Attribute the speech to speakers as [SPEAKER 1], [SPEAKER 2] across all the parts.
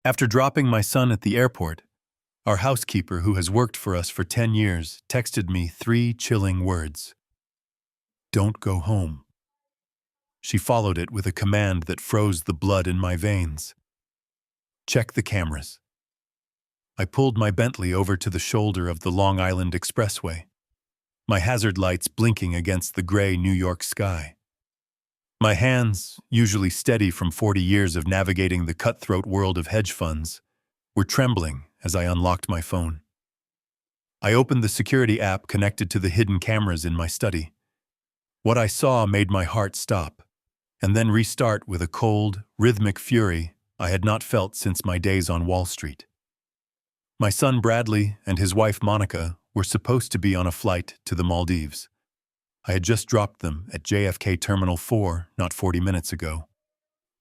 [SPEAKER 1] After dropping my son at the airport, our housekeeper, who has worked for us for 10 years, texted me 3 chilling words. Don't go home. She followed it with a command that froze the blood in my veins. Check the cameras. I pulled my Bentley over to the shoulder of the Long Island Expressway, my hazard lights blinking against the gray New York sky. My hands, usually steady from 40 years of navigating the cutthroat world of hedge funds, were trembling as I unlocked my phone. I opened the security app connected to the hidden cameras in my study. What I saw made my heart stop, and then restart with a cold, rhythmic fury I had not felt since my days on Wall Street. My son Bradley and his wife Monica were supposed to be on a flight to the Maldives. I had just dropped them at JFK Terminal 4 not 40 minutes ago.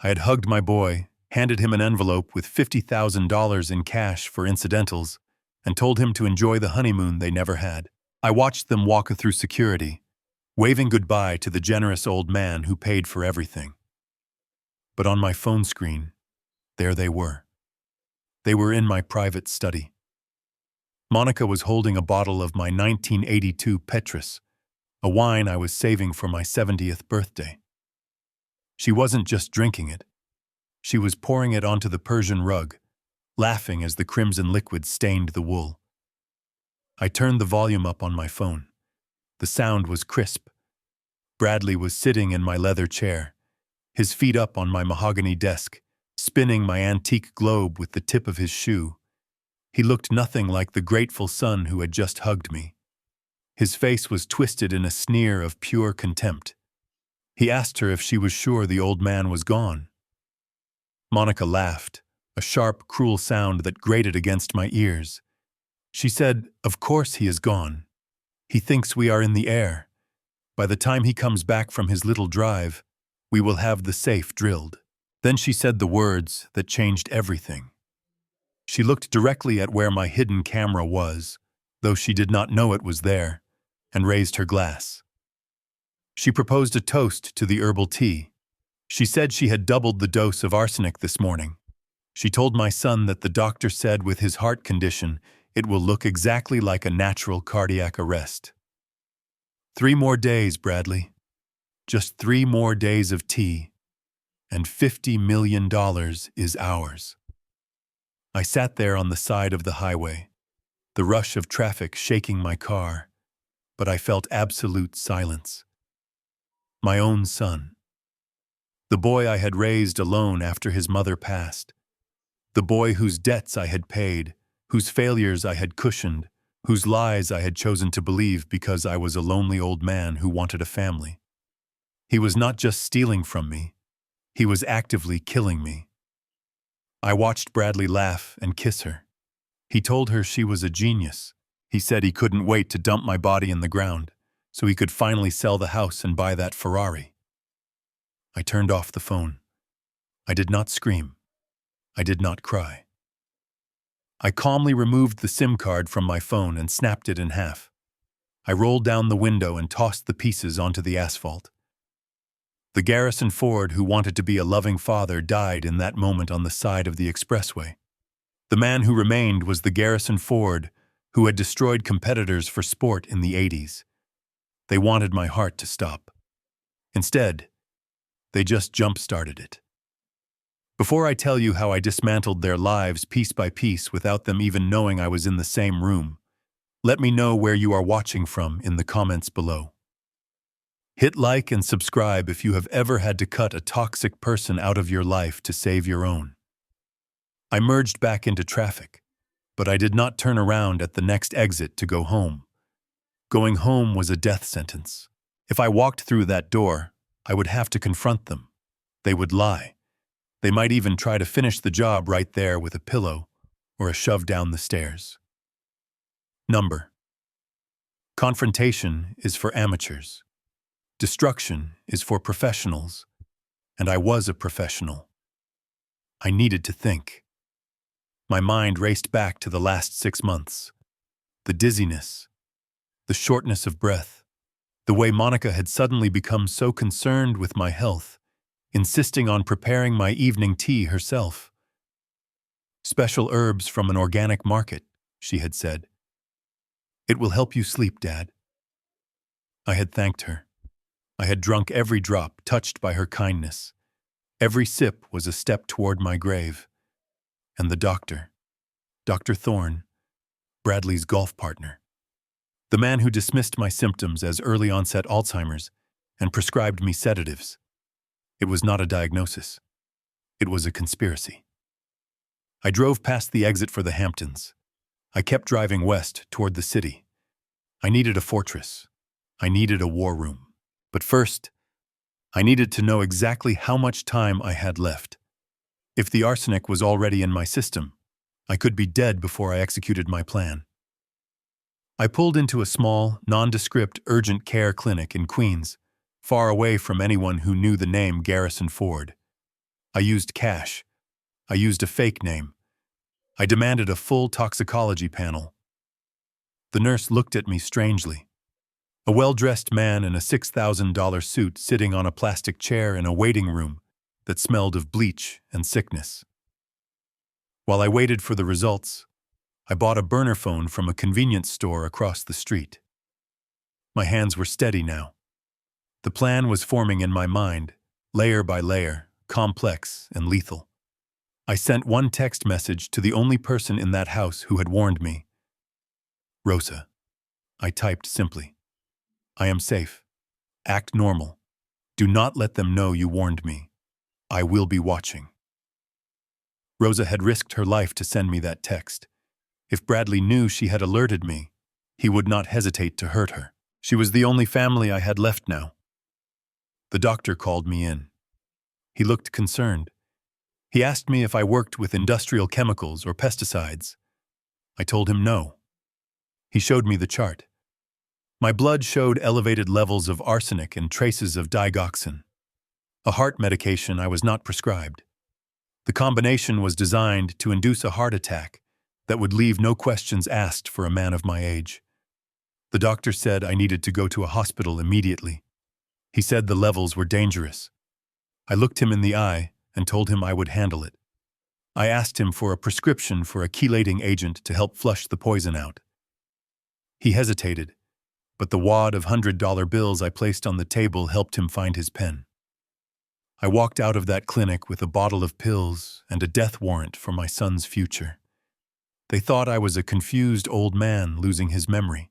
[SPEAKER 1] I had hugged my boy, handed him an envelope with $50,000 in cash for incidentals, and told him to enjoy the honeymoon they never had. I watched them walk through security, waving goodbye to the generous old man who paid for everything. But on my phone screen, there they were. They were in my private study. Monica was holding a bottle of my 1982 Petrus, a wine I was saving for my 70th birthday. She wasn't just drinking it. She was pouring it onto the Persian rug, laughing as the crimson liquid stained the wool. I turned the volume up on my phone. The sound was crisp. Bradley was sitting in my leather chair, his feet up on my mahogany desk, spinning my antique globe with the tip of his shoe. He looked nothing like the grateful son who had just hugged me. His face was twisted in a sneer of pure contempt. He asked her if she was sure the old man was gone. Monica laughed, a sharp, cruel sound that grated against my ears. She said, "Of course he is gone. He thinks we are in the air. By the time he comes back from his little drive, we will have the safe drilled." Then she said the words that changed everything. She looked directly at where my hidden camera was, though she did not know it was there, and raised her glass. She proposed a toast to the herbal tea. She said she had doubled the dose of arsenic this morning. She told my son that the doctor said with his heart condition, it will look exactly like a natural cardiac arrest. 3 more days, Bradley. Just 3 more days of tea, and $50 million is ours. I sat there on the side of the highway, the rush of traffic shaking my car, but I felt absolute silence. My own son. The boy I had raised alone after his mother passed. The boy whose debts I had paid, whose failures I had cushioned, whose lies I had chosen to believe because I was a lonely old man who wanted a family. He was not just stealing from me, he was actively killing me. I watched Bradley laugh and kiss her. He told her she was a genius. He said he couldn't wait to dump my body in the ground, so he could finally sell the house and buy that Ferrari. I turned off the phone. I did not scream. I did not cry. I calmly removed the SIM card from my phone and snapped it in half. I rolled down the window and tossed the pieces onto the asphalt. The Garrison Ford who wanted to be a loving father died in that moment on the side of the expressway. The man who remained was the Garrison Ford who had destroyed competitors for sport in the 80s. They wanted my heart to stop. Instead, they just jump-started it. Before I tell you how I dismantled their lives piece by piece without them even knowing I was in the same room, let me know where you are watching from in the comments below. Hit like and subscribe if you have ever had to cut a toxic person out of your life to save your own. I merged back into traffic, but I did not turn around at the next exit to go home. Going home was a death sentence. If I walked through that door, I would have to confront them. They would lie. They might even try to finish the job right there with a pillow or a shove down the stairs. Number. Confrontation is for amateurs. Destruction is for professionals, and I was a professional. I needed to think. My mind raced back to the last 6 months. The dizziness, the shortness of breath, the way Monica had suddenly become so concerned with my health, insisting on preparing my evening tea herself. Special herbs from an organic market, she had said. It will help you sleep, Dad. I had thanked her. I had drunk every drop, touched by her kindness. Every sip was a step toward my grave. And the doctor, Dr. Thorne, Bradley's golf partner, the man who dismissed my symptoms as early-onset Alzheimer's and prescribed me sedatives. It was not a diagnosis. It was a conspiracy. I drove past the exit for the Hamptons. I kept driving west toward the city. I needed a fortress. I needed a war room. But first, I needed to know exactly how much time I had left. If the arsenic was already in my system, I could be dead before I executed my plan. I pulled into a small, nondescript urgent care clinic in Queens, far away from anyone who knew the name Garrison Ford. I used cash. I used a fake name. I demanded a full toxicology panel. The nurse looked at me strangely. A well-dressed man in a $6,000 suit sitting on a plastic chair in a waiting room that smelled of bleach and sickness. While I waited for the results, I bought a burner phone from a convenience store across the street. My hands were steady now. The plan was forming in my mind, layer by layer, complex and lethal. I sent one text message to the only person in that house who had warned me. Rosa. I typed simply. I am safe. Act normal. Do not let them know you warned me. I will be watching. Rosa had risked her life to send me that text. If Bradley knew she had alerted me, he would not hesitate to hurt her. She was the only family I had left now. The doctor called me in. He looked concerned. He asked me if I worked with industrial chemicals or pesticides. I told him no. He showed me the chart. My blood showed elevated levels of arsenic and traces of digoxin, a heart medication I was not prescribed. The combination was designed to induce a heart attack that would leave no questions asked for a man of my age. The doctor said I needed to go to a hospital immediately. He said the levels were dangerous. I looked him in the eye and told him I would handle it. I asked him for a prescription for a chelating agent to help flush the poison out. He hesitated, but the wad of $100 bills I placed on the table helped him find his pen. I walked out of that clinic with a bottle of pills and a death warrant for my son's future. They thought I was a confused old man losing his memory.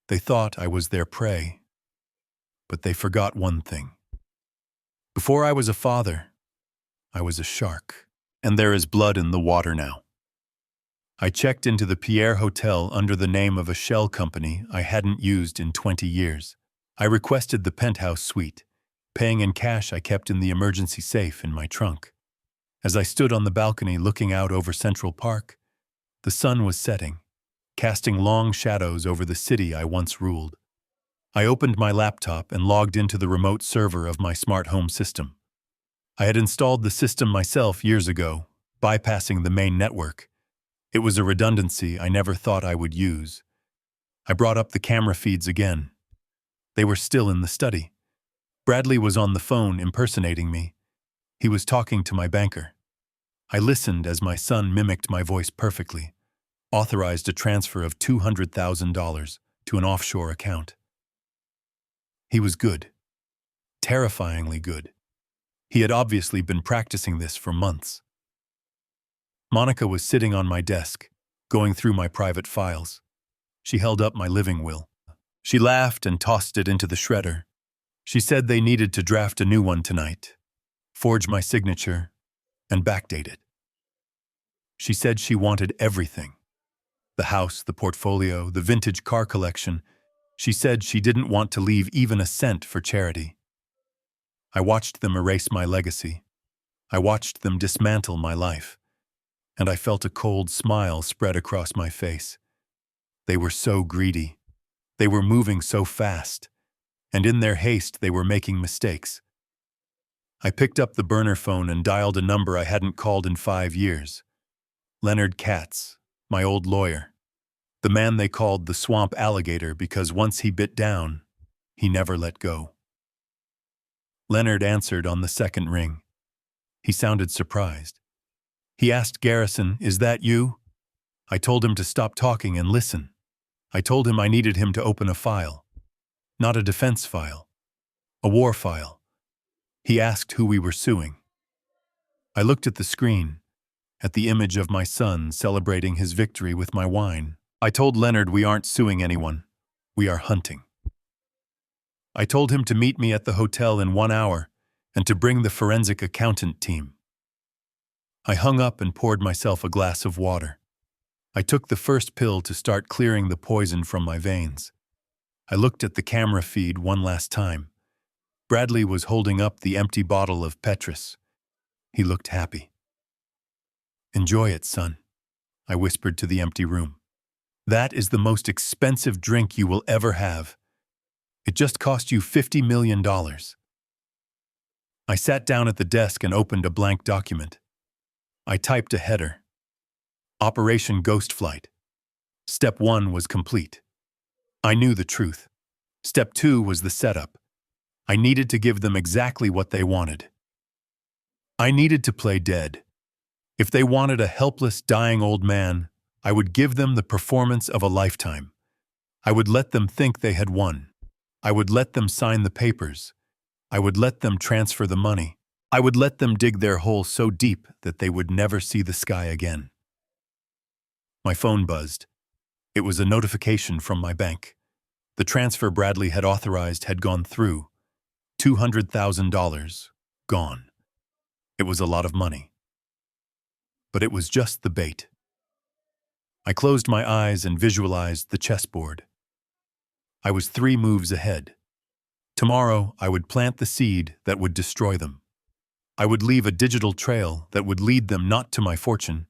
[SPEAKER 1] They thought I was their prey. But they forgot one thing. Before I was a father, I was a shark, and there is blood in the water now. I checked into the Pierre Hotel under the name of a shell company I hadn't used in 20 years. I requested the penthouse suite. Paying in cash I kept in the emergency safe in my trunk. As I stood on the balcony looking out over Central Park, the sun was setting, casting long shadows over the city I once ruled. I opened my laptop and logged into the remote server of my smart home system. I had installed the system myself years ago, bypassing the main network. It was a redundancy I never thought I would use. I brought up the camera feeds again. They were still in the study. Bradley was on the phone impersonating me. He was talking to my banker. I listened as my son mimicked my voice perfectly, authorized a transfer of $200,000 to an offshore account. He was good. Terrifyingly good. He had obviously been practicing this for months. Monica was sitting on my desk, going through my private files. She held up my living will. She laughed and tossed it into the shredder. She said they needed to draft a new one tonight, forge my signature, and backdate it. She said she wanted everything. The house, the portfolio, the vintage car collection. She said she didn't want to leave even a cent for charity. I watched them erase my legacy. I watched them dismantle my life. And I felt a cold smile spread across my face. They were so greedy. They were moving so fast. And in their haste, they were making mistakes. I picked up the burner phone and dialed a number I hadn't called in 5 years. Leonard Katz, my old lawyer. The man they called the swamp alligator because once he bit down, he never let go. Leonard answered on the second ring. He sounded surprised. He asked Garrison, "Is that you?" I told him to stop talking and listen. I told him I needed him to open a file. Not a defense file. A war file. He asked who we were suing. I looked at the screen, at the image of my son celebrating his victory with my wine. I told Leonard we aren't suing anyone. We are hunting. I told him to meet me at the hotel in 1 hour and to bring the forensic accountant team. I hung up and poured myself a glass of water. I took the first pill to start clearing the poison from my veins. I looked at the camera feed one last time. Bradley was holding up the empty bottle of Petrus. He looked happy. "Enjoy it, son," I whispered to the empty room. "That is the most expensive drink you will ever have. It just cost you $50 million. I sat down at the desk and opened a blank document. I typed a header. Operation Ghost Flight. Step 1 was complete. I knew the truth. Step 2 was the setup. I needed to give them exactly what they wanted. I needed to play dead. If they wanted a helpless, dying old man, I would give them the performance of a lifetime. I would let them think they had won. I would let them sign the papers. I would let them transfer the money. I would let them dig their hole so deep that they would never see the sky again. My phone buzzed. It was a notification from my bank. The transfer Bradley had authorized had gone through. $200,000 gone. It was a lot of money. But it was just the bait. I closed my eyes and visualized the chessboard. I was 3 moves ahead. Tomorrow, I would plant the seed that would destroy them. I would leave a digital trail that would lead them not to my fortune,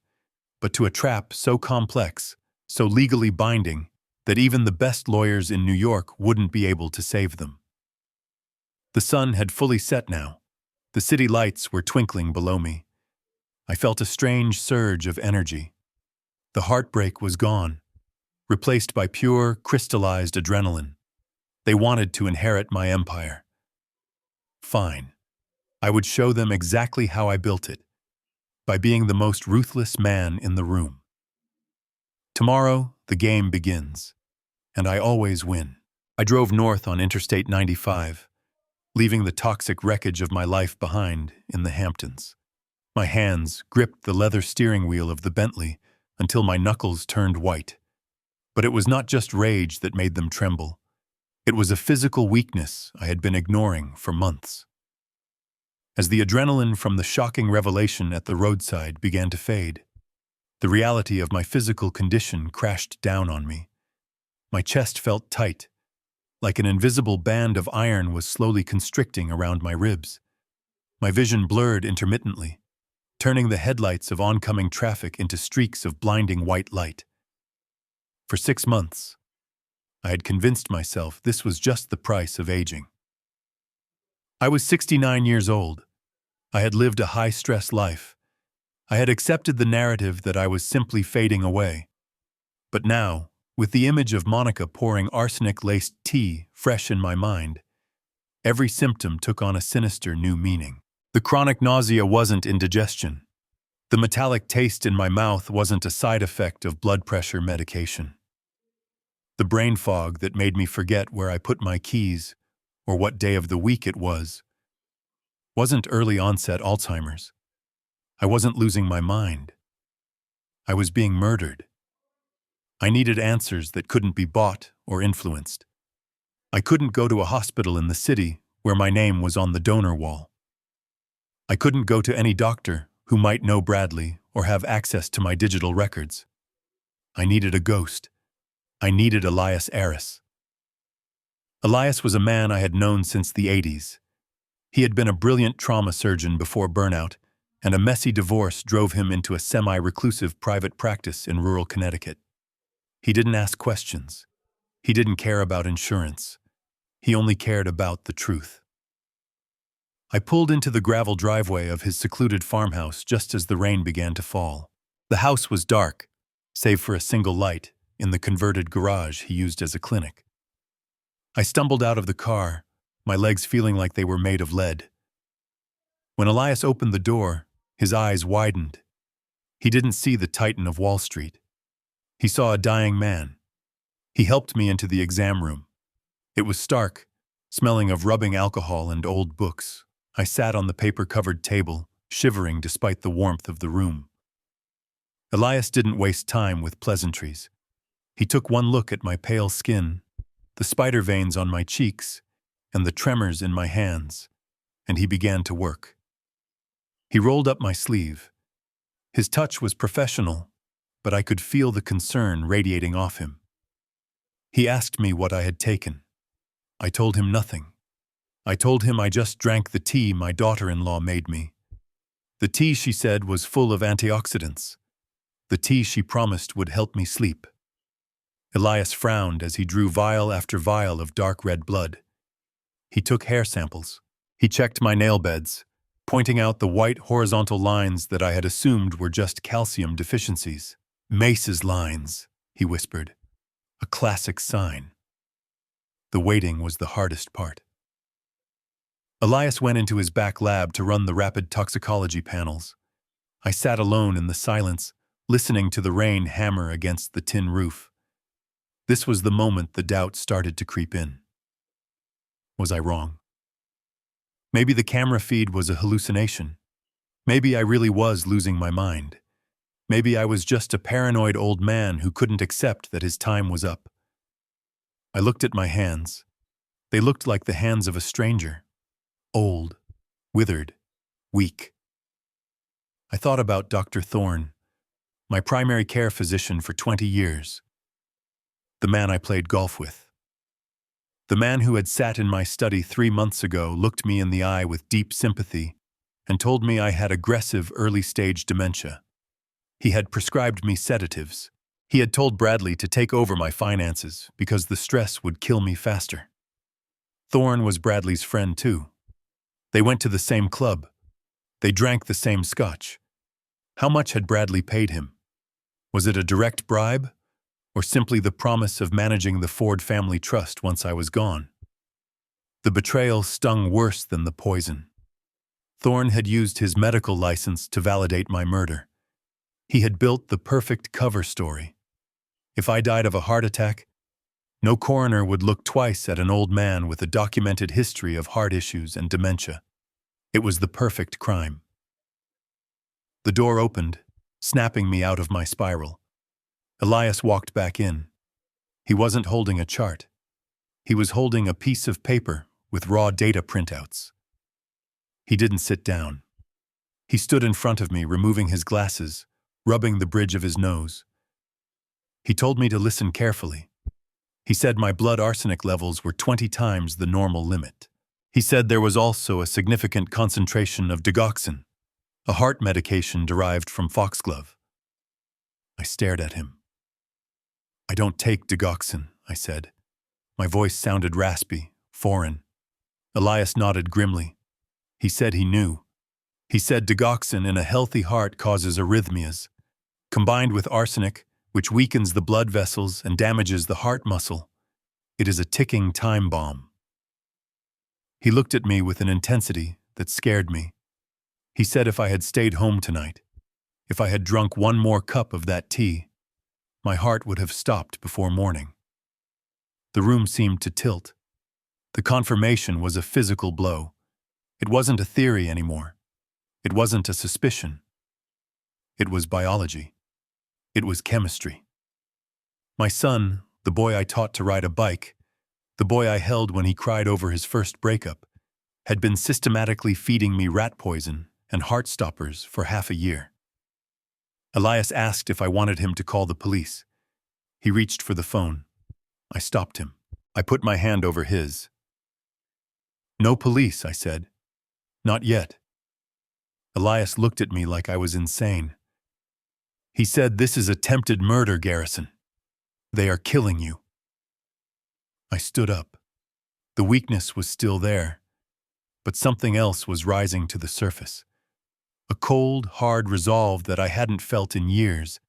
[SPEAKER 1] but to a trap so complex, so legally binding, that even the best lawyers in New York wouldn't be able to save them. The sun had fully set now. The city lights were twinkling below me. I felt a strange surge of energy. The heartbreak was gone, replaced by pure, crystallized adrenaline. They wanted to inherit my empire. Fine. I would show them exactly how I built it, by being the most ruthless man in the room. Tomorrow, the game begins, and I always win. I drove north on Interstate 95, leaving the toxic wreckage of my life behind in the Hamptons. My hands gripped the leather steering wheel of the Bentley until my knuckles turned white. But it was not just rage that made them tremble. It was a physical weakness I had been ignoring for months. As the adrenaline from the shocking revelation at the roadside began to fade, the reality of my physical condition crashed down on me. My chest felt tight, like an invisible band of iron was slowly constricting around my ribs. My vision blurred intermittently, turning the headlights of oncoming traffic into streaks of blinding white light. For 6 months, I had convinced myself this was just the price of aging. I was 69 years old. I had lived a high-stress life. I had accepted the narrative that I was simply fading away. But now, with the image of Monica pouring arsenic-laced tea fresh in my mind, every symptom took on a sinister new meaning. The chronic nausea wasn't indigestion. The metallic taste in my mouth wasn't a side effect of blood pressure medication. The brain fog that made me forget where I put my keys or what day of the week it wasn't early-onset Alzheimer's. I wasn't losing my mind. I was being murdered. I needed answers that couldn't be bought or influenced. I couldn't go to a hospital in the city where my name was on the donor wall. I couldn't go to any doctor who might know Bradley or have access to my digital records. I needed a ghost. I needed Elias Aris. Elias was a man I had known since the 80s. He had been a brilliant trauma surgeon before burnout, and a messy divorce drove him into a semi-reclusive private practice in rural Connecticut. He didn't ask questions. He didn't care about insurance. He only cared about the truth. I pulled into the gravel driveway of his secluded farmhouse just as the rain began to fall. The house was dark, save for a single light in the converted garage he used as a clinic. I stumbled out of the car, my legs feeling like they were made of lead. When Elias opened the door, his eyes widened. He didn't see the Titan of Wall Street. He saw a dying man. He helped me into the exam room. It was stark, smelling of rubbing alcohol and old books. I sat on the paper-covered table, shivering despite the warmth of the room. Elias didn't waste time with pleasantries. He took one look at my pale skin, the spider veins on my cheeks, and the tremors in my hands, and he began to work. He rolled up my sleeve. His touch was professional, but I could feel the concern radiating off him. He asked me what I had taken. I told him nothing. I told him I just drank the tea my daughter-in-law made me. The tea, she said, was full of antioxidants. The tea she promised would help me sleep. Elias frowned as he drew vial after vial of dark red blood. He took hair samples. He checked my nail beds, pointing out the white horizontal lines that I had assumed were just calcium deficiencies. Mace's lines, he whispered. A classic sign. The waiting was the hardest part. Elias went into his back lab to run the rapid toxicology panels. I sat alone in the silence, listening to the rain hammer against the tin roof. This was the moment the doubt started to creep in. Was I wrong? Maybe the camera feed was a hallucination. Maybe I really was losing my mind. Maybe I was just a paranoid old man who couldn't accept that his time was up. I looked at my hands. They looked like the hands of a stranger. Old, withered, weak. I thought about Dr. Thorne, my primary care physician for 20 years. The man I played golf with. The man who had sat in my study 3 months ago looked me in the eye with deep sympathy and told me I had aggressive early-stage dementia. He had prescribed me sedatives. He had told Bradley to take over my finances because the stress would kill me faster. Thorne was Bradley's friend too. They went to the same club. They drank the same scotch. How much had Bradley paid him? Was it a direct bribe, or simply the promise of managing the Ford family trust once I was gone? The betrayal stung worse than the poison. Thorne had used his medical license to validate my murder. He had built the perfect cover story. If I died of a heart attack, no coroner would look twice at an old man with a documented history of heart issues and dementia. It was the perfect crime. The door opened, snapping me out of my spiral. Elias walked back in. He wasn't holding a chart. He was holding a piece of paper with raw data printouts. He didn't sit down. He stood in front of me, removing his glasses, rubbing the bridge of his nose. He told me to listen carefully. He said my blood arsenic levels were 20 times the normal limit. He said there was also a significant concentration of digoxin, a heart medication derived from foxglove. I stared at him. I don't take digoxin, I said. My voice sounded raspy, foreign. Elias nodded grimly. He said he knew. He said digoxin in a healthy heart causes arrhythmias. Combined with arsenic, which weakens the blood vessels and damages the heart muscle, it is a ticking time bomb. He looked at me with an intensity that scared me. He said if I had stayed home tonight, if I had drunk one more cup of that tea, my heart would have stopped before morning. The room seemed to tilt. The confirmation was a physical blow. It wasn't a theory anymore. It wasn't a suspicion. It was biology. It was chemistry. My son, the boy I taught to ride a bike, the boy I held when he cried over his first breakup, had been systematically feeding me rat poison and heart stoppers for half a year. Elias asked if I wanted him to call the police. He reached for the phone. I stopped him. I put my hand over his. No police, I said. Not yet. Elias looked at me like I was insane. He said, "This is attempted murder, Garrison. They are killing you." I stood up. The weakness was still there, but something else was rising to the surface. A cold, hard resolve that I hadn't felt in years.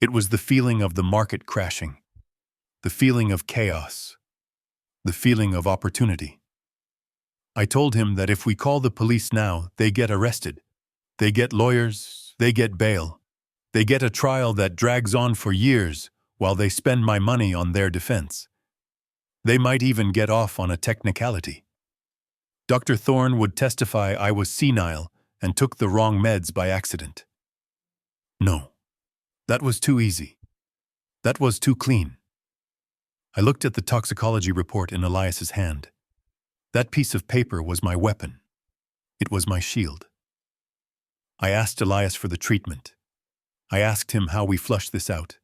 [SPEAKER 1] It was the feeling of the market crashing, the feeling of chaos, the feeling of opportunity. I told him that if we call the police now, they get arrested. They get lawyers, they get bail. They get a trial that drags on for years while they spend my money on their defense. They might even get off on a technicality. Dr. Thorne would testify I was senile and took the wrong meds by accident. No, that was too easy. That was too clean. I looked at the toxicology report in Elias's hand. That piece of paper was my weapon. It was my shield. I asked Elias for the treatment. I asked him how we flush this out.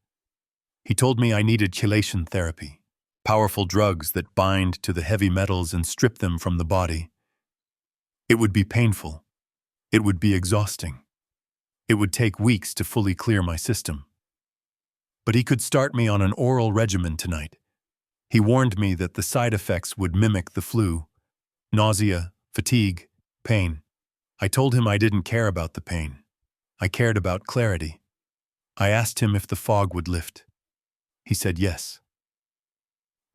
[SPEAKER 1] He told me I needed chelation therapy, powerful drugs that bind to the heavy metals and strip them from the body. It would be painful. It would be exhausting. It would take weeks to fully clear my system. But he could start me on an oral regimen tonight. He warned me that the side effects would mimic the flu: nausea, fatigue, pain. I told him I didn't care about the pain. I cared about clarity. I asked him if the fog would lift. He said yes.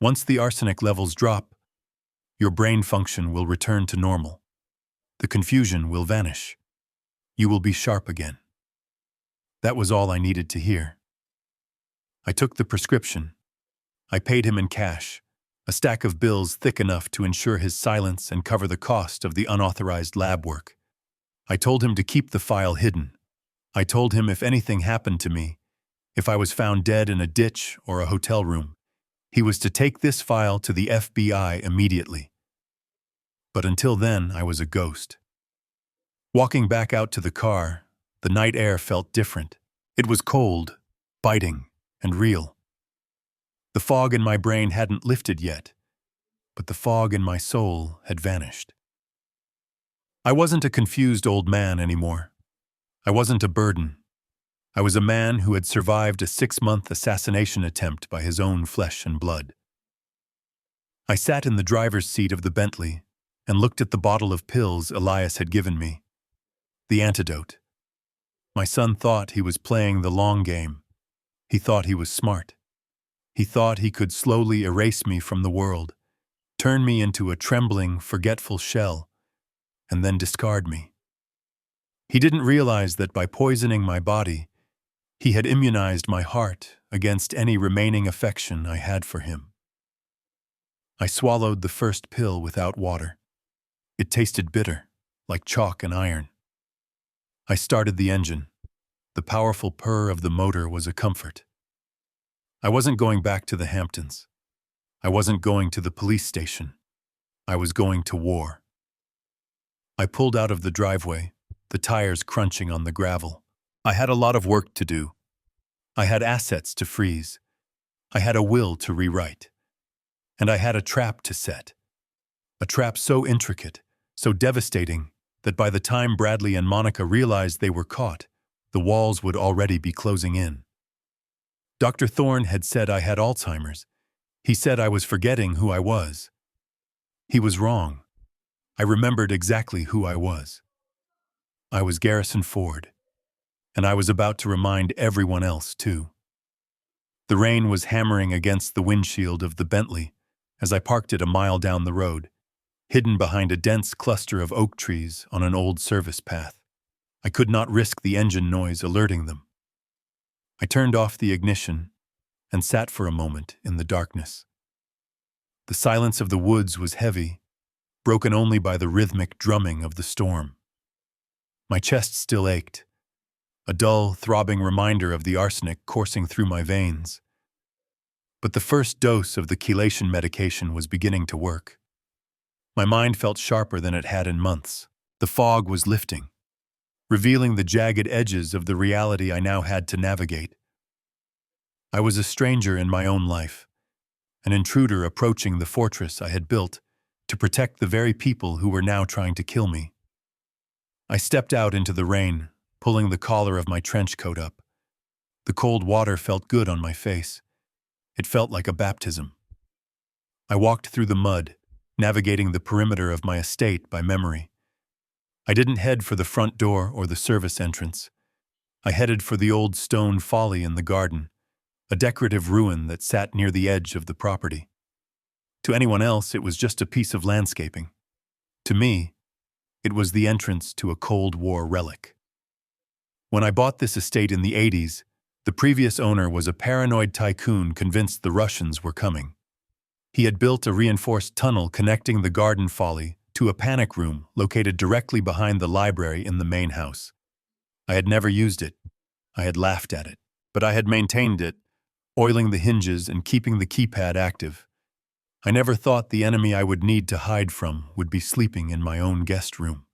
[SPEAKER 1] Once the arsenic levels drop, your brain function will return to normal. The confusion will vanish. You will be sharp again. That was all I needed to hear. I took the prescription. I paid him in cash, a stack of bills thick enough to ensure his silence and cover the cost of the unauthorized lab work. I told him to keep the file hidden. I told him if anything happened to me, if I was found dead in a ditch or a hotel room, he was to take this file to the FBI immediately. But until then, I was a ghost. Walking back out to the car, the night air felt different. It was cold, biting, and real. The fog in my brain hadn't lifted yet, but the fog in my soul had vanished. I wasn't a confused old man anymore. I wasn't a burden. I was a man who had survived a 6-month assassination attempt by his own flesh and blood. I sat in the driver's seat of the Bentley and looked at the bottle of pills Elias had given me. The antidote. My son thought he was playing the long game. He thought he was smart. He thought he could slowly erase me from the world, turn me into a trembling, forgetful shell, and then discard me. He didn't realize that by poisoning my body, he had immunized my heart against any remaining affection I had for him. I swallowed the first pill without water. It tasted bitter, like chalk and iron. I started the engine. The powerful purr of the motor was a comfort. I wasn't going back to the Hamptons. I wasn't going to the police station. I was going to war. I pulled out of the driveway, the tires crunching on the gravel. I had a lot of work to do. I had assets to freeze. I had a will to rewrite. And I had a trap to set. A trap so intricate, so devastating, that by the time Bradley and Monica realized they were caught, the walls would already be closing in. Dr. Thorne had said I had Alzheimer's. He said I was forgetting who I was. He was wrong. I remembered exactly who I was. I was Garrison Ford, and I was about to remind everyone else, too. The rain was hammering against the windshield of the Bentley as I parked it a mile down the road, hidden behind a dense cluster of oak trees on an old service path. I could not risk the engine noise alerting them. I turned off the ignition and sat for a moment in the darkness. The silence of the woods was heavy, broken only by the rhythmic drumming of the storm. My chest still ached, a dull, throbbing reminder of the arsenic coursing through my veins. But the first dose of the chelation medication was beginning to work. My mind felt sharper than it had in months. The fog was lifting, revealing the jagged edges of the reality I now had to navigate. I was a stranger in my own life, an intruder approaching the fortress I had built to protect the very people who were now trying to kill me. I stepped out into the rain, pulling the collar of my trench coat up. The cold water felt good on my face. It felt like a baptism. I walked through the mud, navigating the perimeter of my estate by memory. I didn't head for the front door or the service entrance. I headed for the old stone folly in the garden, a decorative ruin that sat near the edge of the property. To anyone else, it was just a piece of landscaping. To me, it was the entrance to a Cold War relic. When I bought this estate in the 80s, the previous owner was a paranoid tycoon convinced the Russians were coming. He had built a reinforced tunnel connecting the garden folly to a panic room located directly behind the library in the main house. I had never used it. I had laughed at it. But I had maintained it, oiling the hinges and keeping the keypad active. I never thought the enemy I would need to hide from would be sleeping in my own guest room.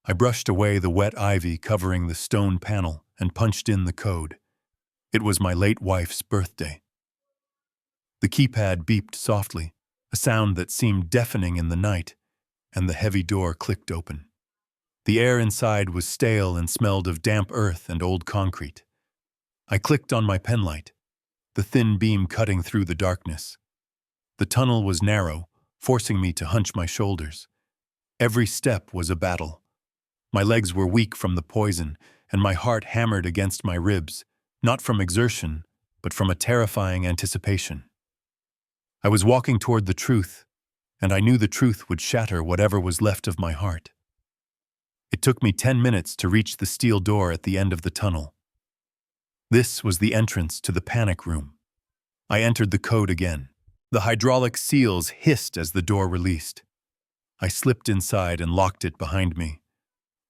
[SPEAKER 1] I brushed away the wet ivy covering the stone panel and punched in the code. It was my late wife's birthday. The keypad beeped softly, a sound that seemed deafening in the night, and the heavy door clicked open. The air inside was stale and smelled of damp earth and old concrete. I clicked on my penlight, the thin beam cutting through the darkness. The tunnel was narrow, forcing me to hunch my shoulders. Every step was a battle. My legs were weak from the poison, and my heart hammered against my ribs, not from exertion, but from a terrifying anticipation. I was walking toward the truth, and I knew the truth would shatter whatever was left of my heart. It took me 10 minutes to reach the steel door at the end of the tunnel. This was the entrance to the panic room. I entered the code again. The hydraulic seals hissed as the door released. I slipped inside and locked it behind me.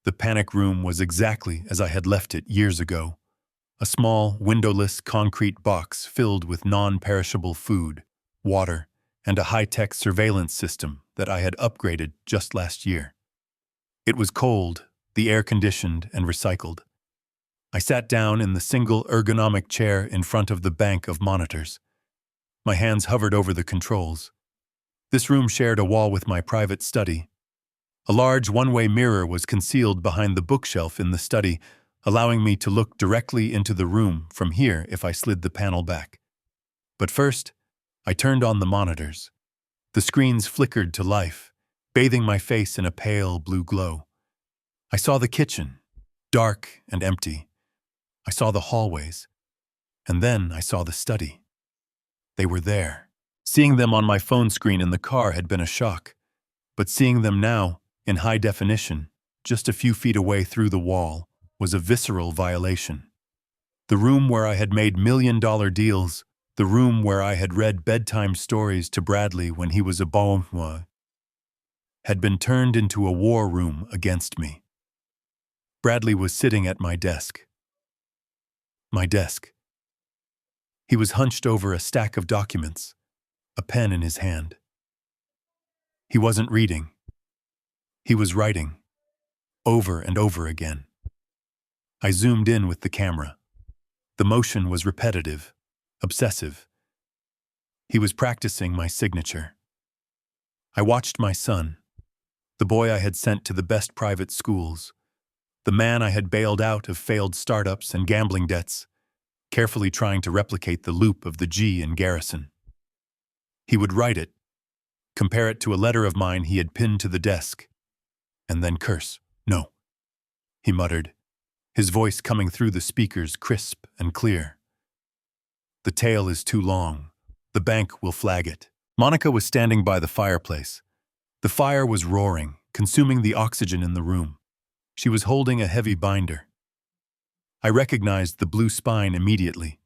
[SPEAKER 1] The panic room was exactly as I had left it years ago. A small, windowless concrete box filled with non-perishable food, water, and a high-tech surveillance system that I had upgraded just last year. It was cold, the air conditioned and recycled. I sat down in the single ergonomic chair in front of the bank of monitors. My hands hovered over the controls. This room shared a wall with my private study. A large one-way mirror was concealed behind the bookshelf in the study, allowing me to look directly into the room from here if I slid the panel back. But first, I turned on the monitors. The screens flickered to life, bathing my face in a pale blue glow. I saw the kitchen, dark and empty. I saw the hallways, and then I saw the study. They were there. Seeing them on my phone screen in the car had been a shock, but seeing them now, in high definition, just a few feet away through the wall, was a visceral violation. The room where I had made million-dollar deals, the room where I had read bedtime stories to Bradley when he was a boy, had been turned into a war room against me. Bradley was sitting at my desk. My desk. He was hunched over a stack of documents, a pen in his hand. He wasn't reading. He was writing, over and over again. I zoomed in with the camera. The motion was repetitive, obsessive. He was practicing my signature. I watched my son, the boy I had sent to the best private schools, the man I had bailed out of failed startups and gambling debts, carefully trying to replicate the loop of the G in Garrison. He would write it, compare it to a letter of mine he had pinned to the desk, and then curse. "No," he muttered, his voice coming through the speakers crisp and clear. "The tale is too long. The bank will flag it." Monica was standing by the fireplace. The fire was roaring, consuming the oxygen in the room. She was holding a heavy binder. I recognized the blue spine immediately.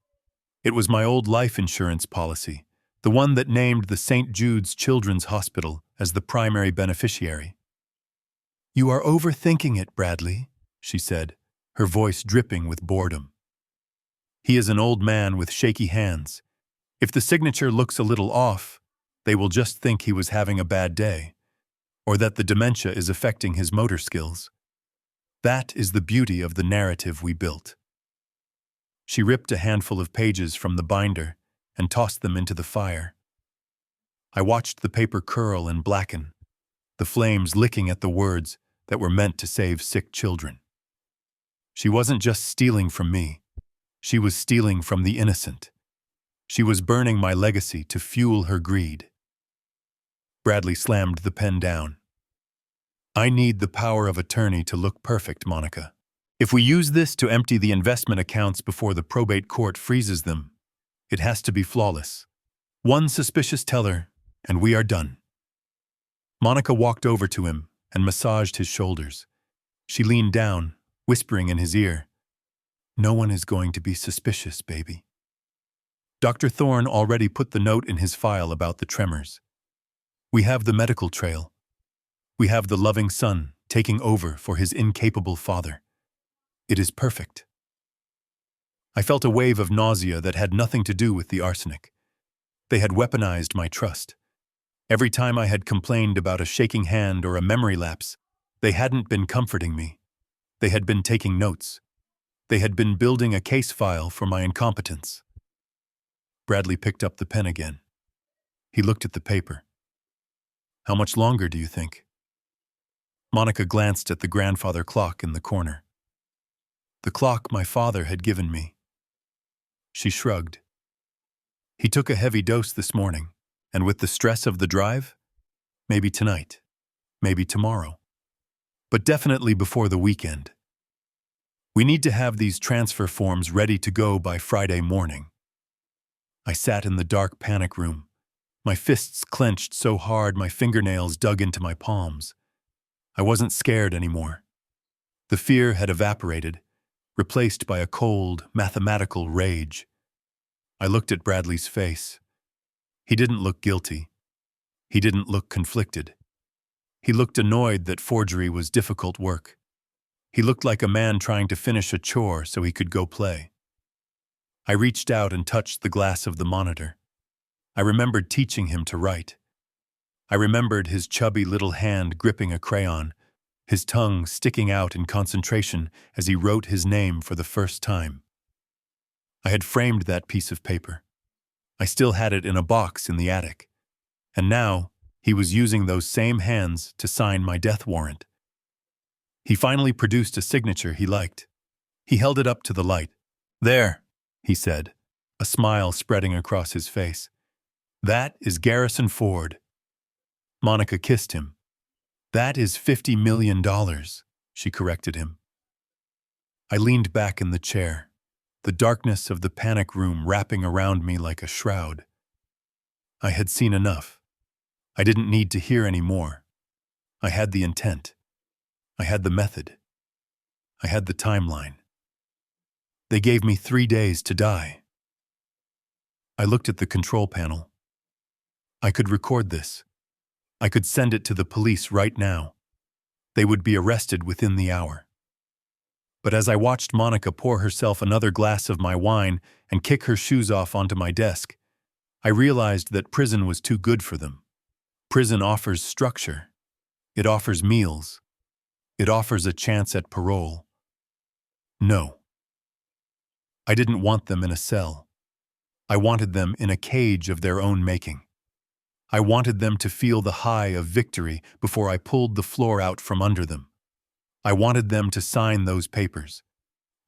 [SPEAKER 1] It was my old life insurance policy, the one that named the St. Jude's Children's Hospital as the primary beneficiary. "You are overthinking it, Bradley," she said, her voice dripping with boredom. "He is an old man with shaky hands. If the signature looks a little off, they will just think he was having a bad day, or that the dementia is affecting his motor skills. That is the beauty of the narrative we built." She ripped a handful of pages from the binder and tossed them into the fire. I watched the paper curl and blacken, the flames licking at the words that were meant to save sick children. She wasn't just stealing from me. She was stealing from the innocent. She was burning my legacy to fuel her greed. Bradley slammed the pen down. "I need the power of attorney to look perfect, Monica. If we use this to empty the investment accounts before the probate court freezes them, it has to be flawless. One suspicious teller, and we are done." Monica walked over to him and massaged his shoulders. She leaned down, whispering in his ear, "No one is going to be suspicious, baby." Dr. Thorne already put the note in his file about the tremors. We have the medical trail. We have the loving son taking over for his incapable father. It is perfect. I felt a wave of nausea that had nothing to do with the arsenic. They had weaponized my trust. Every time I had complained about a shaking hand or a memory lapse, they hadn't been comforting me. They had been taking notes. They had been building a case file for my incompetence. Bradley picked up the pen again. He looked at the paper. "How much longer do you think?" Monica glanced at the grandfather clock in the corner. "The clock my father had given me." She shrugged. "He took a heavy dose this morning, and with the stress of the drive, maybe tonight, maybe tomorrow, but definitely before the weekend. We need to have these transfer forms ready to go by Friday morning." I sat in the dark panic room, my fists clenched so hard my fingernails dug into my palms. I wasn't scared anymore. The fear had evaporated, replaced by a cold, mathematical rage. I looked at Bradley's face. He didn't look guilty. He didn't look conflicted. He looked annoyed that forgery was difficult work. He looked like a man trying to finish a chore so he could go play. I reached out and touched the glass of the monitor. I remembered teaching him to write. I remembered his chubby little hand gripping a crayon, his tongue sticking out in concentration as he wrote his name for the first time. I had framed that piece of paper. I still had it in a box in the attic. And now, he was using those same hands to sign my death warrant. He finally produced a signature he liked. He held it up to the light. "There," he said, a smile spreading across his face. "That is Garrison Ford." Monica kissed him. "That is $50 million, she corrected him. I leaned back in the chair, the darkness of the panic room wrapping around me like a shroud. I had seen enough. I didn't need to hear any more. I had the intent. I had the method. I had the timeline. They gave me 3 days to die. I looked at the control panel. I could record this. I could send it to the police right now. They would be arrested within the hour. But as I watched Monica pour herself another glass of my wine and kick her shoes off onto my desk, I realized that prison was too good for them. Prison offers structure. It offers meals. It offers a chance at parole. No. I didn't want them in a cell. I wanted them in a cage of their own making. I wanted them to feel the high of victory before I pulled the floor out from under them. I wanted them to sign those papers.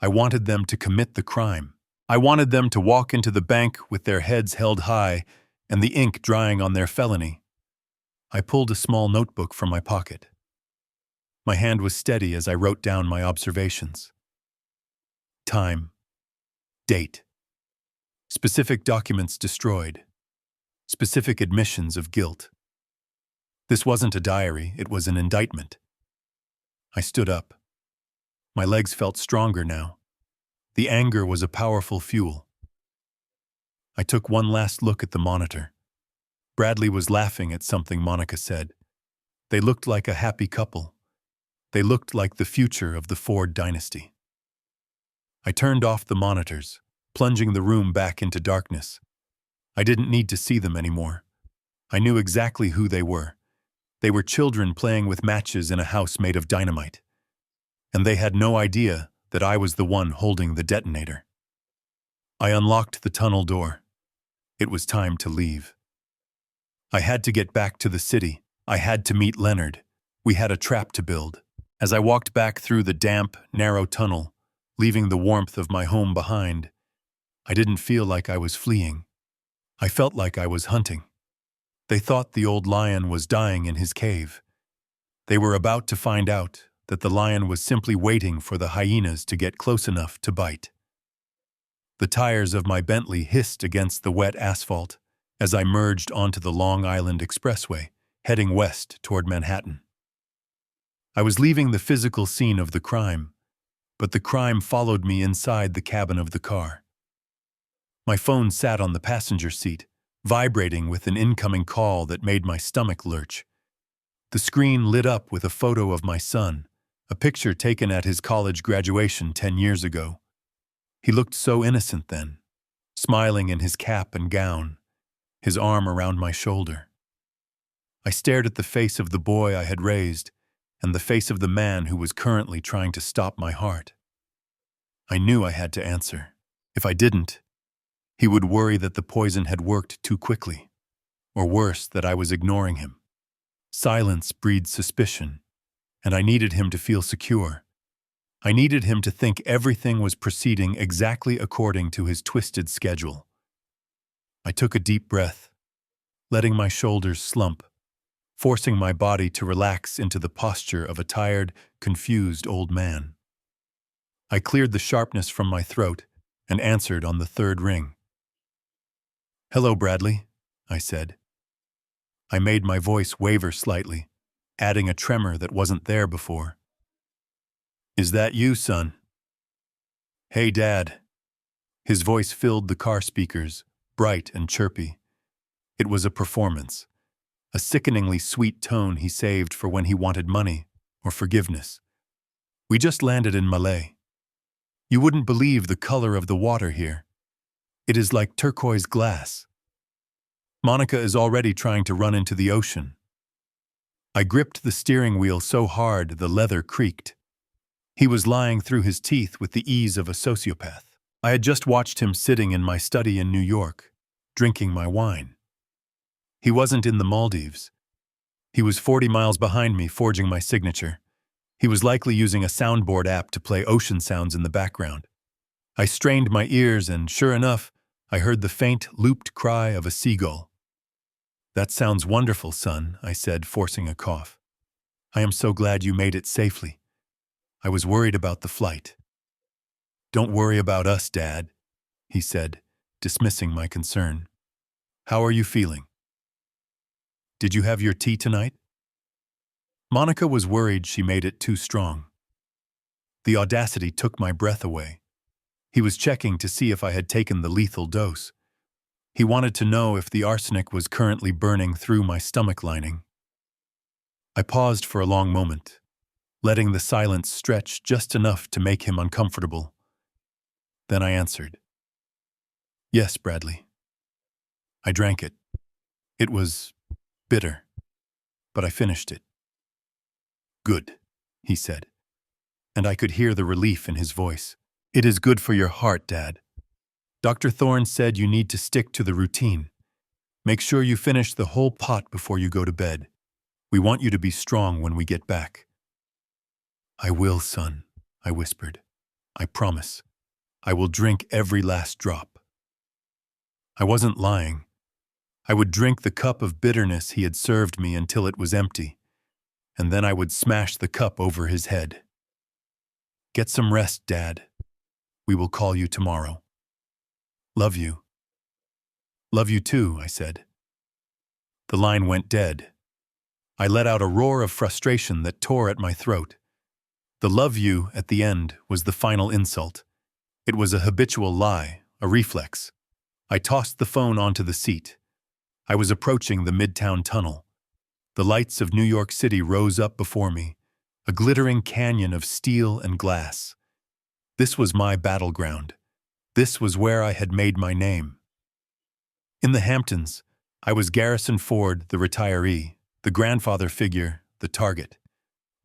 [SPEAKER 1] I wanted them to commit the crime. I wanted them to walk into the bank with their heads held high and the ink drying on their felony. I pulled a small notebook from my pocket. My hand was steady as I wrote down my observations. Time. Date. Specific documents destroyed. Specific admissions of guilt. This wasn't a diary, it was an indictment. I stood up. My legs felt stronger now. The anger was a powerful fuel. I took one last look at the monitor. Bradley was laughing at something Monica said. They looked like a happy couple. They looked like the future of the Ford dynasty. I turned off the monitors, plunging the room back into darkness. I didn't need to see them anymore. I knew exactly who they were. They were children playing with matches in a house made of dynamite. And they had no idea that I was the one holding the detonator. I unlocked the tunnel door. It was time to leave. I had to get back to the city. I had to meet Leonard. We had a trap to build. As I walked back through the damp, narrow tunnel, leaving the warmth of my home behind, I didn't feel like I was fleeing. I felt like I was hunting. They thought the old lion was dying in his cave. They were about to find out that the lion was simply waiting for the hyenas to get close enough to bite. The tires of my Bentley hissed against the wet asphalt as I merged onto the Long Island Expressway, heading west toward Manhattan. I was leaving the physical scene of the crime, but the crime followed me inside the cabin of the car. My phone sat on the passenger seat, vibrating with an incoming call that made my stomach lurch. The screen lit up with a photo of my son, a picture taken at his college graduation 10 years ago. He looked so innocent then, smiling in his cap and gown, his arm around my shoulder. I stared at the face of the boy I had raised and the face of the man who was currently trying to stop my heart. I knew I had to answer. If I didn't, he would worry that the poison had worked too quickly, or worse, that I was ignoring him. Silence breeds suspicion, and I needed him to feel secure. I needed him to think everything was proceeding exactly according to his twisted schedule. I took a deep breath, letting my shoulders slump, forcing my body to relax into the posture of a tired, confused old man. I cleared the sharpness from my throat and answered on the third ring. "Hello, Bradley," I said. I made my voice waver slightly, adding a tremor that wasn't there before. "Is that you, son?" "Hey, Dad." His voice filled the car speakers, bright and chirpy. It was a performance, a sickeningly sweet tone he saved for when he wanted money or forgiveness. "We just landed in Malé. You wouldn't believe the color of the water here. It is like turquoise glass. Monica is already trying to run into the ocean." I gripped the steering wheel so hard the leather creaked. He was lying through his teeth with the ease of a sociopath. I had just watched him sitting in my study in New York, drinking my wine. He wasn't in the Maldives. He was 40 miles behind me, forging my signature. He was likely using a soundboard app to play ocean sounds in the background. I strained my ears and, sure enough, I heard the faint, looped cry of a seagull. "That sounds wonderful, son," I said, forcing a cough. "I am so glad you made it safely. I was worried about the flight." "Don't worry about us, Dad," he said, dismissing my concern. "How are you feeling? Did you have your tea tonight?" Monica was worried she made it too strong. The audacity took my breath away. He was checking to see if I had taken the lethal dose. He wanted to know if the arsenic was currently burning through my stomach lining. I paused for a long moment, letting the silence stretch just enough to make him uncomfortable. Then I answered, "Yes, Bradley." I drank it. It was bitter, but I finished it. "Good," he said, and I could hear the relief in his voice. "It is good for your heart, Dad. Dr. Thorne said you need to stick to the routine. Make sure you finish the whole pot before you go to bed. We want you to be strong when we get back." "I will, son," I whispered. "I promise. I will drink every last drop." I wasn't lying. I would drink the cup of bitterness he had served me until it was empty, and then I would smash the cup over his head. "Get some rest, Dad. We will call you tomorrow." "Love you." "Love you too," I said. The line went dead. I let out a roar of frustration that tore at my throat. The "love you" at the end was the final insult. It was a habitual lie, a reflex. I tossed the phone onto the seat. I was approaching the Midtown Tunnel. The lights of New York City rose up before me, a glittering canyon of steel and glass. This was my battleground. This was where I had made my name. In the Hamptons, I was Garrison Ford, the retiree, the grandfather figure, the target.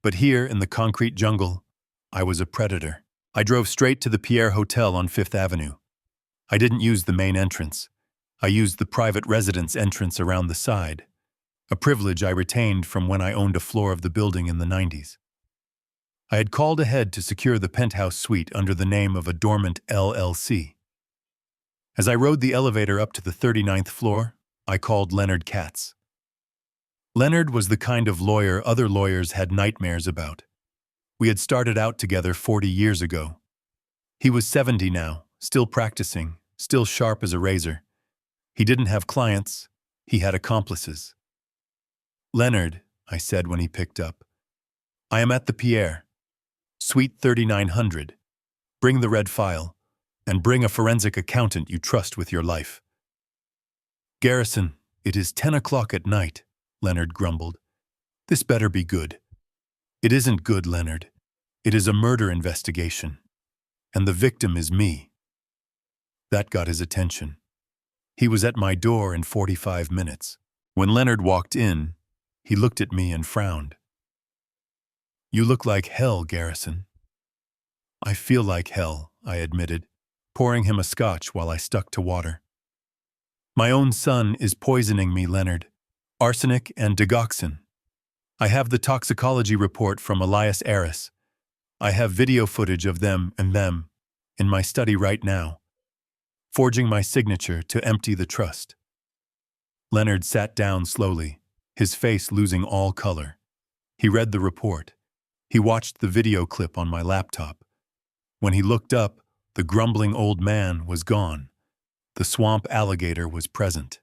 [SPEAKER 1] But here in the concrete jungle, I was a predator. I drove straight to the Pierre Hotel on Fifth Avenue. I didn't use the main entrance. I used the private residence entrance around the side, a privilege I retained from when I owned a floor of the building in the 90s. I had called ahead to secure the penthouse suite under the name of a dormant LLC. As I rode the elevator up to the 39th floor, I called Leonard Katz. Leonard was the kind of lawyer other lawyers had nightmares about. We had started out together 40 years ago. He was 70 now, still practicing, still sharp as a razor. He didn't have clients, he had accomplices. "Leonard," I said when he picked up, "I am at the Pierre, Suite 3900. Bring the red file, and bring a forensic accountant you trust with your life." "Garrison, it is 10 o'clock at night," Leonard grumbled. "This better be good." "It isn't good, Leonard. It is a murder investigation. And the victim is me." That got his attention. He was at my door in 45 minutes. When Leonard walked in, he looked at me and frowned. "You look like hell, Garrison." "I feel like hell," I admitted, pouring him a scotch while I stuck to water. "My own son is poisoning me, Leonard. Arsenic and digoxin. I have the toxicology report from Elias Aris. I have video footage of them in my study right now, forging my signature to empty the trust." Leonard sat down slowly, his face losing all color. He read the report. He watched the video clip on my laptop. When he looked up, the grumbling old man was gone. The swamp alligator was present.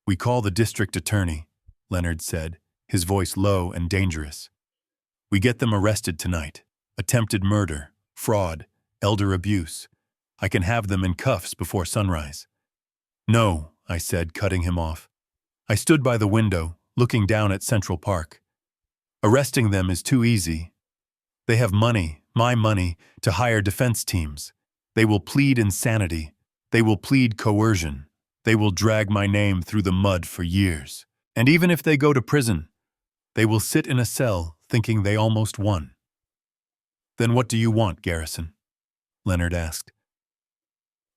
[SPEAKER 1] "We call the district attorney," Leonard said, his voice low and dangerous. "We get them arrested tonight. Attempted murder, fraud, elder abuse. I can have them in cuffs before sunrise." "No," I said, cutting him off. I stood by the window, looking down at Central Park. "Arresting them is too easy. They have money, my money, to hire defense teams. They will plead insanity. They will plead coercion. They will drag my name through the mud for years. And even if they go to prison, they will sit in a cell thinking they almost won." "Then what do you want, Garrison?" Leonard asked.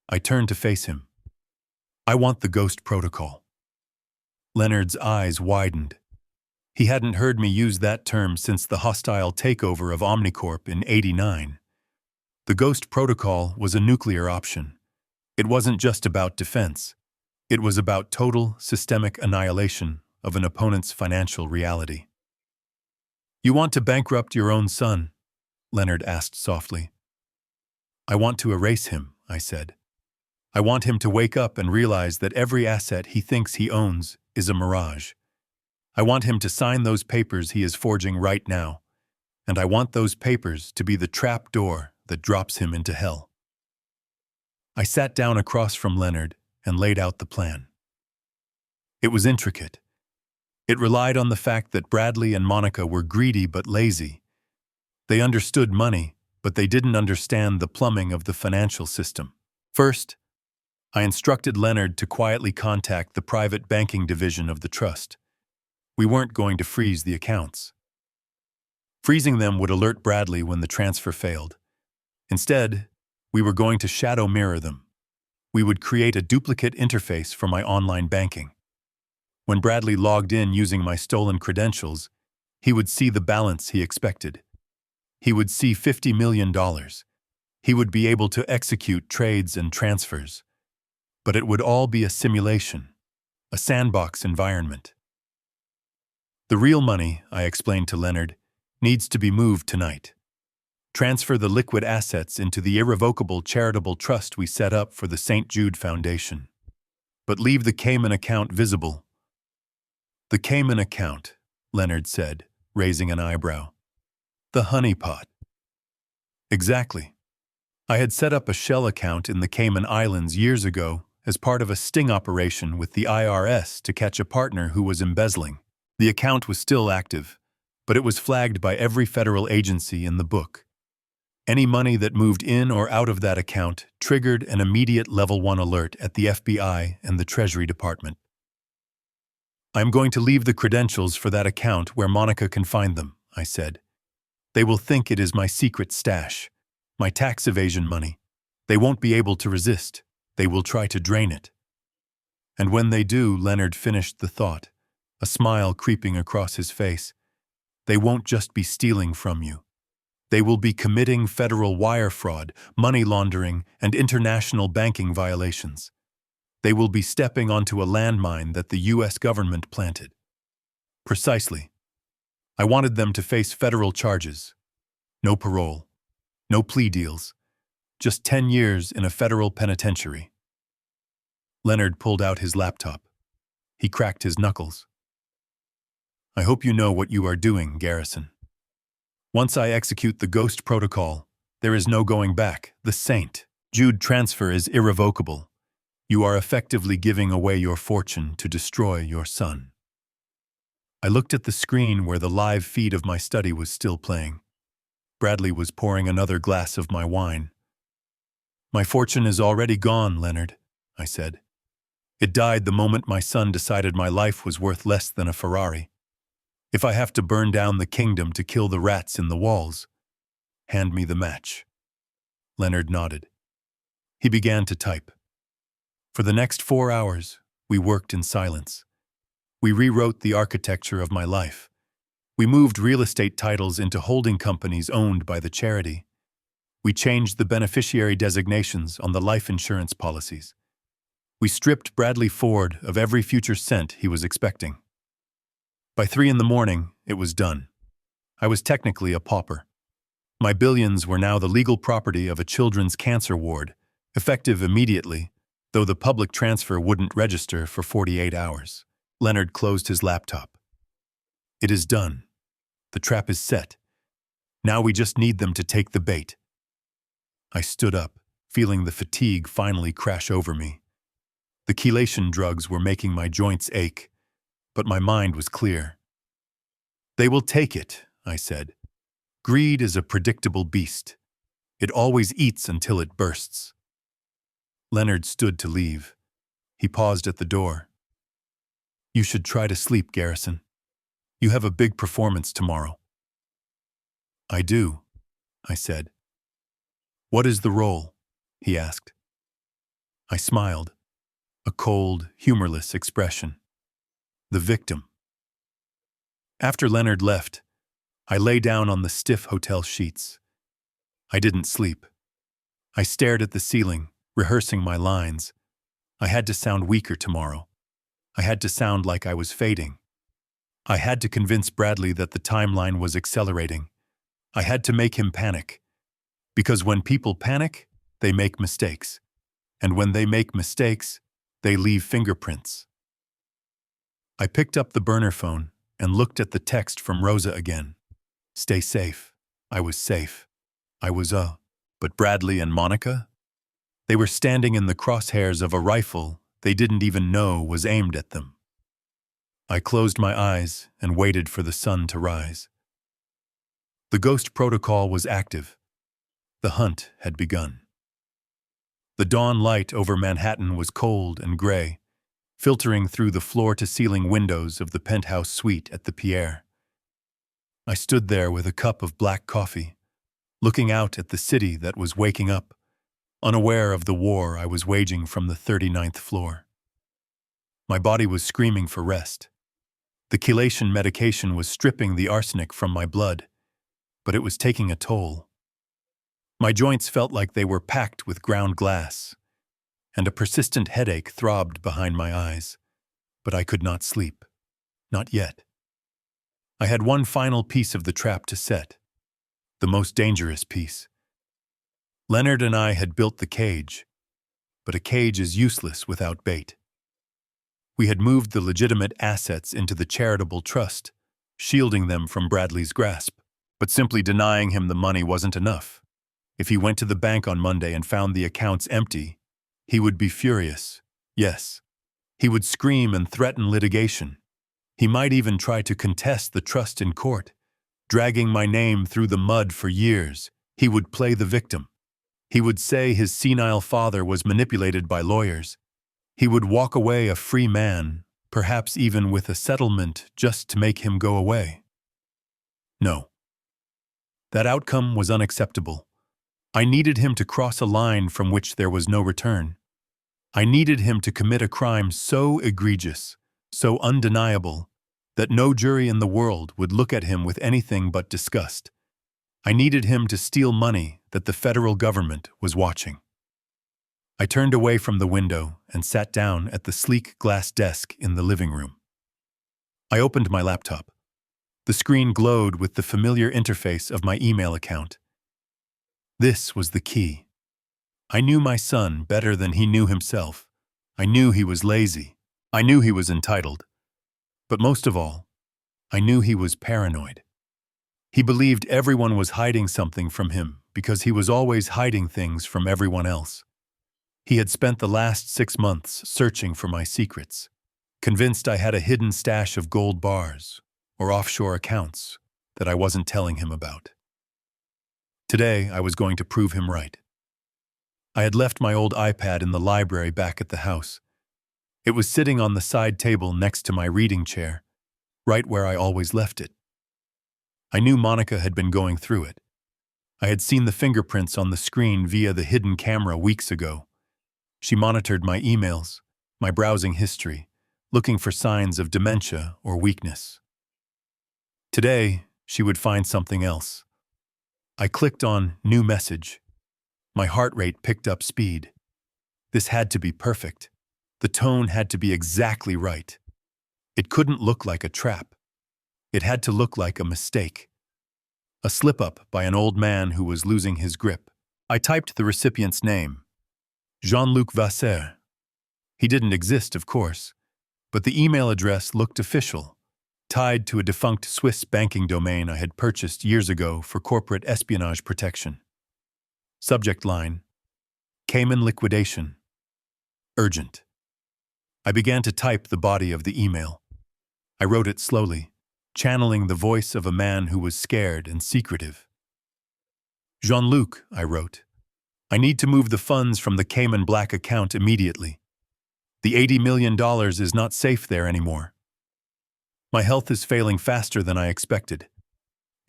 [SPEAKER 1] I turned to face him. "I want the ghost protocol." Leonard's eyes widened. He hadn't heard me use that term since the hostile takeover of Omnicorp in '89. The ghost protocol was a nuclear option. It wasn't just about defense. It was about total, systemic annihilation of an opponent's financial reality. "You want to bankrupt your own son?" Leonard asked softly. "I want to erase him," I said. "I want him to wake up and realize that every asset he thinks he owns is a mirage. I want him to sign those papers he is forging right now, and I want those papers to be the trap door that drops him into hell." I sat down across from Leonard and laid out the plan. It was intricate. It relied on the fact that Bradley and Monica were greedy but lazy. They understood money, but they didn't understand the plumbing of the financial system. First, I instructed Leonard to quietly contact the private banking division of the trust. We weren't going to freeze the accounts. Freezing them would alert Bradley when the transfer failed. Instead, we were going to shadow mirror them. We would create a duplicate interface for my online banking. When Bradley logged in using my stolen credentials, he would see the balance he expected. He would see $50 million. He would be able to execute trades and transfers. But it would all be a simulation, a sandbox environment. "The real money," I explained to Leonard, "needs to be moved tonight. Transfer the liquid assets into the irrevocable charitable trust we set up for the St. Jude Foundation. But leave the Cayman account visible." "The Cayman account," Leonard said, raising an eyebrow. "The honeypot." "Exactly. I had set up a shell account in the Cayman Islands years ago as part of a sting operation with the IRS to catch a partner who was embezzling. The account was still active, but it was flagged by every federal agency in the book. Any money that moved in or out of that account triggered an immediate Level 1 alert at the FBI and the Treasury Department. "I am going to leave the credentials for that account where Monica can find them," I said. "They will think it is my secret stash, my tax evasion money. They won't be able to resist. They will try to drain it." And when they do, Leonard finished the thought, a smile creeping across his face, "they won't just be stealing from you. They will be committing federal wire fraud, money laundering, and international banking violations. They will be stepping onto a landmine that the U.S. government planted." Precisely. I wanted them to face federal charges. No parole. No plea deals. Just 10 years in a federal penitentiary. Leonard pulled out his laptop. He cracked his knuckles. "I hope you know what you are doing, Garrison. Once I execute the ghost protocol, There is no going back. The saint. Jude transfer is irrevocable. You are effectively giving away your fortune to destroy your son. I looked at the screen where the live feed of my study was still playing. Bradley was pouring another glass of my wine. My fortune is already gone, Leonard, I said. It died the moment my son decided my life was worth less than a Ferrari. If I have to burn down the kingdom to kill the rats in the walls, hand me the match. Leonard nodded. He began to type. For the next 4 hours, we worked in silence. We rewrote the architecture of my life. We moved real estate titles into holding companies owned by the charity. We changed the beneficiary designations on the life insurance policies. We stripped Bradley Ford of every future cent he was expecting. By 3 a.m, it was done. I was technically a pauper. My billions were now the legal property of a children's cancer ward, effective immediately, though the public transfer wouldn't register for 48 hours. Leonard closed his laptop. It is done. The trap is set. Now we just need them to take the bait. I stood up, feeling the fatigue finally crash over me. The chelation drugs were making my joints ache, but my mind was clear. They will take it, I said. Greed is a predictable beast. It always eats until it bursts. Leonard stood to leave. He paused at the door. You should try to sleep, Garrison. You have a big performance tomorrow. I do, I said. What is the role? He asked. I smiled, a cold, humorless expression. The victim. After Leonard left, I lay down on the stiff hotel sheets. I didn't sleep. I stared at the ceiling, rehearsing my lines. I had to sound weaker tomorrow. I had to sound like I was fading. I had to convince Bradley that the timeline was accelerating. I had to make him panic. Because when people panic, they make mistakes. And when they make mistakes, they leave fingerprints. I picked up the burner phone and looked at the text from Rosa again. Stay safe. I was safe. I was But Bradley and Monica? They were standing in the crosshairs of a rifle they didn't even know was aimed at them. I closed my eyes and waited for the sun to rise. The ghost protocol was active. The hunt had begun. The dawn light over Manhattan was cold and gray, filtering through the floor-to-ceiling windows of the penthouse suite at the Pierre. I stood there with a cup of black coffee, looking out at the city that was waking up, unaware of the war I was waging from the 39th floor. My body was screaming for rest. The chelation medication was stripping the arsenic from my blood, but it was taking a toll. My joints felt like they were packed with ground glass, and a persistent headache throbbed behind my eyes, but I could not sleep. Not yet. I had one final piece of the trap to set, the most dangerous piece. Leonard and I had built the cage, but a cage is useless without bait. We had moved the legitimate assets into the charitable trust, shielding them from Bradley's grasp, but simply denying him the money wasn't enough. If he went to the bank on Monday and found the accounts empty, he would be furious. Yes, he would scream and threaten litigation. He might even try to contest the trust in court, dragging my name through the mud for years. He would play the victim. He would say his senile father was manipulated by lawyers. He would walk away a free man, perhaps even with a settlement just to make him go away. No. That outcome was unacceptable. I needed him to cross a line from which there was no return. I needed him to commit a crime so egregious, so undeniable, that no jury in the world would look at him with anything but disgust. I needed him to steal money that the federal government was watching. I turned away from the window and sat down at the sleek glass desk in the living room. I opened my laptop. The screen glowed with the familiar interface of my email account. This was the key. I knew my son better than he knew himself. I knew he was lazy. I knew he was entitled. But most of all, I knew he was paranoid. He believed everyone was hiding something from him, because he was always hiding things from everyone else. He had spent the last 6 months searching for my secrets, convinced I had a hidden stash of gold bars or offshore accounts that I wasn't telling him about. Today, I was going to prove him right. I had left my old iPad in the library back at the house. It was sitting on the side table next to my reading chair, right where I always left it. I knew Monica had been going through it. I had seen the fingerprints on the screen via the hidden camera weeks ago. She monitored my emails, my browsing history, looking for signs of dementia or weakness. Today, she would find something else. I clicked on New Message. My heart rate picked up speed. This had to be perfect. The tone had to be exactly right. It couldn't look like a trap. It had to look like a mistake. A slip-up by an old man who was losing his grip. I typed the recipient's name. Jean-Luc Vasseur. He didn't exist, of course, but the email address looked official, tied to a defunct Swiss banking domain I had purchased years ago for corporate espionage protection. Subject line: Cayman liquidation. Urgent. I began to type the body of the email. I wrote it slowly, channeling the voice of a man who was scared and secretive. Jean-Luc, I wrote, I need to move the funds from the Cayman Black account immediately. The $80 million is not safe there anymore. My health is failing faster than I expected.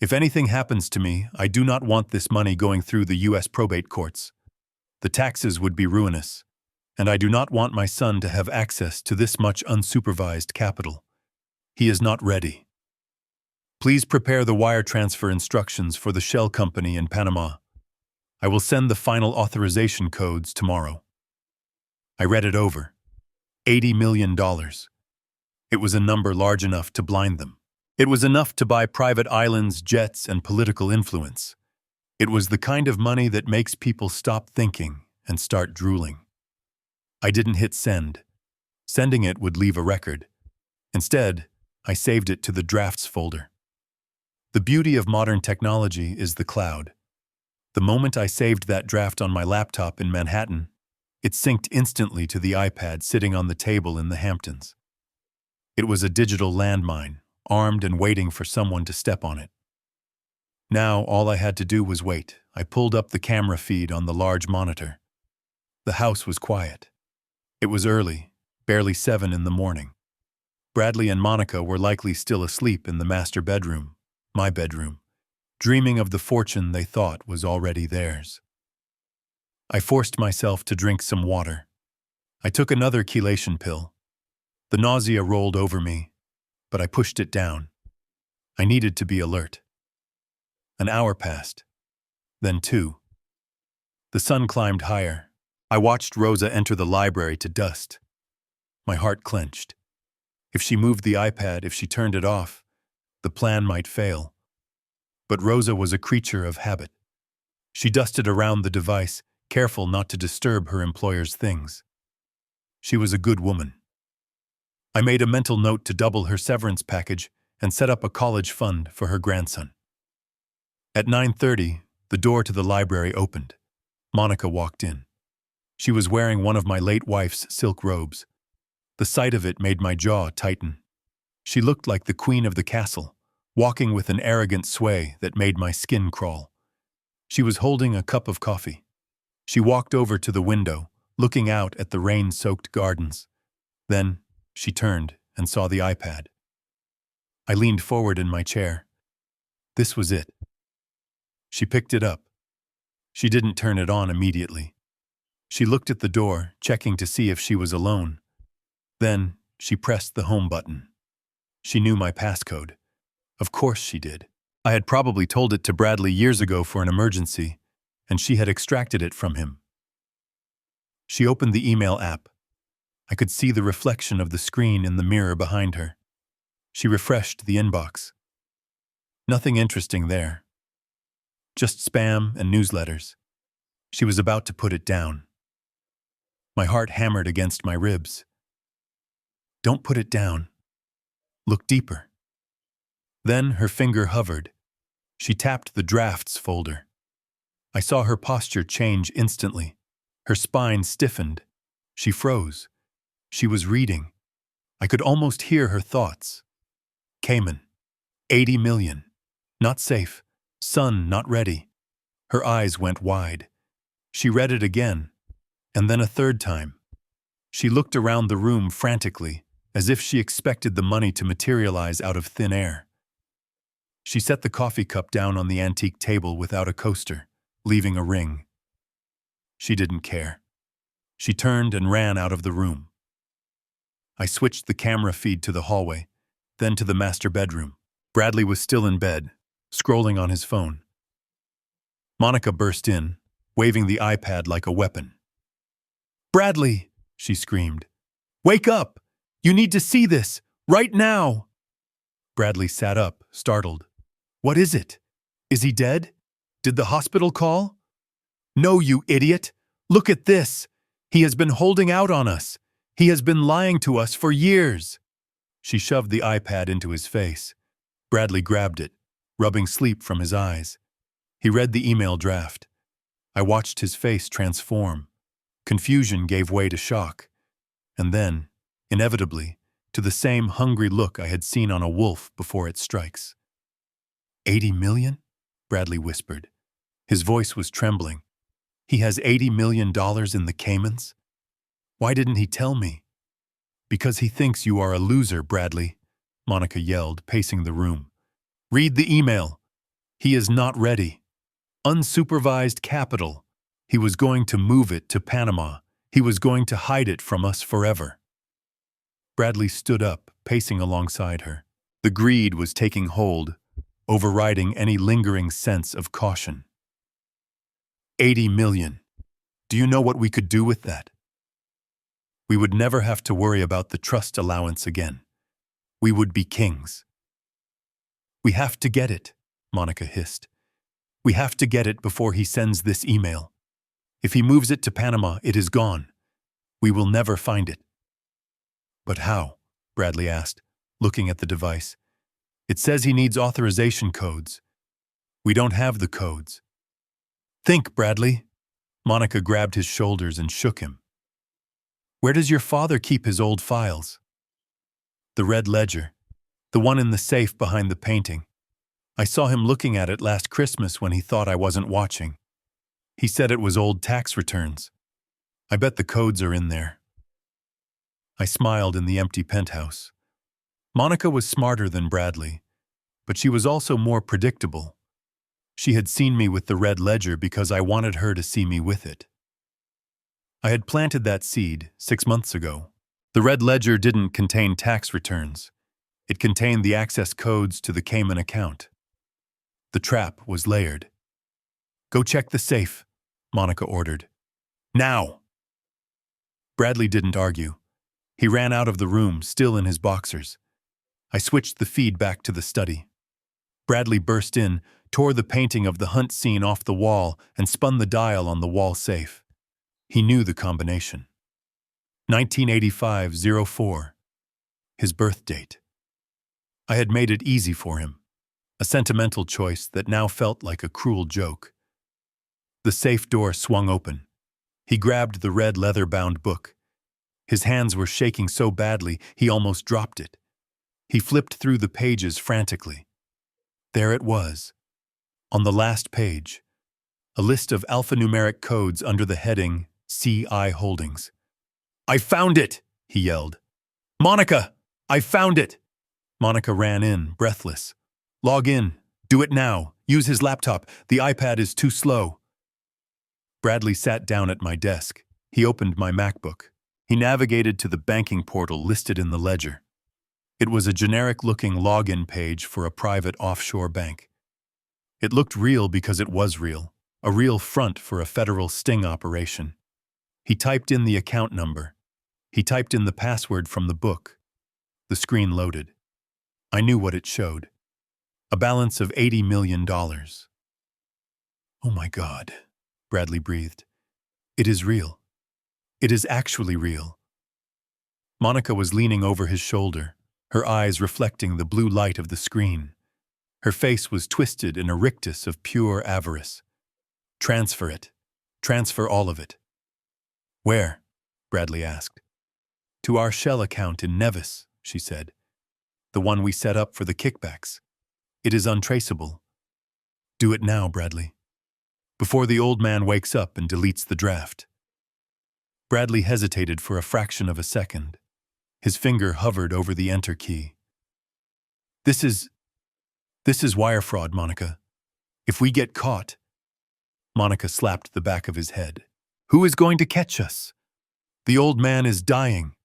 [SPEAKER 1] If anything happens to me, I do not want this money going through the U.S. probate courts. The taxes would be ruinous, and I do not want my son to have access to this much unsupervised capital. He is not ready. Please prepare the wire transfer instructions for the shell company in Panama. I will send the final authorization codes tomorrow. I read it over. $80 million. It was a number large enough to blind them. It was enough to buy private islands, jets, and political influence. It was the kind of money that makes people stop thinking and start drooling. I didn't hit send. Sending it would leave a record. Instead, I saved it to the drafts folder. The beauty of modern technology is the cloud. The moment I saved that draft on my laptop in Manhattan, it synced instantly to the iPad sitting on the table in the Hamptons. It was a digital landmine, armed and waiting for someone to step on it. Now, all I had to do was wait. I pulled up the camera feed on the large monitor. The house was quiet. It was early, barely 7 in the morning. Bradley and Monica were likely still asleep in the master bedroom, my bedroom, dreaming of the fortune they thought was already theirs. I forced myself to drink some water. I took another chelation pill. The nausea rolled over me, but I pushed it down. I needed to be alert. An hour passed, then 2. The sun climbed higher. I watched Rosa enter the library to dust. My heart clenched. If she moved the iPad, if she turned it off, the plan might fail. But Rosa was a creature of habit. She dusted around the device, careful not to disturb her employer's things. She was a good woman. I made a mental note to double her severance package and set up a college fund for her grandson. At 9:30, the door to the library opened. Monica walked in. She was wearing one of my late wife's silk robes. The sight of it made my jaw tighten. She looked like the queen of the castle, walking with an arrogant sway that made my skin crawl. She was holding a cup of coffee. She walked over to the window, looking out at the rain-soaked gardens. Then, she turned and saw the iPad. I leaned forward in my chair. This was it. She picked it up. She didn't turn it on immediately. She looked at the door, checking to see if she was alone. Then, she pressed the home button. She knew my passcode. Of course she did. I had probably told it to Bradley years ago for an emergency, and she had extracted it from him. She opened the email app. I could see the reflection of the screen in the mirror behind her. She refreshed the inbox. Nothing interesting there. Just spam and newsletters. She was about to put it down. My heart hammered against my ribs. Don't put it down. Look deeper. Then her finger hovered. She tapped the drafts folder. I saw her posture change instantly. Her spine stiffened. She froze. She was reading. I could almost hear her thoughts. Cayman. 80 million. Not safe. Son not ready. Her eyes went wide. She read it again, and then a third time. She looked around the room frantically, as if she expected the money to materialize out of thin air. She set the coffee cup down on the antique table without a coaster, leaving a ring. She didn't care. She turned and ran out of the room. I switched the camera feed to the hallway, then to the master bedroom. Bradley was still in bed, scrolling on his phone. Monica burst in, waving the iPad like a weapon. "Bradley!" she screamed. "Wake up! You need to see this, right now!" Bradley sat up, startled. "What is it? Is he dead? Did the hospital call?" "No, you idiot! Look at this! He has been holding out on us. He has been lying to us for years." She shoved the iPad into his face. Bradley grabbed it, rubbing sleep from his eyes. He read the email draft. I watched his face transform. Confusion gave way to shock. And then, inevitably, to the same hungry look I had seen on a wolf before it strikes. 80 million? Bradley whispered. His voice was trembling. He has $80 million in the Caymans? Why didn't he tell me? Because he thinks you are a loser, Bradley, Monica yelled, pacing the room. Read the email. He is not ready. Unsupervised capital. He was going to move it to Panama. He was going to hide it from us forever. Bradley stood up, pacing alongside her. The greed was taking hold, overriding any lingering sense of caution. 80 million. Do you know what we could do with that? We would never have to worry about the trust allowance again. We would be kings. We have to get it, Monica hissed. We have to get it before he sends this email. If he moves it to Panama, it is gone. We will never find it. But how? Bradley asked, looking at the device. It says he needs authorization codes. We don't have the codes. Think, Bradley. Monica grabbed his shoulders and shook him. Where does your father keep his old files? The red ledger. The one in the safe behind the painting. I saw him looking at it last Christmas when he thought I wasn't watching. He said it was old tax returns. I bet the codes are in there. I smiled in the empty penthouse. Monica was smarter than Bradley, but she was also more predictable. She had seen me with the red ledger because I wanted her to see me with it. I had planted that seed 6 months ago. The red ledger didn't contain tax returns. It contained the access codes to the Cayman account. The trap was layered. Go check the safe, Monica ordered. Now! Bradley didn't argue. He ran out of the room, still in his boxers. I switched the feed back to the study. Bradley burst in, tore the painting of the hunt scene off the wall, and spun the dial on the wall safe. He knew the combination. 1985-04. His birth date. I had made it easy for him. A sentimental choice that now felt like a cruel joke. The safe door swung open. He grabbed the red leather-bound book. His hands were shaking so badly he almost dropped it. He flipped through the pages frantically. There it was. On the last page, a list of alphanumeric codes under the heading CI Holdings. I found it, he yelled. Monica, I found it. Monica ran in, breathless. Log in. Do it now. Use his laptop. The iPad is too slow. Bradley sat down at my desk. He opened my MacBook. He navigated to the banking portal listed in the ledger. It was a generic-looking login page for a private offshore bank. It looked real because it was real, a real front for a federal sting operation. He typed in the account number. He typed in the password from the book. The screen loaded. I knew what it showed. A balance of $80 million. Oh my God, Bradley breathed. It is real. It is actually real. Monica was leaning over his shoulder, her eyes reflecting the blue light of the screen. Her face was twisted in a rictus of pure avarice. Transfer it. Transfer all of it. Where? Bradley asked. To our Shell account in Nevis, she said. The one we set up for the kickbacks. It is untraceable. Do it now, Bradley. Before the old man wakes up and deletes the draft. Bradley hesitated for a fraction of a second. His finger hovered over the enter key. This is wire fraud, Monica. If we get caught... Monica slapped the back of his head. Who is going to catch us? The old man is dying.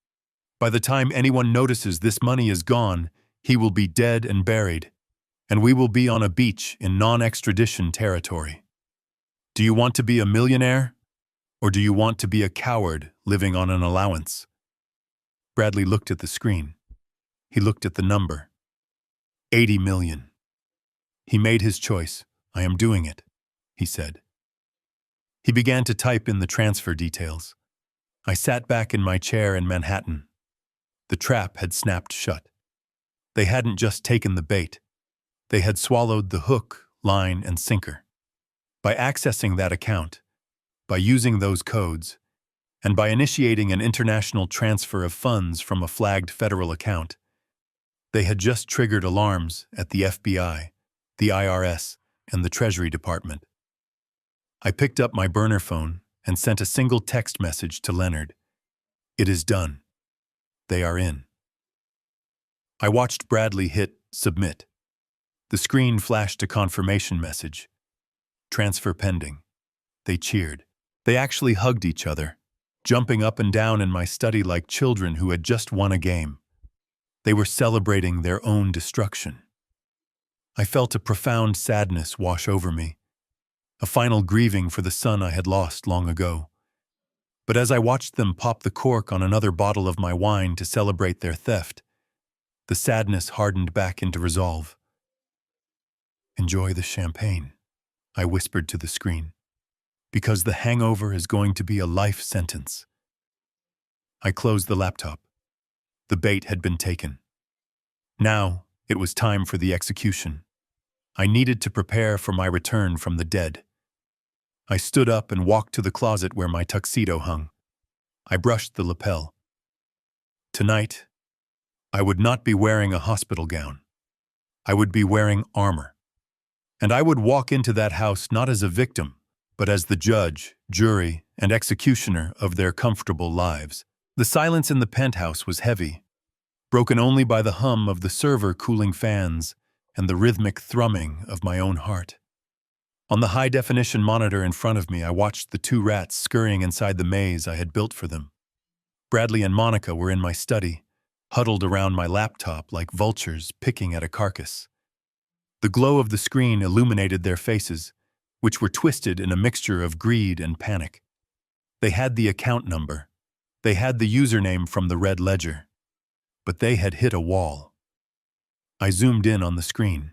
[SPEAKER 1] By the time anyone notices this money is gone, he will be dead and buried, and we will be on a beach in non-extradition territory. Do you want to be a millionaire, or do you want to be a coward living on an allowance? Bradley looked at the screen. He looked at the number. 80 million. He made his choice. I am doing it, he said. He began to type in the transfer details. I sat back in my chair in Manhattan. The trap had snapped shut. They hadn't just taken the bait. They had swallowed the hook, line, and sinker. By accessing that account, by using those codes, and by initiating an international transfer of funds from a flagged federal account, they had just triggered alarms at the FBI, the IRS, and the Treasury Department. I picked up my burner phone and sent a single text message to Leonard. It is done. They are in. I watched Bradley hit submit. The screen flashed a confirmation message. Transfer pending. They cheered. They actually hugged each other, jumping up and down in my study like children who had just won a game. They were celebrating their own destruction. I felt a profound sadness wash over me, a final grieving for the son I had lost long ago. But as I watched them pop the cork on another bottle of my wine to celebrate their theft, the sadness hardened back into resolve. Enjoy the champagne, I whispered to the screen, because the hangover is going to be a life sentence. I closed the laptop. The bait had been taken. Now it was time for the execution. I needed to prepare for my return from the dead. I stood up and walked to the closet where my tuxedo hung. I brushed the lapel. Tonight, I would not be wearing a hospital gown. I would be wearing armor. And I would walk into that house not as a victim, but as the judge, jury, and executioner of their comfortable lives. The silence in the penthouse was heavy, broken only by the hum of the server cooling fans and the rhythmic thrumming of my own heart. On the high-definition monitor in front of me, I watched the two rats scurrying inside the maze I had built for them. Bradley and Monica were in my study, huddled around my laptop like vultures picking at a carcass. The glow of the screen illuminated their faces, which were twisted in a mixture of greed and panic. They had the account number. They had the username from the red ledger. But they had hit a wall. I zoomed in on the screen.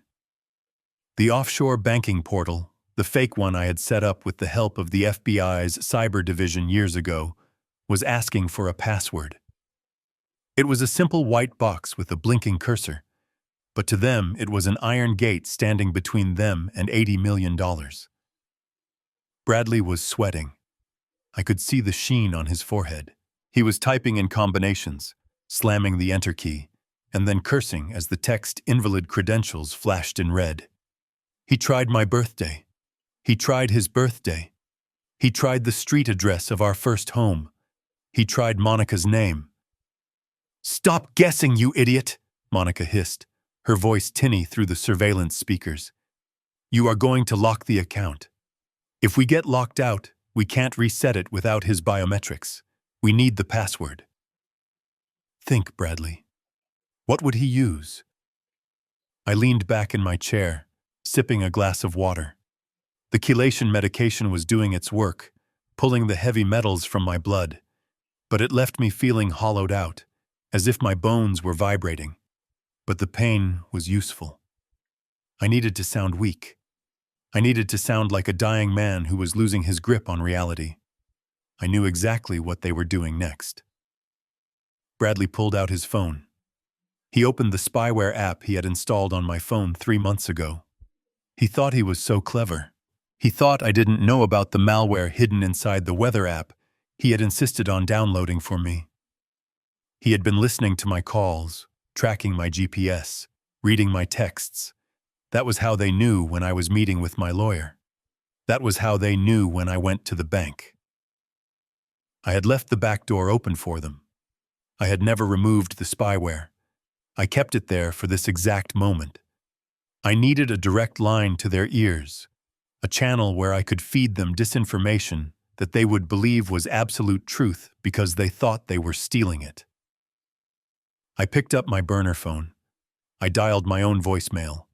[SPEAKER 1] The offshore banking portal, the fake one I had set up with the help of the FBI's cyber division years ago, was asking for a password. It was a simple white box with a blinking cursor, but to them it was an iron gate standing between them and $80 million. Bradley was sweating. I could see the sheen on his forehead. He was typing in combinations, slamming the enter key, and then cursing as the text invalid credentials flashed in red. He tried my birthday. He tried his birthday. He tried the street address of our first home. He tried Monica's name. "Stop guessing, you idiot!" Monica hissed, her voice tinny through the surveillance speakers. "You are going to lock the account. If we get locked out, we can't reset it without his biometrics. We need the password." Think, Bradley. What would he use? I leaned back in my chair, sipping a glass of water. The chelation medication was doing its work, pulling the heavy metals from my blood, but it left me feeling hollowed out, as if my bones were vibrating. But the pain was useful. I needed to sound weak. I needed to sound like a dying man who was losing his grip on reality. I knew exactly what they were doing next. Bradley pulled out his phone. He opened the spyware app he had installed on my phone 3 months ago. He thought he was so clever. He thought I didn't know about the malware hidden inside the weather app he had insisted on downloading for me. He had been listening to my calls, tracking my GPS, reading my texts. That was how they knew when I was meeting with my lawyer. That was how they knew when I went to the bank. I had left the back door open for them. I had never removed the spyware. I kept it there for this exact moment. I needed a direct line to their ears, a channel where I could feed them disinformation that they would believe was absolute truth because they thought they were stealing it. I picked up my burner phone. I dialed my own voicemail.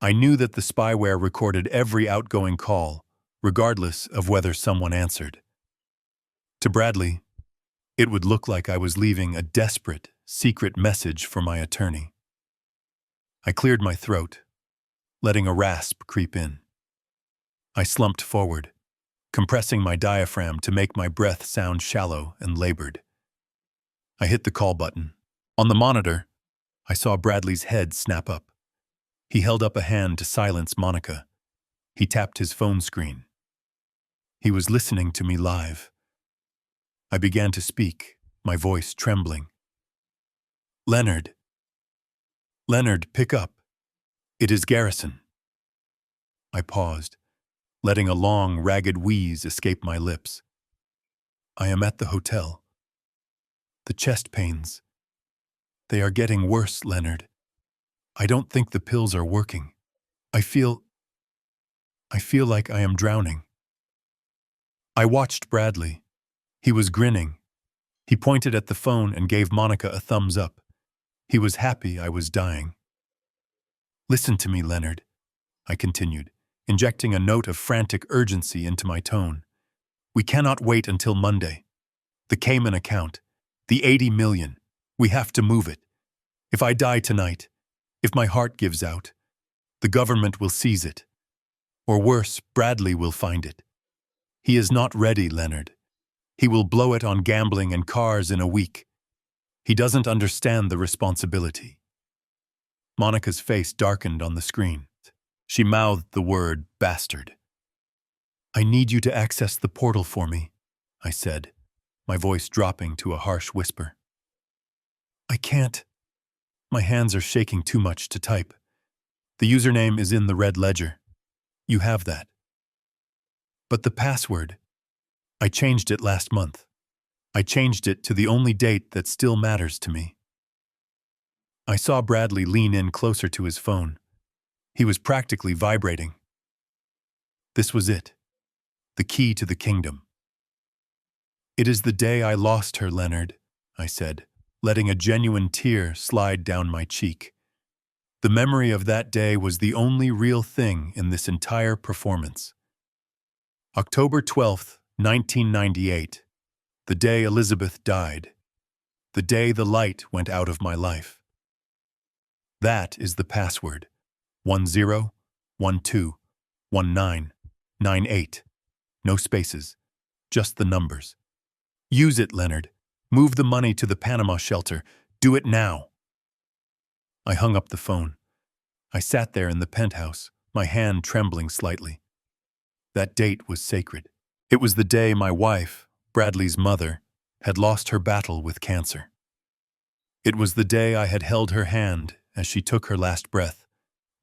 [SPEAKER 1] I knew that the spyware recorded every outgoing call, regardless of whether someone answered. To Bradley, it would look like I was leaving a desperate, secret message for my attorney. I cleared my throat, letting a rasp creep in. I slumped forward, compressing my diaphragm to make my breath sound shallow and labored. I hit the call button. On the monitor, I saw Bradley's head snap up. He held up a hand to silence Monica. He tapped his phone screen. He was listening to me live. I began to speak, my voice trembling. Leonard. Leonard, pick up. It is Garrison. I paused, letting a long, ragged wheeze escape my lips. I am at the hotel. The chest pains. They are getting worse, Leonard. I don't think the pills are working. I feel like I am drowning. I watched Bradley. He was grinning. He pointed at the phone and gave Monica a thumbs up. He was happy I was dying. Listen to me, Leonard, I continued, injecting a note of frantic urgency into my tone. We cannot wait until Monday. The Cayman account, the 80 million, we have to move it. If I die tonight, if my heart gives out, the government will seize it. Or worse, Bradley will find it. He is not ready, Leonard. He will blow it on gambling and cars in a week. He doesn't understand the responsibility. Monica's face darkened on the screen. She mouthed the word bastard. I need you to access the portal for me, I said, my voice dropping to a harsh whisper. I can't. My hands are shaking too much to type. The username is in the red ledger. You have that. But the password, I changed it last month. I changed it to the only date that still matters to me. I saw Bradley lean in closer to his phone. He was practically vibrating. This was it, the key to the kingdom. It is the day I lost her, Leonard, I said, letting a genuine tear slide down my cheek. The memory of that day was the only real thing in this entire performance. October 12th, 1998, the day Elizabeth died, the day the light went out of my life. That is the password, 10121998. No spaces, just the numbers. Use it, Leonard. Move the money to the Panama shelter. Do it now. I hung up the phone. I sat there in the penthouse, my hand trembling slightly. That date was sacred. It was the day my wife, Bradley's mother, had lost her battle with cancer. It was the day I had held her hand as she took her last breath,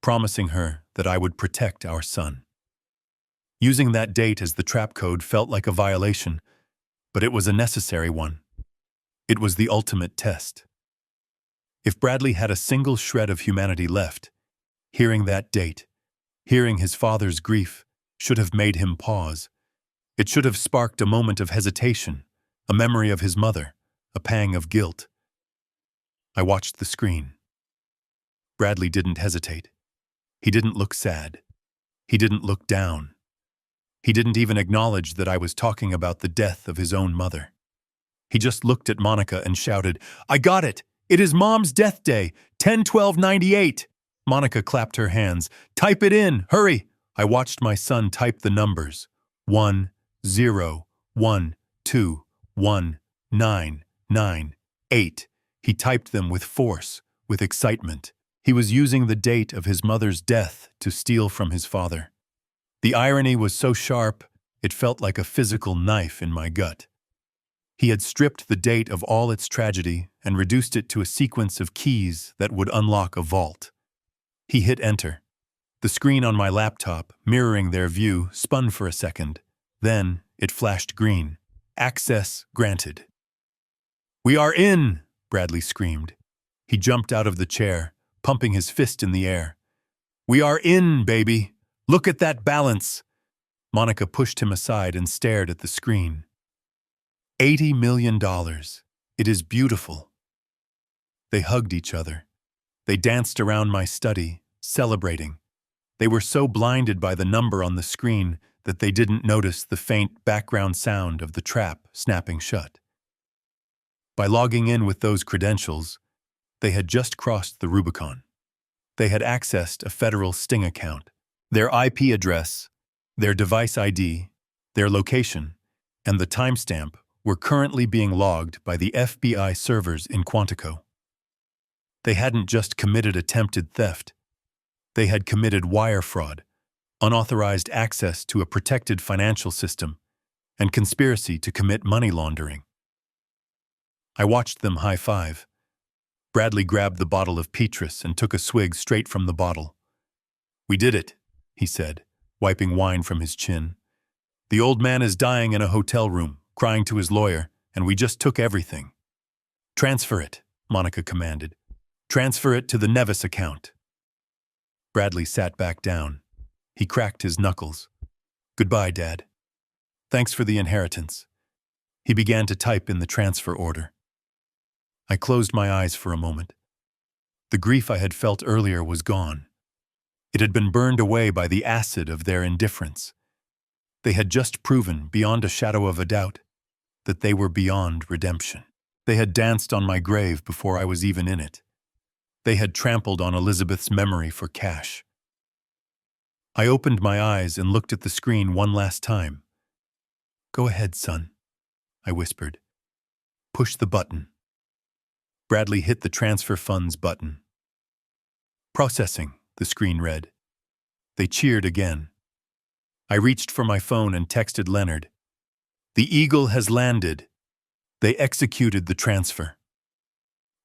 [SPEAKER 1] promising her that I would protect our son. Using that date as the trap code felt like a violation, but it was a necessary one. It was the ultimate test. If Bradley had a single shred of humanity left, hearing that date, hearing his father's grief, should have made him pause. It should have sparked a moment of hesitation, a memory of his mother, a pang of guilt. I watched the screen. Bradley didn't hesitate. He didn't look sad. He didn't look down. He didn't even acknowledge that I was talking about the death of his own mother. He just looked at Monica and shouted, I got it! It is Mom's death day, 10/12/98! Monica clapped her hands. Type it in, hurry! I watched my son type the numbers. 10121998. He typed them with force, with excitement. He was using the date of his mother's death to steal from his father. The irony was so sharp, it felt like a physical knife in my gut. He had stripped the date of all its tragedy and reduced it to a sequence of keys that would unlock a vault. He hit enter. The screen on my laptop, mirroring their view, spun for a second. Then it flashed green. Access granted. "We are in!" Bradley screamed. He jumped out of the chair, pumping his fist in the air. "We are in, baby! Look at that balance!" Monica pushed him aside and stared at the screen. $80 million. It is beautiful. They hugged each other. They danced around my study, celebrating. They were so blinded by the number on the screen that they didn't notice the faint background sound of the trap snapping shut. By logging in with those credentials, they had just crossed the Rubicon. They had accessed a federal Sting account. Their IP address, their device ID, their location, and the timestamp were currently being logged by the FBI servers in Quantico. They hadn't just committed attempted theft. They had committed wire fraud, unauthorized access to a protected financial system, and conspiracy to commit money laundering. I watched them high-five. Bradley grabbed the bottle of Petrus and took a swig straight from the bottle. "We did it," he said, wiping wine from his chin. "The old man is dying in a hotel room, crying to his lawyer, and we just took everything." "Transfer it," Monica commanded. "Transfer it to the Nevis account." Bradley sat back down. He cracked his knuckles. "Goodbye, Dad. Thanks for the inheritance." He began to type in the transfer order. I closed my eyes for a moment. The grief I had felt earlier was gone. It had been burned away by the acid of their indifference. They had just proven, beyond a shadow of a doubt, that they were beyond redemption. They had danced on my grave before I was even in it. They had trampled on Elizabeth's memory for cash. I opened my eyes and looked at the screen one last time. "Go ahead, son," I whispered. "Push the button." Bradley hit the transfer funds button. "Processing," the screen read. They cheered again. I reached for my phone and texted Leonard. "The Eagle has landed." They executed the transfer.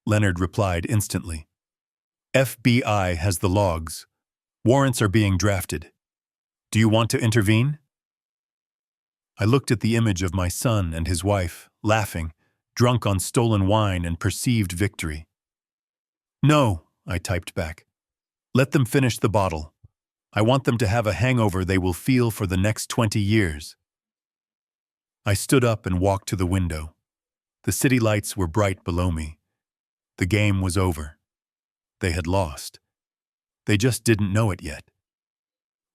[SPEAKER 1] Leonard replied instantly. "FBI has the logs. Warrants are being drafted. Do you want to intervene?" I looked at the image of my son and his wife, laughing, drunk on stolen wine and perceived victory. "No," I typed back. "Let them finish the bottle. I want them to have a hangover they will feel for the next 20 years. I stood up and walked to the window. The city lights were bright below me. The game was over. They had lost. They just didn't know it yet.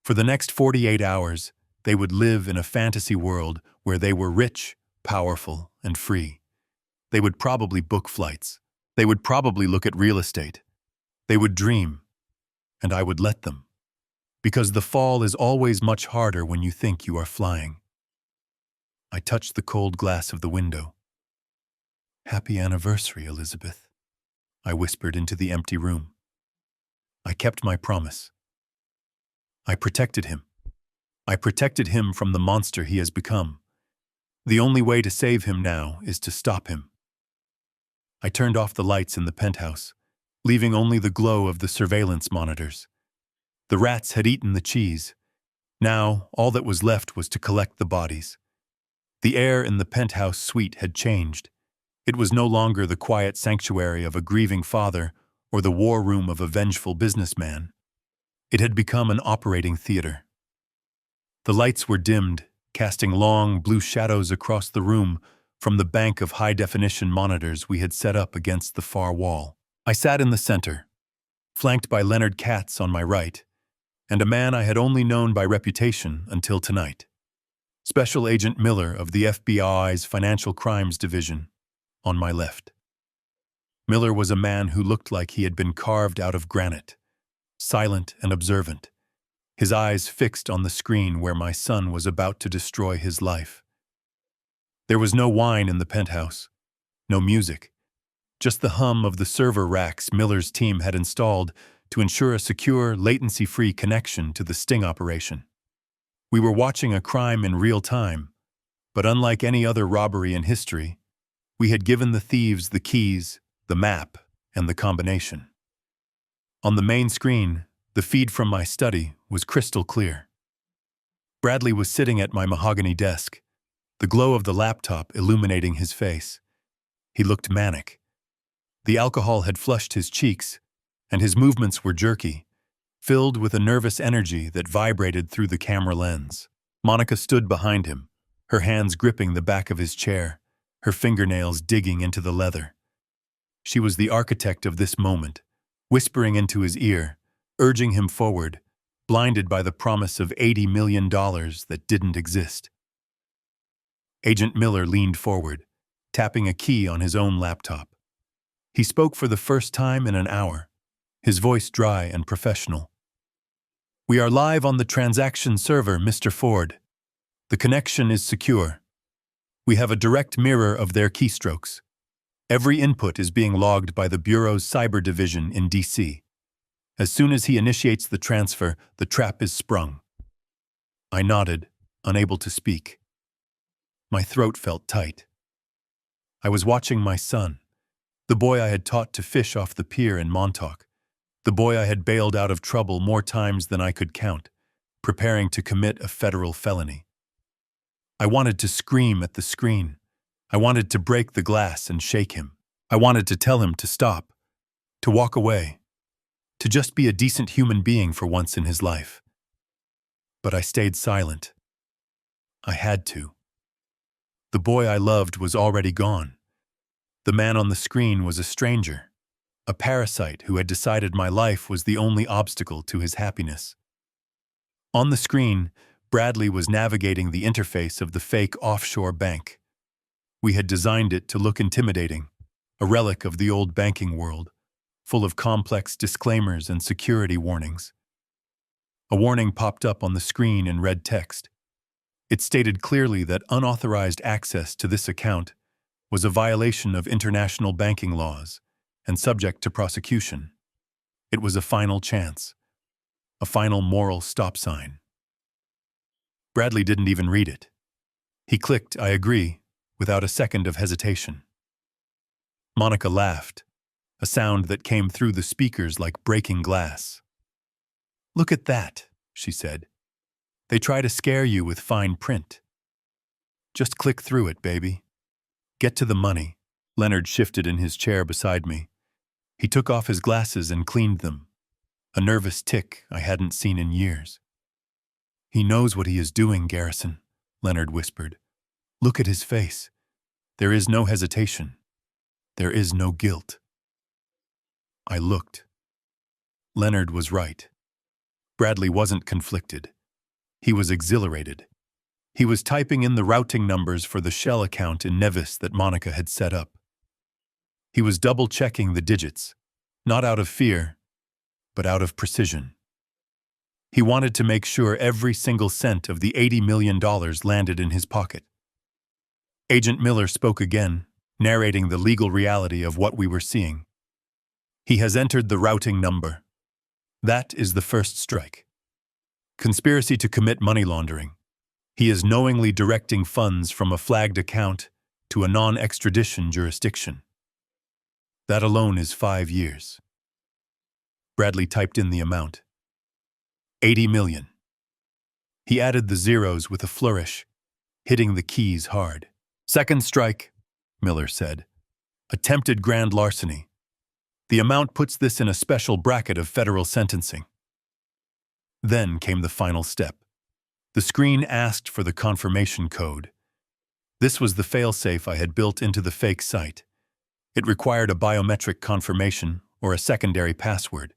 [SPEAKER 1] For the next 48 hours, they would live in a fantasy world where they were rich, powerful, and free. They would probably book flights. They would probably look at real estate. They would dream, and I would let them. Because the fall is always much harder when you think you are flying. I touched the cold glass of the window. "Happy anniversary, Elizabeth," I whispered into the empty room. I kept my promise. I protected him. I protected him from the monster he has become. The only way to save him now is to stop him. I turned off the lights in the penthouse, leaving only the glow of the surveillance monitors. The rats had eaten the cheese. Now, all that was left was to collect the bodies. The air in the penthouse suite had changed. It was no longer the quiet sanctuary of a grieving father or the war room of a vengeful businessman. It had become an operating theater. The lights were dimmed, casting long, blue shadows across the room from the bank of high-definition monitors we had set up against the far wall. I sat in the center, flanked by Leonard Katz on my right, and a man I had only known by reputation until tonight. Special Agent Miller of the FBI's Financial Crimes Division, on my left. Miller was a man who looked like he had been carved out of granite, silent and observant, his eyes fixed on the screen where my son was about to destroy his life. There was no wine in the penthouse, no music, just the hum of the server racks Miller's team had installed to ensure a secure, latency-free connection to the sting operation. We were watching a crime in real time, but unlike any other robbery in history, we had given the thieves the keys, the map, and the combination. On the main screen, the feed from my study was crystal clear. Bradley was sitting at my mahogany desk, the glow of the laptop illuminating his face. He looked manic. The alcohol had flushed his cheeks, and his movements were jerky, filled with a nervous energy that vibrated through the camera lens. Monica stood behind him, her hands gripping the back of his chair, her fingernails digging into the leather. She was the architect of this moment, whispering into his ear, urging him forward, blinded by the promise of $80 million that didn't exist. Agent Miller leaned forward, tapping a key on his own laptop. He spoke for the first time in an hour, his voice dry and professional. "We are live on the transaction server, Mr. Ford. The connection is secure. We have a direct mirror of their keystrokes. Every input is being logged by the Bureau's cyber division in D.C. As soon as he initiates the transfer, the trap is sprung." I nodded, unable to speak. My throat felt tight. I was watching my son, the boy I had taught to fish off the pier in Montauk, the boy I had bailed out of trouble more times than I could count, preparing to commit a federal felony. I wanted to scream at the screen. I wanted to break the glass and shake him. I wanted to tell him to stop, to walk away, to just be a decent human being for once in his life. But I stayed silent. I had to. The boy I loved was already gone. The man on the screen was a stranger, a parasite who had decided my life was the only obstacle to his happiness. On the screen, Bradley was navigating the interface of the fake offshore bank. We had designed it to look intimidating, a relic of the old banking world, full of complex disclaimers and security warnings. A warning popped up on the screen in red text. It stated clearly that unauthorized access to this account was a violation of international banking laws and subject to prosecution. It was a final chance, a final moral stop sign. Bradley didn't even read it. He clicked, "I agree," without a second of hesitation. Monica laughed, a sound that came through the speakers like breaking glass. "Look at that," she said. "They try to scare you with fine print. Just click through it, baby. Get to the money." Leonard shifted in his chair beside me. He took off his glasses and cleaned them, a nervous tick I hadn't seen in years. "He knows what he is doing, Garrison," Leonard whispered. "Look at his face. There is no hesitation. There is no guilt." I looked. Leonard was right. Bradley wasn't conflicted. He was exhilarated. He was typing in the routing numbers for the shell account in Nevis that Monica had set up. He was double-checking the digits, not out of fear, but out of precision. He wanted to make sure every single cent of the $80 million landed in his pocket. Agent Miller spoke again, narrating the legal reality of what we were seeing. "He has entered the routing number. That is the first strike. Conspiracy to commit money laundering. He is knowingly directing funds from a flagged account to a non-extradition jurisdiction. That alone is 5 years." Bradley typed in the amount. $80 million. He added the zeros with a flourish, hitting the keys hard. "Second strike," Miller said. "Attempted grand larceny. The amount puts this in a special bracket of federal sentencing." Then came the final step. The screen asked for the confirmation code. This was the failsafe I had built into the fake site. It required a biometric confirmation or a secondary password.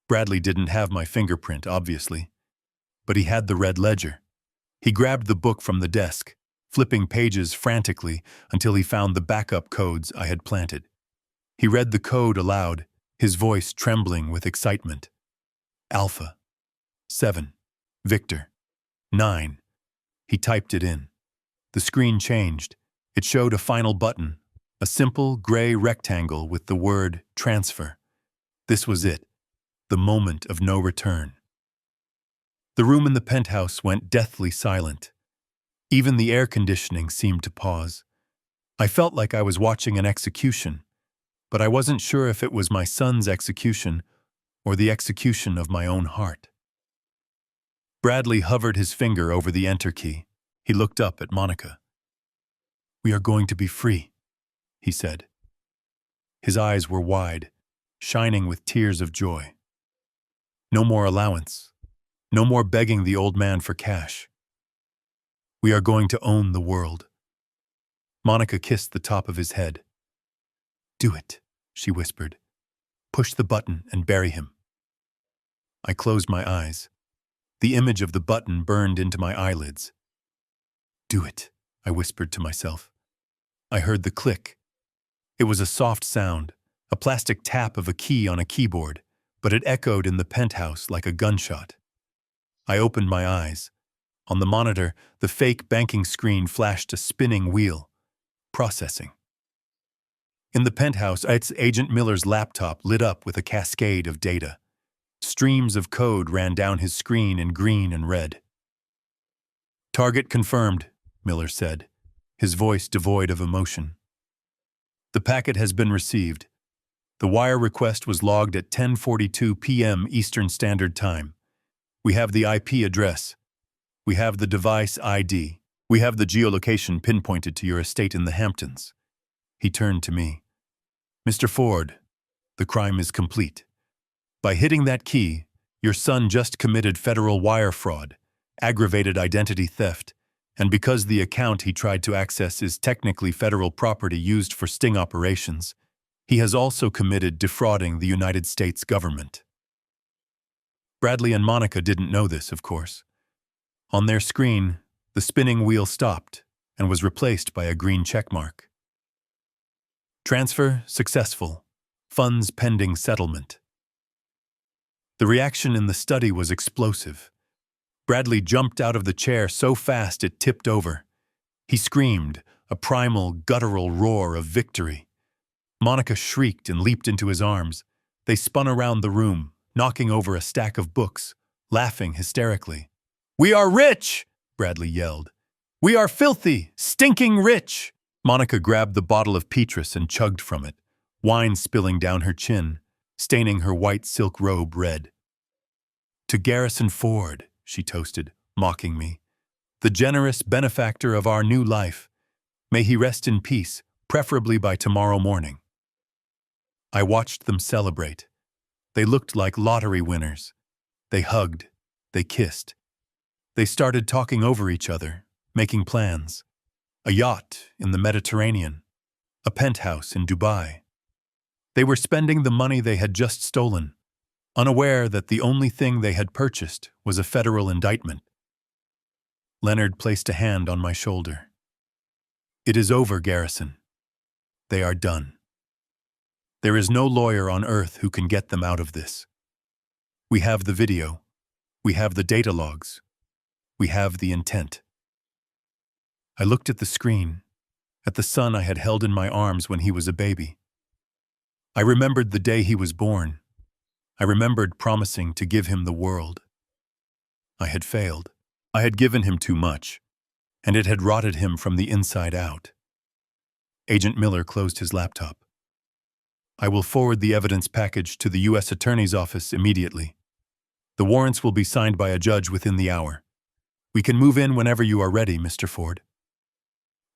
[SPEAKER 1] Bradley didn't have my fingerprint, obviously, but he had the red ledger. He grabbed the book from the desk, flipping pages frantically until he found the backup codes I had planted. He read the code aloud, his voice trembling with excitement. "Alpha. 7. Victor. 9. He typed it in. The screen changed. It showed a final button, a simple gray rectangle with the word transfer. This was it, the moment of no return. The room in the penthouse went deathly silent. Even the air conditioning seemed to pause. I felt like I was watching an execution, but I wasn't sure if it was my son's execution or the execution of my own heart. Bradley hovered his finger over the enter key. He looked up at Monica. "We are going to be free," he said. His eyes were wide, shining with tears of joy. No more allowance. No more begging the old man for cash. We are going to own the world. Monica kissed the top of his head. "Do it," she whispered. "Push the button and bury him." I closed my eyes. The image of the button burned into my eyelids. "Do it," I whispered to myself. I heard the click. It was a soft sound, a plastic tap of a key on a keyboard, but it echoed in the penthouse like a gunshot. I opened my eyes. On the monitor, the fake banking screen flashed a spinning wheel. Processing. In the penthouse, Agent Miller's laptop lit up with a cascade of data. Streams of code ran down his screen in green and red. "Target confirmed," Miller said, his voice devoid of emotion. "The packet has been received. The wire request was logged at 10:42 p.m. Eastern Standard Time. We have the IP address. We have the device ID. We have the geolocation pinpointed to your estate in the Hamptons." He turned to me. "Mr. Ford, the crime is complete. By hitting that key, your son just committed federal wire fraud, aggravated identity theft, and because the account he tried to access is technically federal property used for sting operations, he has also committed defrauding the United States government." Bradley and Monica didn't know this, of course. On their screen, the spinning wheel stopped and was replaced by a green checkmark. "Transfer successful. Funds pending settlement." The reaction in the study was explosive. Bradley jumped out of the chair so fast it tipped over. He screamed, a primal, guttural roar of victory. Monica shrieked and leaped into his arms. They spun around the room, knocking over a stack of books, laughing hysterically. "We are rich!" Bradley yelled. "We are filthy, stinking rich!" Monica grabbed the bottle of Petrus and chugged from it, wine spilling down her chin, staining her white silk robe red. "To Garrison Ford," she toasted, mocking me, "the generous benefactor of our new life. May he rest in peace, preferably by tomorrow morning." I watched them celebrate. They looked like lottery winners. They hugged. They kissed. They started talking over each other, making plans. A yacht in the Mediterranean. A penthouse in Dubai. They were spending the money they had just stolen, unaware that the only thing they had purchased was a federal indictment. Leonard placed a hand on my shoulder. "It is over, Garrison. They are done. There is no lawyer on earth who can get them out of this. We have the video. We have the data logs. We have the intent." I looked at the screen, at the son I had held in my arms when he was a baby. I remembered the day he was born. I remembered promising to give him the world. I had failed. I had given him too much, and it had rotted him from the inside out. Agent Miller closed his laptop. "I will forward the evidence package to the U.S. Attorney's Office immediately. The warrants will be signed by a judge within the hour. We can move in whenever you are ready, Mr. Ford."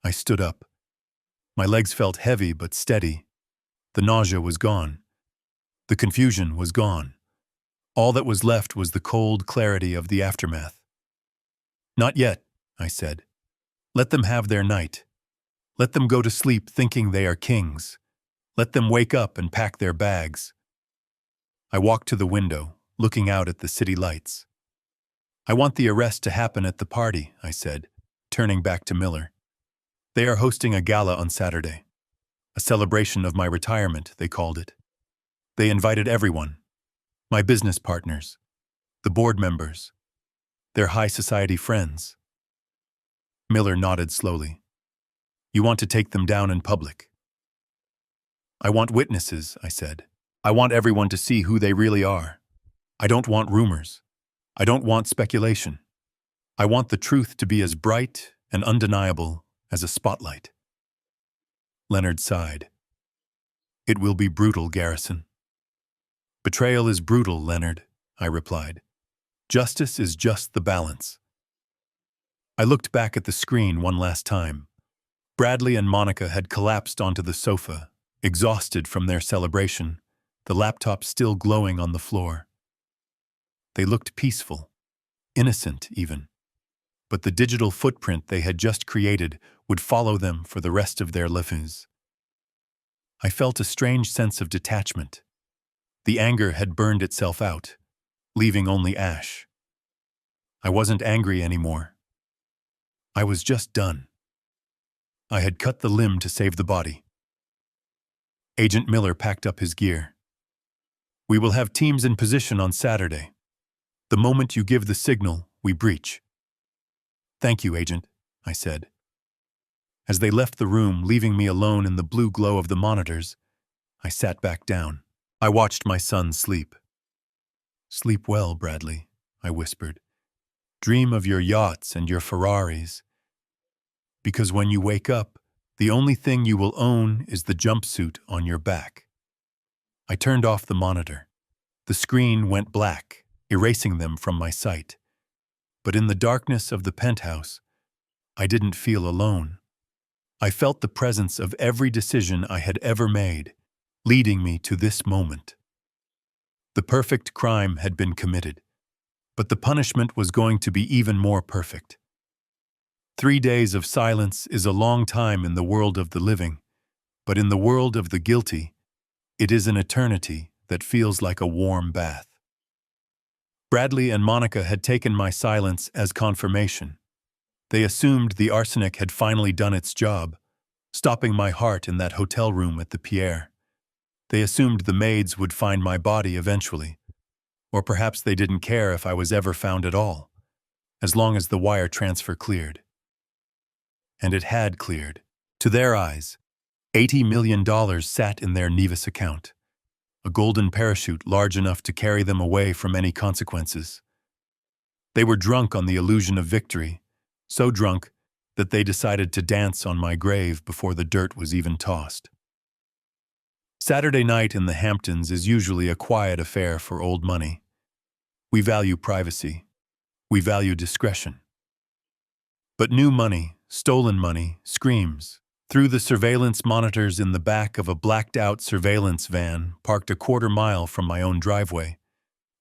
[SPEAKER 1] I stood up. My legs felt heavy but steady. The nausea was gone. The confusion was gone. All that was left was the cold clarity of the aftermath. "Not yet," I said. "Let them have their night. Let them go to sleep thinking they are kings. Let them wake up and pack their bags." I walked to the window, looking out at the city lights. "I want the arrest to happen at the party," I said, turning back to Miller. "They are hosting a gala on Saturday. A celebration of my retirement, they called it. They invited everyone. My business partners, the board members, their high society friends." Miller nodded slowly. "You want to take them down in public?" "I want witnesses," I said. "I want everyone to see who they really are. I don't want rumors. I don't want speculation. I want the truth to be as bright and undeniable as a spotlight. Leonard sighed. It will be brutal, Garrison. Betrayal is brutal, Leonard, I replied. Justice is just the balance. I looked back at the screen one last time. Bradley and Monica had collapsed onto the sofa, exhausted from their celebration, the laptop still glowing on the floor. They looked peaceful, innocent even. But the digital footprint they had just created would follow them for the rest of their lives. I felt a strange sense of detachment. The anger had burned itself out, leaving only ash. I wasn't angry anymore. I was just done. I had cut the limb to save the body. Agent Miller packed up his gear. We will have teams in position on Saturday. The moment you give the signal, we breach. Thank you, Agent, I said. As they left the room, leaving me alone in the blue glow of the monitors, I sat back down. I watched my son sleep. Sleep well, Bradley, I whispered. Dream of your yachts and your Ferraris. Because when you wake up, the only thing you will own is the jumpsuit on your back. I turned off the monitor. The screen went black, erasing them from my sight. But in the darkness of the penthouse, I didn't feel alone. I felt the presence of every decision I had ever made, leading me to this moment. The perfect crime had been committed, but the punishment was going to be even more perfect. 3 days of silence is a long time in the world of the living, but in the world of the guilty, it is an eternity that feels like a warm bath. Bradley and Monica had taken my silence as confirmation. They assumed the arsenic had finally done its job, stopping my heart in that hotel room at the Pierre. They assumed the maids would find my body eventually, or perhaps they didn't care if I was ever found at all, as long as the wire transfer cleared. And it had cleared. To their eyes, $80 million sat in their Nevis account, a golden parachute large enough to carry them away from any consequences. They were drunk on the illusion of victory, so drunk that they decided to dance on my grave before the dirt was even tossed. Saturday night in the Hamptons is usually a quiet affair for old money. We value privacy. We value discretion. But new money, stolen money, screams. Through the surveillance monitors in the back of a blacked-out surveillance van parked a quarter mile from my own driveway,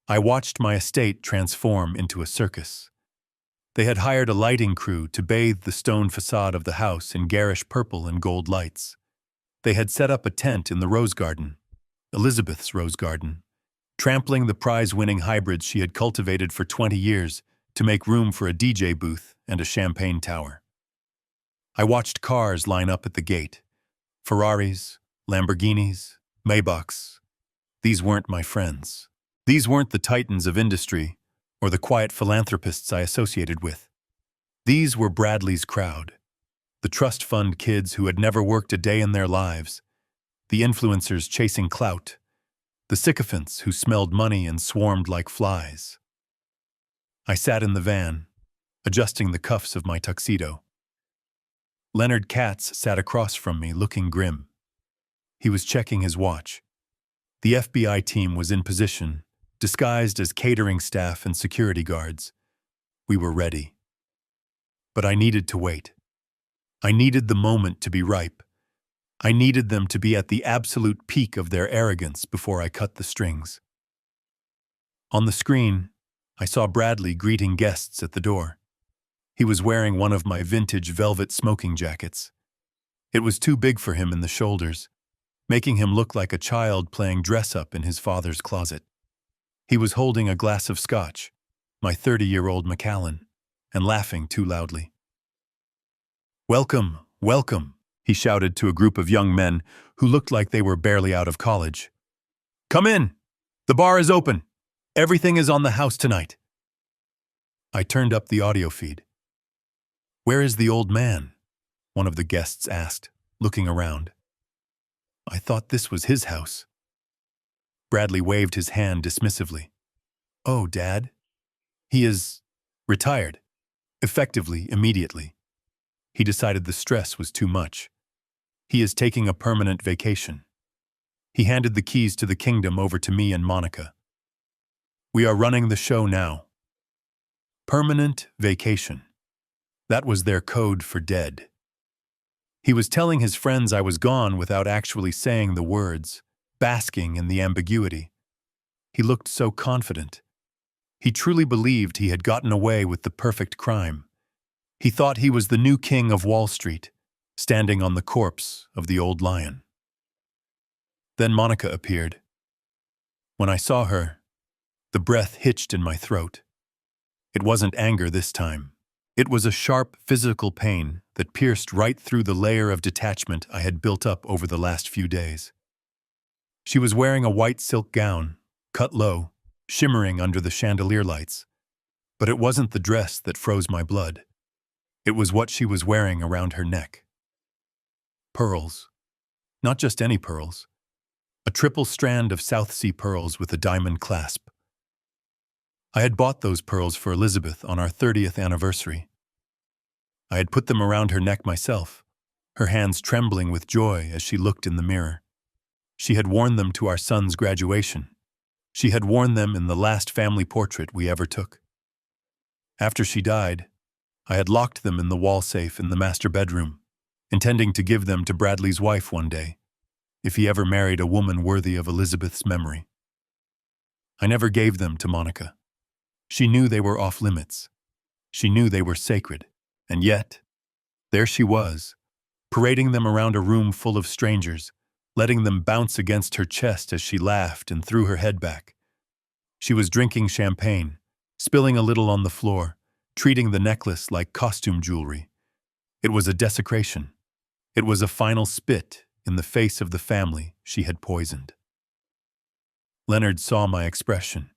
[SPEAKER 1] I watched my estate transform into a circus. They had hired a lighting crew to bathe the stone facade of the house in garish purple and gold lights. They had set up a tent in the rose garden, Elizabeth's rose garden, trampling the prize-winning hybrids she had cultivated for 20 years to make room for a DJ booth and a champagne tower. I watched cars line up at the gate. Ferraris, Lamborghinis, Maybachs. These weren't my friends. These weren't the titans of industry or the quiet philanthropists I associated with. These were Bradley's crowd, the trust fund kids who had never worked a day in their lives, the influencers chasing clout, the sycophants who smelled money and swarmed like flies. I sat in the van, adjusting the cuffs of my tuxedo. Leonard Katz sat across from me, looking grim. He was checking his watch. The FBI team was in position, disguised as catering staff and security guards. We were ready. But I needed to wait. I needed the moment to be ripe. I needed them to be at the absolute peak of their arrogance before I cut the strings. On the screen, I saw Bradley greeting guests at the door. He was wearing one of my vintage velvet smoking jackets. It was too big for him in the shoulders, making him look like a child playing dress-up in his father's closet. He was holding a glass of scotch, my 30-year-old Macallan, and laughing too loudly. "Welcome, welcome," he shouted to a group of young men who looked like they were barely out of college. "Come in! The bar is open! Everything is on the house tonight." I turned up the audio feed. "Where is the old man?" one of the guests asked, looking around. I thought this was his house. Bradley waved his hand dismissively. "Oh, Dad, He is retired, effectively, immediately. He decided the stress was too much. He is taking a permanent vacation. He handed the keys to the kingdom over to me and Monica. We are running the show now. Permanent vacation. That was their code for dead. He was telling his friends I was gone without actually saying the words, basking in the ambiguity. He looked so confident. He truly believed he had gotten away with the perfect crime. He thought he was the new king of Wall Street, standing on the corpse of the old lion. Then Monica appeared. When I saw her, the breath hitched in my throat. It wasn't anger this time. It was a sharp physical pain that pierced right through the layer of detachment I had built up over the last few days. She was wearing a white silk gown, cut low, shimmering under the chandelier lights. But it wasn't the dress that froze my blood. It was what she was wearing around her neck. Pearls. Not just any pearls. A triple strand of South Sea pearls with a diamond clasp. I had bought those pearls for Elizabeth on our 30th anniversary. I had put them around her neck myself, her hands trembling with joy as she looked in the mirror. She had worn them to our son's graduation. She had worn them in the last family portrait we ever took. After she died, I had locked them in the wall safe in the master bedroom, intending to give them to Bradley's wife one day, if he ever married a woman worthy of Elizabeth's memory. I never gave them to Monica. She knew they were off limits. She knew they were sacred. And yet, there she was, parading them around a room full of strangers, letting them bounce against her chest as she laughed and threw her head back. She was drinking champagne, spilling a little on the floor, treating the necklace like costume jewelry. It was a desecration. It was a final spit in the face of the family she had poisoned. Leonard saw my expression.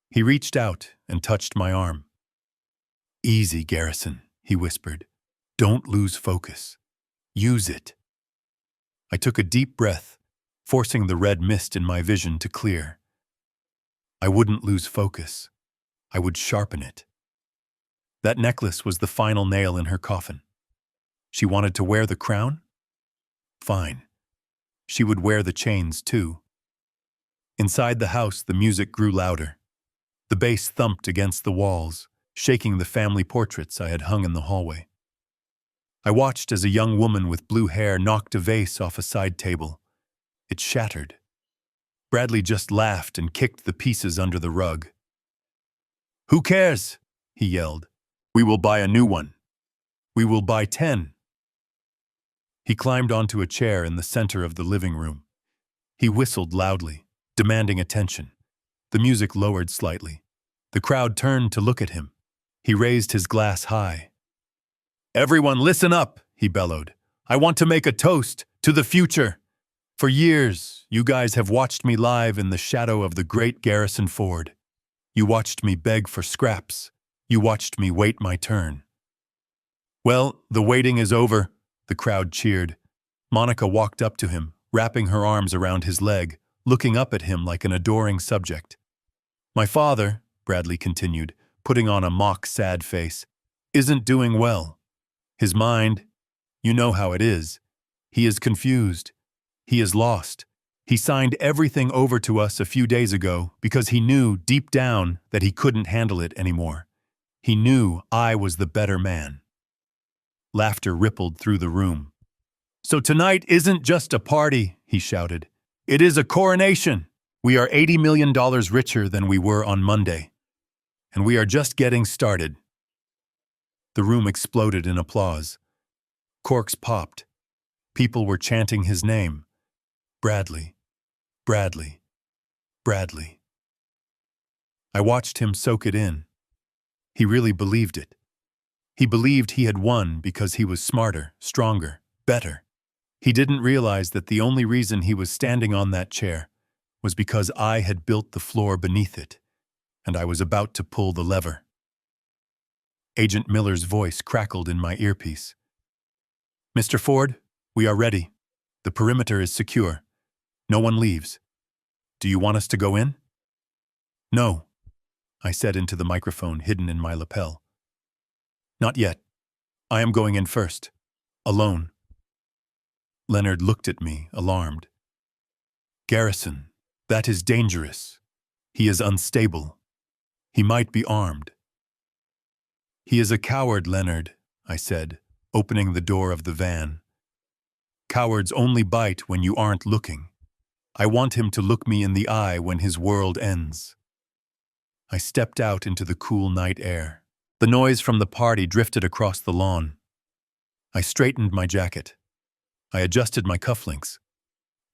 [SPEAKER 1] He reached out and touched my arm. "Easy, Garrison," he whispered. "Don't lose focus. Use it." I took a deep breath, forcing the red mist in my vision to clear. I wouldn't lose focus. I would sharpen it. That necklace was the final nail in her coffin. She wanted to wear the crown? Fine. She would wear the chains too. Inside the house, the music grew louder. The bass thumped against the walls, shaking the family portraits I had hung in the hallway. I watched as a young woman with blue hair knocked a vase off a side table. It shattered. Bradley just laughed and kicked the pieces under the rug. "Who cares?" he yelled. "We will buy a new one. We will buy 10. He climbed onto a chair in the center of the living room. He whistled loudly, demanding attention. The music lowered slightly. The crowd turned to look at him. He raised his glass high. "Everyone listen up," he bellowed. "I want to make a toast to the future. For years, you guys have watched me live in the shadow of the great Garrison Ford. You watched me beg for scraps. You watched me wait my turn. Well, the waiting is over," the crowd cheered. Monica walked up to him, wrapping her arms around his leg, looking up at him like an adoring subject. "My father," Bradley continued, putting on a mock sad face, "isn't doing well. His mind, you know how it is. He is confused. He is lost. He signed everything over to us a few days ago because he knew deep down that he couldn't handle it anymore. He knew I was the better man." Laughter rippled through the room. "So tonight isn't just a party," he shouted. "It is a coronation. We are $80 million richer than we were on Monday. And we are just getting started." The room exploded in applause. Corks popped. People were chanting his name. Bradley, Bradley, Bradley. I watched him soak it in. He really believed it. He believed he had won because he was smarter, stronger, better. He didn't realize that the only reason he was standing on that chair was because I had built the floor beneath it, and I was about to pull the lever. Agent Miller's voice crackled in my earpiece. "Mr. Ford, we are ready. The perimeter is secure. No one leaves. Do you want us to go in?" "No. I said into the microphone hidden in my lapel. Not yet. I am going in first. Alone. Leonard looked at me, alarmed. Garrison, that is dangerous. He is unstable. He might be armed. He is a coward, Leonard, I said, opening the door of the van. Cowards only bite when you aren't looking. I want him to look me in the eye when his world ends. I stepped out into the cool night air. The noise from the party drifted across the lawn. I straightened my jacket. I adjusted my cufflinks.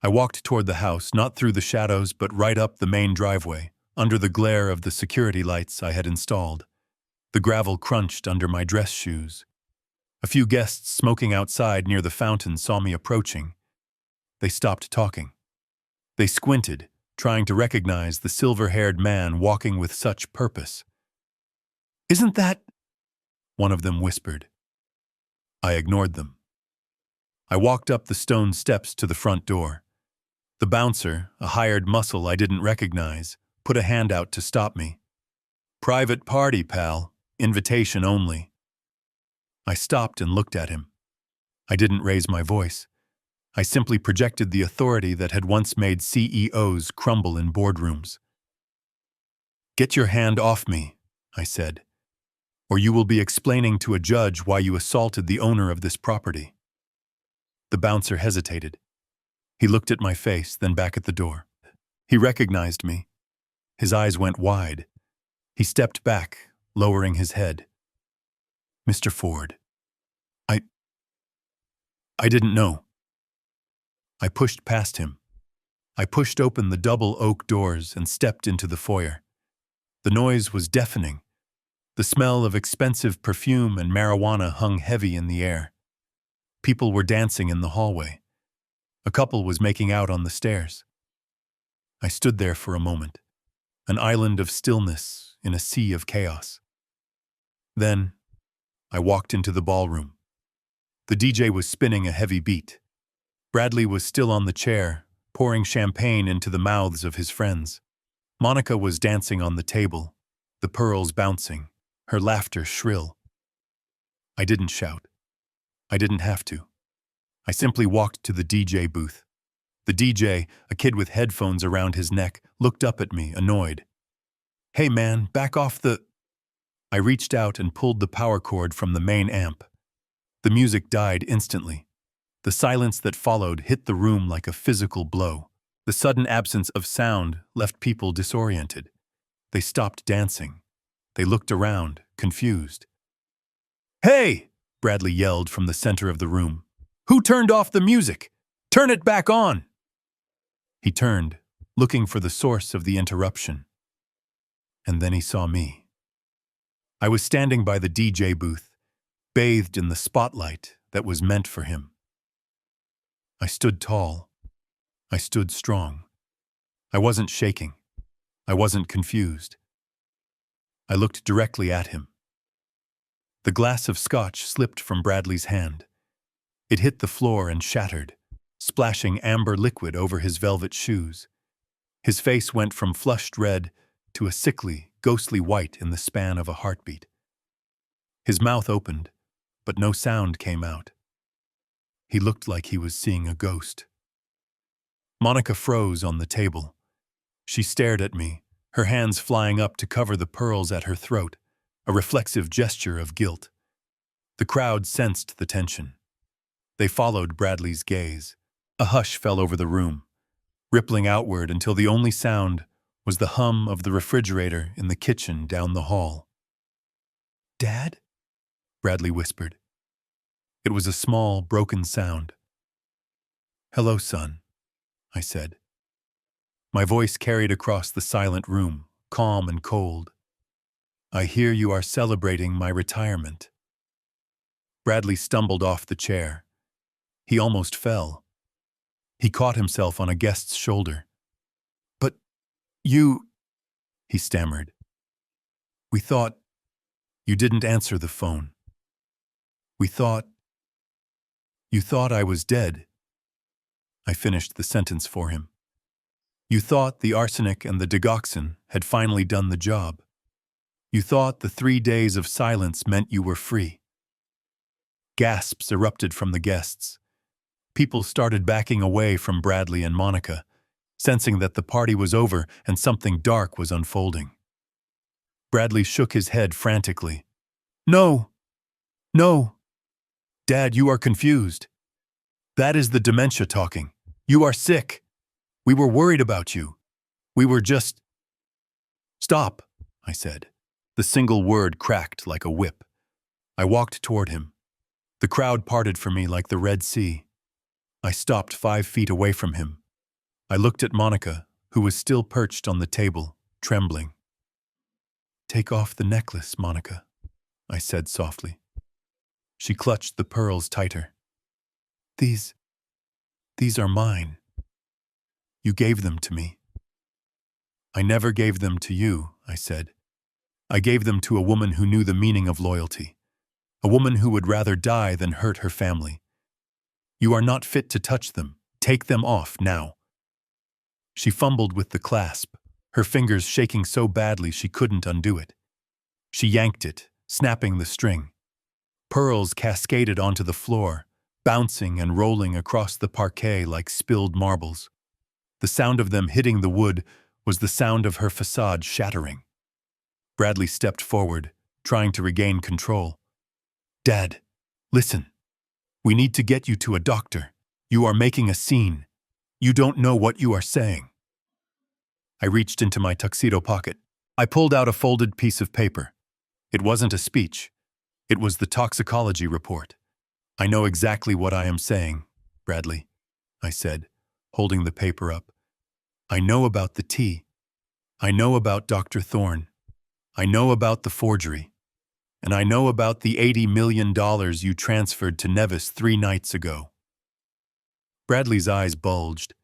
[SPEAKER 1] I walked toward the house, not through the shadows, but right up the main driveway, under the glare of the security lights I had installed. The gravel crunched under my dress shoes. A few guests smoking outside near the fountain saw me approaching. They stopped talking. They squinted, trying to recognize the silver-haired man walking with such purpose. "Isn't that—" one of them whispered. I ignored them. I walked up the stone steps to the front door. The bouncer, a hired muscle I didn't recognize, put a hand out to stop me. "Private party, pal. Invitation only." I stopped and looked at him. I didn't raise my voice. I simply projected the authority that had once made CEOs crumble in boardrooms. "Get your hand off me," I said, "or you will be explaining to a judge why you assaulted the owner of this property." The bouncer hesitated. He looked at my face, then back at the door. He recognized me. His eyes went wide. He stepped back, lowering his head. "Mr. Ford, I didn't know." I pushed past him. I pushed open the double oak doors and stepped into the foyer. The noise was deafening. The smell of expensive perfume and marijuana hung heavy in the air. People were dancing in the hallway. A couple was making out on the stairs. I stood there for a moment, an island of stillness in a sea of chaos. Then, I walked into the ballroom. The DJ was spinning a heavy beat. Bradley was still on the chair, pouring champagne into the mouths of his friends. Monica was dancing on the table, the pearls bouncing, her laughter shrill. I didn't shout. I didn't have to. I simply walked to the DJ booth. The DJ, a kid with headphones around his neck, looked up at me, annoyed. "Hey man, back off the—" I reached out and pulled the power cord from the main amp. The music died instantly. The silence that followed hit the room like a physical blow. The sudden absence of sound left people disoriented. They stopped dancing. They looked around, confused. "Hey!" Bradley yelled from the center of the room. "Who turned off the music? Turn it back on!" He turned, looking for the source of the interruption. And then he saw me. I was standing by the DJ booth, bathed in the spotlight that was meant for him. I stood tall. I stood strong. I wasn't shaking. I wasn't confused. I looked directly at him. The glass of scotch slipped from Bradley's hand. It hit the floor and shattered, splashing amber liquid over his velvet shoes. His face went from flushed red to a sickly, ghostly white in the span of a heartbeat. His mouth opened, but no sound came out. He looked like he was seeing a ghost. Monica froze on the table. She stared at me, her hands flying up to cover the pearls at her throat, a reflexive gesture of guilt. The crowd sensed the tension. They followed Bradley's gaze. A hush fell over the room, rippling outward until the only sound was the hum of the refrigerator in the kitchen down the hall. "Dad?" Bradley whispered. It was a small, broken sound. "Hello, son," I said. My voice carried across the silent room, calm and cold. "I hear you are celebrating my retirement." Bradley stumbled off the chair. He almost fell. He caught himself on a guest's shoulder. "But you—" he stammered. "We thought—" "You didn't answer the phone. We thought—" "You thought I was dead." I finished the sentence for him. "You thought the arsenic and the digoxin had finally done the job." You thought the 3 days of silence meant you were free. Gasps erupted from the guests. People started backing away from Bradley and Monica, sensing that the party was over and something dark was unfolding. Bradley shook his head frantically. No! No! Dad, you are confused. That is the dementia talking. You are sick. We were worried about you. We were just... Stop, I said. The single word cracked like a whip. I walked toward him. The crowd parted for me like the Red Sea. I stopped 5 feet away from him. I looked at Monica, who was still perched on the table, trembling. Take off the necklace, Monica, I said softly. She clutched the pearls tighter. These are mine. You gave them to me. I never gave them to you, I said. I gave them to a woman who knew the meaning of loyalty, a woman who would rather die than hurt her family. You are not fit to touch them. Take them off now. She fumbled with the clasp, her fingers shaking so badly she couldn't undo it. She yanked it, snapping the string. Pearls cascaded onto the floor, bouncing and rolling across the parquet like spilled marbles. The sound of them hitting the wood was the sound of her facade shattering. Bradley stepped forward, trying to regain control. Dad, listen. We need to get you to a doctor. You are making a scene. You don't know what you are saying. I reached into my tuxedo pocket. I pulled out a folded piece of paper. It wasn't a speech. It was the toxicology report. I know exactly what I am saying, Bradley, I said, holding the paper up. I know about the tea. I know about Dr. Thorne. I know about the forgery. And I know about the $80 million you transferred to Nevis 3 nights ago. Bradley's eyes bulged.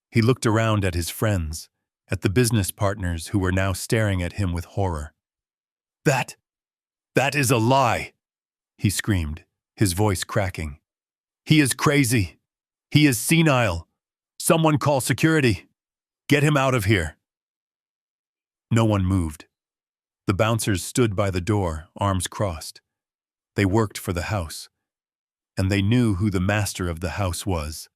[SPEAKER 1] He looked around at his friends, at the business partners who were now staring at him with horror. That is a lie, he screamed, his voice cracking. He is crazy. He is senile. Someone call security. Get him out of here. No one moved. The bouncers stood by the door, arms crossed. They worked for the house, and they knew who the master of the house was.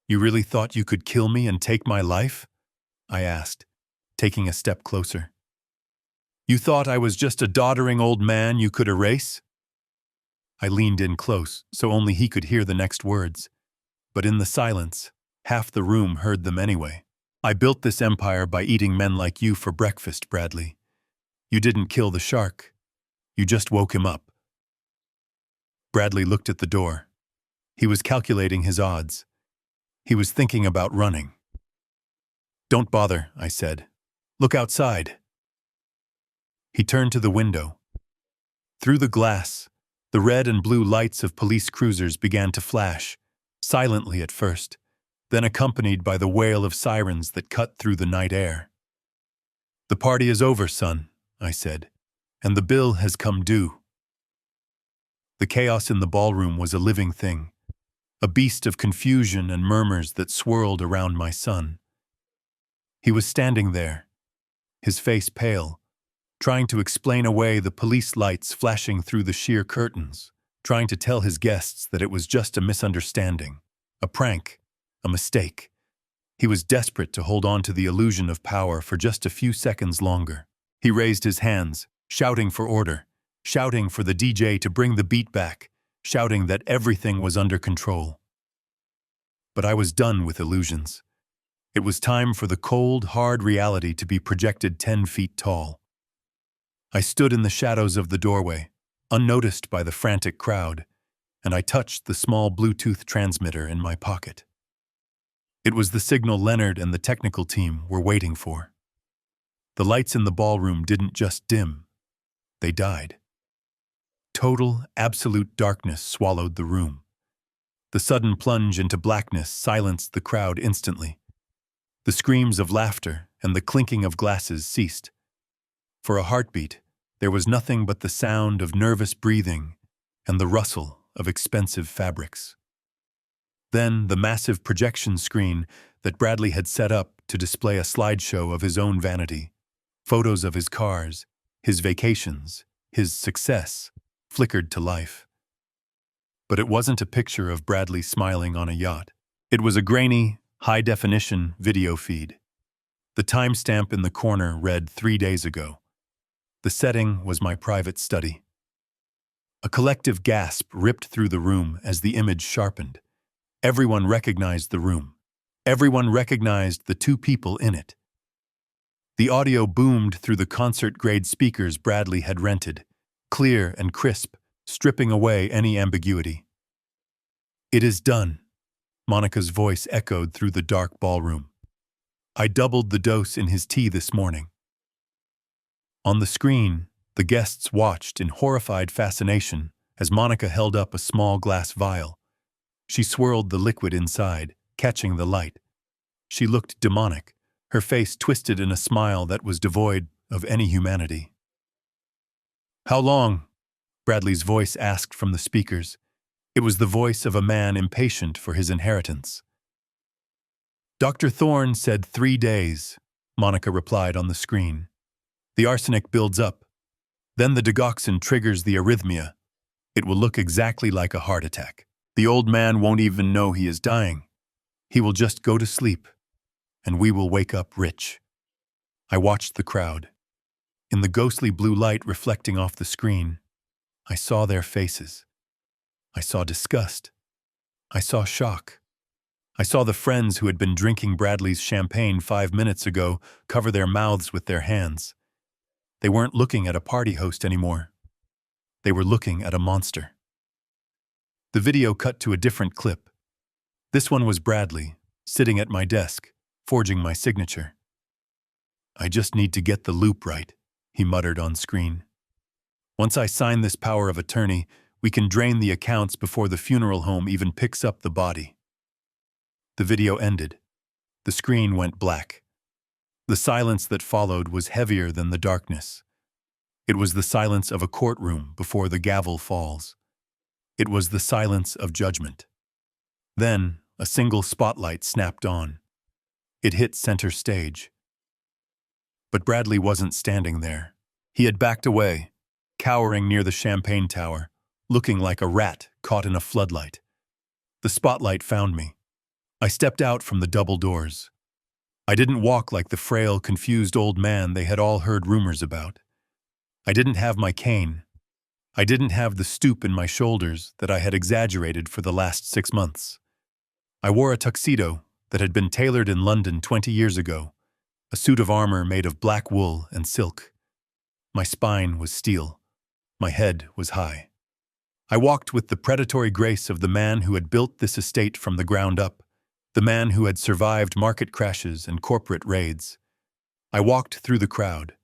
[SPEAKER 1] You really thought you could kill me and take my life? I asked, taking a step closer. You thought I was just a doddering old man you could erase? I leaned in close, so only he could hear the next words. But in the silence, half the room heard them anyway. I built this empire by eating men like you for breakfast, Bradley. You didn't kill the shark. You just woke him up. Bradley looked at the door. He was calculating his odds. He was thinking about running. Don't bother, I said. Look outside. He turned to the window. Through the glass, the red and blue lights of police cruisers began to flash, silently at first, then accompanied by the wail of sirens that cut through the night air. The party is over, son, I said, and the bill has come due. The chaos in the ballroom was a living thing, a beast of confusion and murmurs that swirled around my son. He was standing there, his face pale, trying to explain away the police lights flashing through the sheer curtains, trying to tell his guests that it was just a misunderstanding, a prank, a mistake. He was desperate to hold on to the illusion of power for just a few seconds longer. He raised his hands, shouting for order, shouting for the DJ to bring the beat back, shouting that everything was under control. But I was done with illusions. It was time for the cold, hard reality to be projected 10 feet tall. I stood in the shadows of the doorway, unnoticed by the frantic crowd, and I touched the small Bluetooth transmitter in my pocket. It was the signal Leonard and the technical team were waiting for. The lights in the ballroom didn't just dim, they died. Total, absolute darkness swallowed the room. The sudden plunge into blackness silenced the crowd instantly. The screams of laughter and the clinking of glasses ceased. For a heartbeat, there was nothing but the sound of nervous breathing and the rustle of expensive fabrics. Then the massive projection screen that Bradley had set up to display a slideshow of his own vanity, photos of his cars, his vacations, his success, flickered to life. But it wasn't a picture of Bradley smiling on a yacht. It was a grainy, high-definition video feed. The timestamp in the corner read 3 days ago. The setting was my private study. A collective gasp ripped through the room as the image sharpened. Everyone recognized the room. Everyone recognized the two people in it. The audio boomed through the concert-grade speakers Bradley had rented, clear and crisp, stripping away any ambiguity. "It is done," Monica's voice echoed through the dark ballroom. "I doubled the dose in his tea this morning." On the screen, the guests watched in horrified fascination as Monica held up a small glass vial. She swirled the liquid inside, catching the light. She looked demonic, her face twisted in a smile that was devoid of any humanity. "How long?" Bradley's voice asked from the speakers. It was the voice of a man impatient for his inheritance. "Dr. Thorne said 3 days," Monica replied on the screen. "The arsenic builds up. Then the digoxin triggers the arrhythmia. It will look exactly like a heart attack. The old man won't even know he is dying. He will just go to sleep, and we will wake up rich." I watched the crowd. In the ghostly blue light reflecting off the screen, I saw their faces. I saw disgust. I saw shock. I saw the friends who had been drinking Bradley's champagne 5 minutes ago cover their mouths with their hands. They weren't looking at a party host anymore. They were looking at a monster. The video cut to a different clip. This one was Bradley, sitting at my desk, forging my signature. "I just need to get the loop right," he muttered on screen. "Once I sign this power of attorney, we can drain the accounts before the funeral home even picks up the body." The video ended. The screen went black. The silence that followed was heavier than the darkness. It was the silence of a courtroom before the gavel falls. It was the silence of judgment. Then, a single spotlight snapped on. It hit center stage. But Bradley wasn't standing there. He had backed away, cowering near the champagne tower, looking like a rat caught in a floodlight. The spotlight found me. I stepped out from the double doors. I didn't walk like the frail, confused old man they had all heard rumors about. I didn't have my cane. I didn't have the stoop in my shoulders that I had exaggerated for the last 6 months. I wore a tuxedo that had been tailored in London 20 years ago, a suit of armor made of black wool and silk. My spine was steel. My head was high. I walked with the predatory grace of the man who had built this estate from the ground up, the man who had survived market crashes and corporate raids. I walked through the crowd.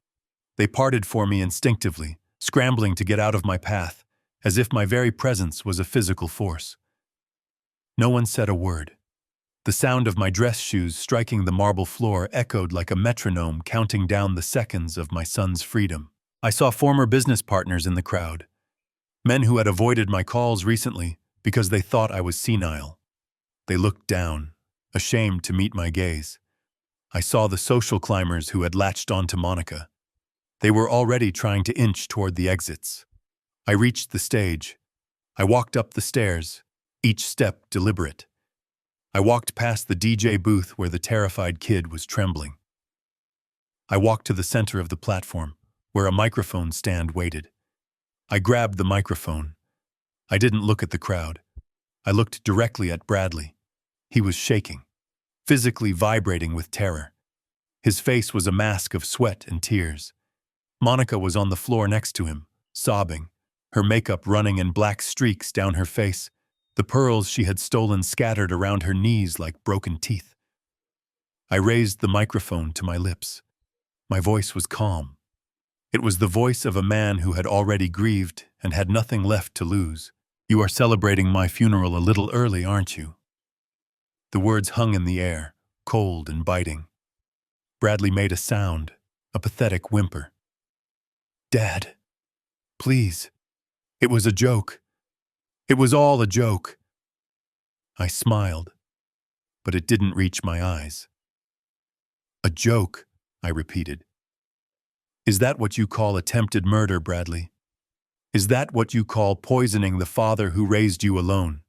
[SPEAKER 1] They parted for me instinctively, scrambling to get out of my path, as if my very presence was a physical force. No one said a word. The sound of my dress shoes striking the marble floor echoed like a metronome counting down the seconds of my son's freedom. I saw former business partners in the crowd, men who had avoided my calls recently because they thought I was senile. They looked down, ashamed to meet my gaze. I saw the social climbers who had latched onto Monica. They were already trying to inch toward the exits. I reached the stage. I walked up the stairs, each step deliberate. I walked past the DJ booth where the terrified kid was trembling. I walked to the center of the platform, where a microphone stand waited. I grabbed the microphone. I didn't look at the crowd. I looked directly at Bradley. He was shaking, physically vibrating with terror. His face was a mask of sweat and tears. Monica was on the floor next to him, sobbing, her makeup running in black streaks down her face, the pearls she had stolen scattered around her knees like broken teeth. I raised the microphone to my lips. My voice was calm. It was the voice of a man who had already grieved and had nothing left to lose. "You are celebrating my funeral a little early, aren't you?" The words hung in the air, cold and biting. Bradley made a sound, a pathetic whimper. "Dad, please. It was a joke. It was all a joke." I smiled, but it didn't reach my eyes. "A joke," I repeated. Is that what you call attempted murder, Bradley? Is that what you call poisoning the father who raised you alone?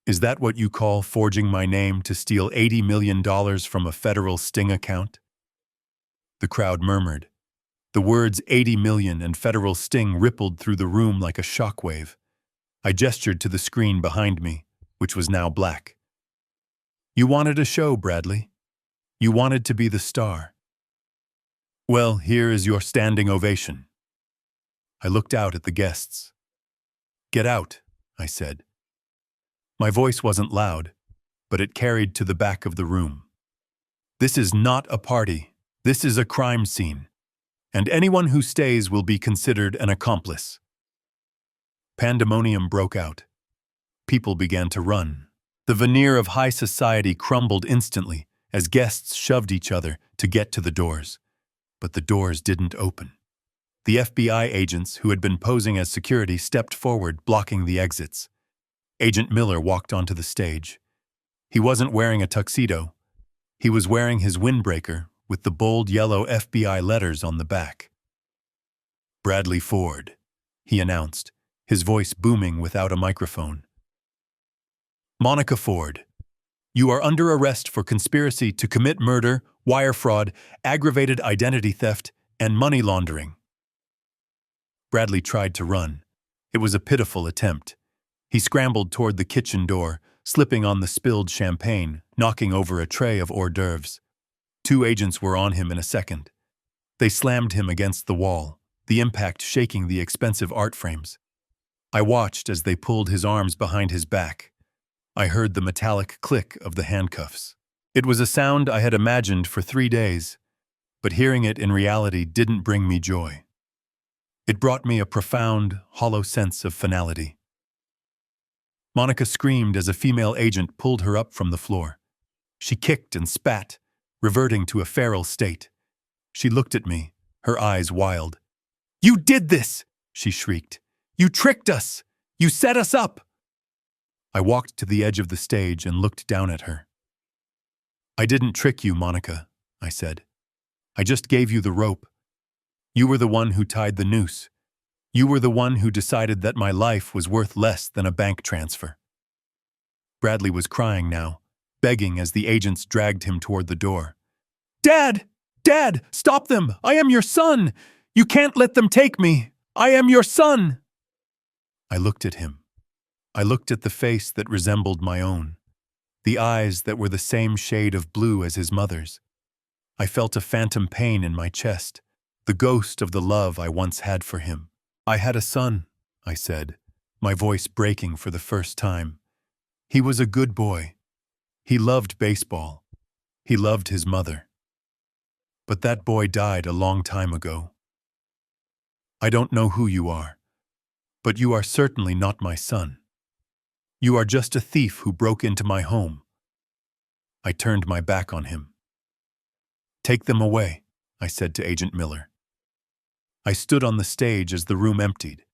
[SPEAKER 1] Is that what you call forging my name to steal $80 million from a federal sting account? The crowd murmured. The words 80 million and federal sting rippled through the room like a shockwave. I gestured to the screen behind me, which was now black. You wanted a show, Bradley. You wanted to be the star. Well, here is your standing ovation. I looked out at the guests. Get out, I said. My voice wasn't loud, but it carried to the back of the room. This is not a party. This is a crime scene. And anyone who stays will be considered an accomplice. Pandemonium broke out. People began to run. The veneer of high society crumbled instantly as guests shoved each other to get to the doors. But the doors didn't open. The FBI agents who had been posing as security stepped forward, blocking the exits. Agent Miller walked onto the stage. He wasn't wearing a tuxedo. He was wearing his windbreaker with the bold yellow FBI letters on the back. Bradley Ford, he announced, his voice booming without a microphone. Monica Ford, you are under arrest for conspiracy to commit murder, wire fraud, aggravated identity theft, and money laundering. Bradley tried to run. It was a pitiful attempt. He scrambled toward the kitchen door, slipping on the spilled champagne, knocking over a tray of hors d'oeuvres. 2 agents were on him in a second. They slammed him against the wall, the impact shaking the expensive art frames. I watched as they pulled his arms behind his back. I heard the metallic click of the handcuffs. It was a sound I had imagined for 3 days, but hearing it in reality didn't bring me joy. It brought me a profound, hollow sense of finality. Monica screamed as a female agent pulled her up from the floor. She kicked and spat, reverting to a feral state. She looked at me, her eyes wild. "You did this!" she shrieked. "You tricked us! You set us up!" I walked to the edge of the stage and looked down at her. "I didn't trick you, Monica," I said. "I just gave you the rope. You were the one who tied the noose. You were the one who decided that my life was worth less than a bank transfer." Bradley was crying now, begging as the agents dragged him toward the door. "Dad! Dad! Stop them! I am your son! You can't let them take me! I am your son!" I looked at him. I looked at the face that resembled my own, the eyes that were the same shade of blue as his mother's. I felt a phantom pain in my chest, the ghost of the love I once had for him. "I had a son," I said, my voice breaking for the first time. "He was a good boy. He loved baseball. He loved his mother. But that boy died a long time ago. I don't know who you are, but you are certainly not my son. You are just a thief who broke into my home." I turned my back on him. "Take them away," I said to Agent Miller. I stood on the stage as the room emptied.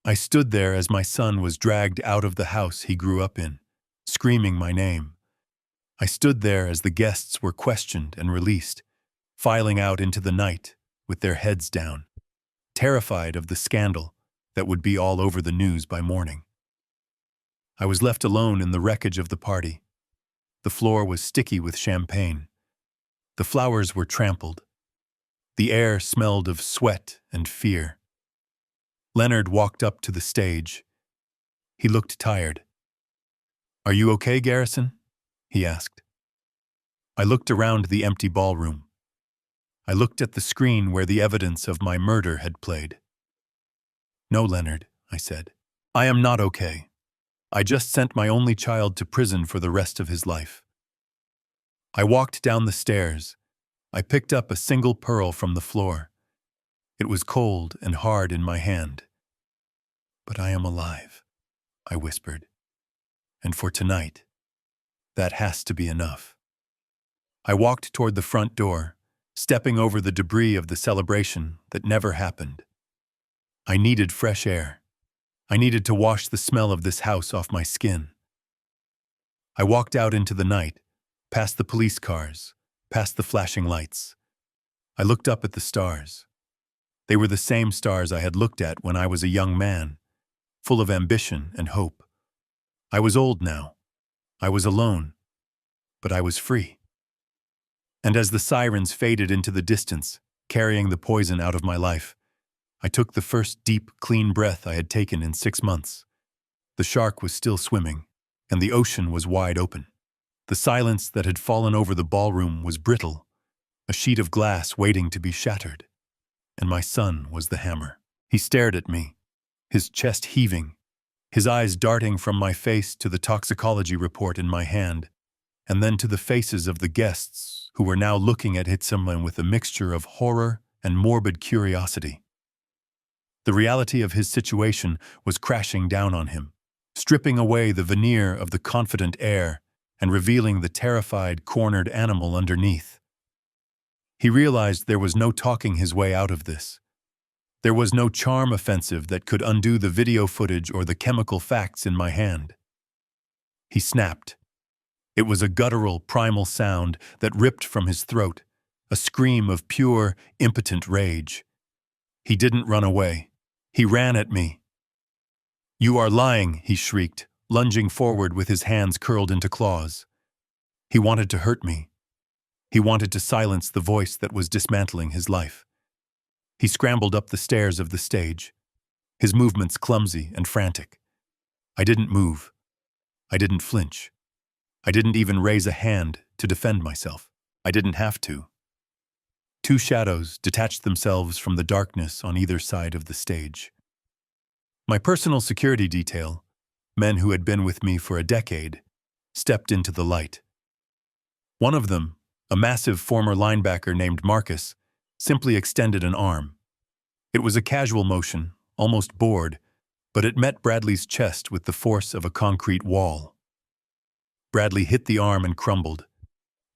[SPEAKER 1] I stood there as my son was dragged out of the house he grew up in, screaming my name. I stood there as the guests were questioned and released, filing out into the night with their heads down, terrified of the scandal that would be all over the news by morning. I was left alone in the wreckage of the party. The floor was sticky with champagne. The flowers were trampled. The air smelled of sweat and fear. Leonard walked up to the stage. He looked tired. "Are you okay, Garrison?" he asked. I looked around the empty ballroom. I looked at the screen where the evidence of my murder had played. "No, Leonard," I said. "I am not okay. I just sent my only child to prison for the rest of his life." I walked down the stairs. I picked up a single pearl from the floor. It was cold and hard in my hand. "But I am alive," I whispered. "And for tonight, that has to be enough." I walked toward the front door, stepping over the debris of the celebration that never happened. I needed fresh air. I needed to wash the smell of this house off my skin. I walked out into the night, past the police cars, past the flashing lights. I looked up at the stars. They were the same stars I had looked at when I was a young man, full of ambition and hope. I was old now. I was alone, but I was free. And as the sirens faded into the distance, carrying the poison out of my life, I took the first deep, clean breath I had taken in 6 months. The shark was still swimming, and the ocean was wide open. The silence that had fallen over the ballroom was brittle, a sheet of glass waiting to be shattered. And my son was the hammer. He stared at me, his chest heaving, his eyes darting from my face to the toxicology report in my hand, and then to the faces of the guests who were now looking at someone with a mixture of horror and morbid curiosity. The reality of his situation was crashing down on him, stripping away the veneer of the confident air and revealing the terrified, cornered animal underneath. He realized there was no talking his way out of this. There was no charm offensive that could undo the video footage or the chemical facts in my hand. He snapped. It was a guttural, primal sound that ripped from his throat, a scream of pure, impotent rage. He didn't run away. He ran at me. "You are lying," he shrieked, lunging forward with his hands curled into claws. He wanted to hurt me. He wanted to silence the voice that was dismantling his life. He scrambled up the stairs of the stage, his movements clumsy and frantic. I didn't move. I didn't flinch. I didn't even raise a hand to defend myself. I didn't have to. Two shadows detached themselves from the darkness on either side of the stage. My personal security detail, men who had been with me for a decade, stepped into the light. One of them, a massive former linebacker named Marcus, simply extended an arm. It was a casual motion, almost bored, but it met Bradley's chest with the force of a concrete wall. Bradley hit the arm and crumbled.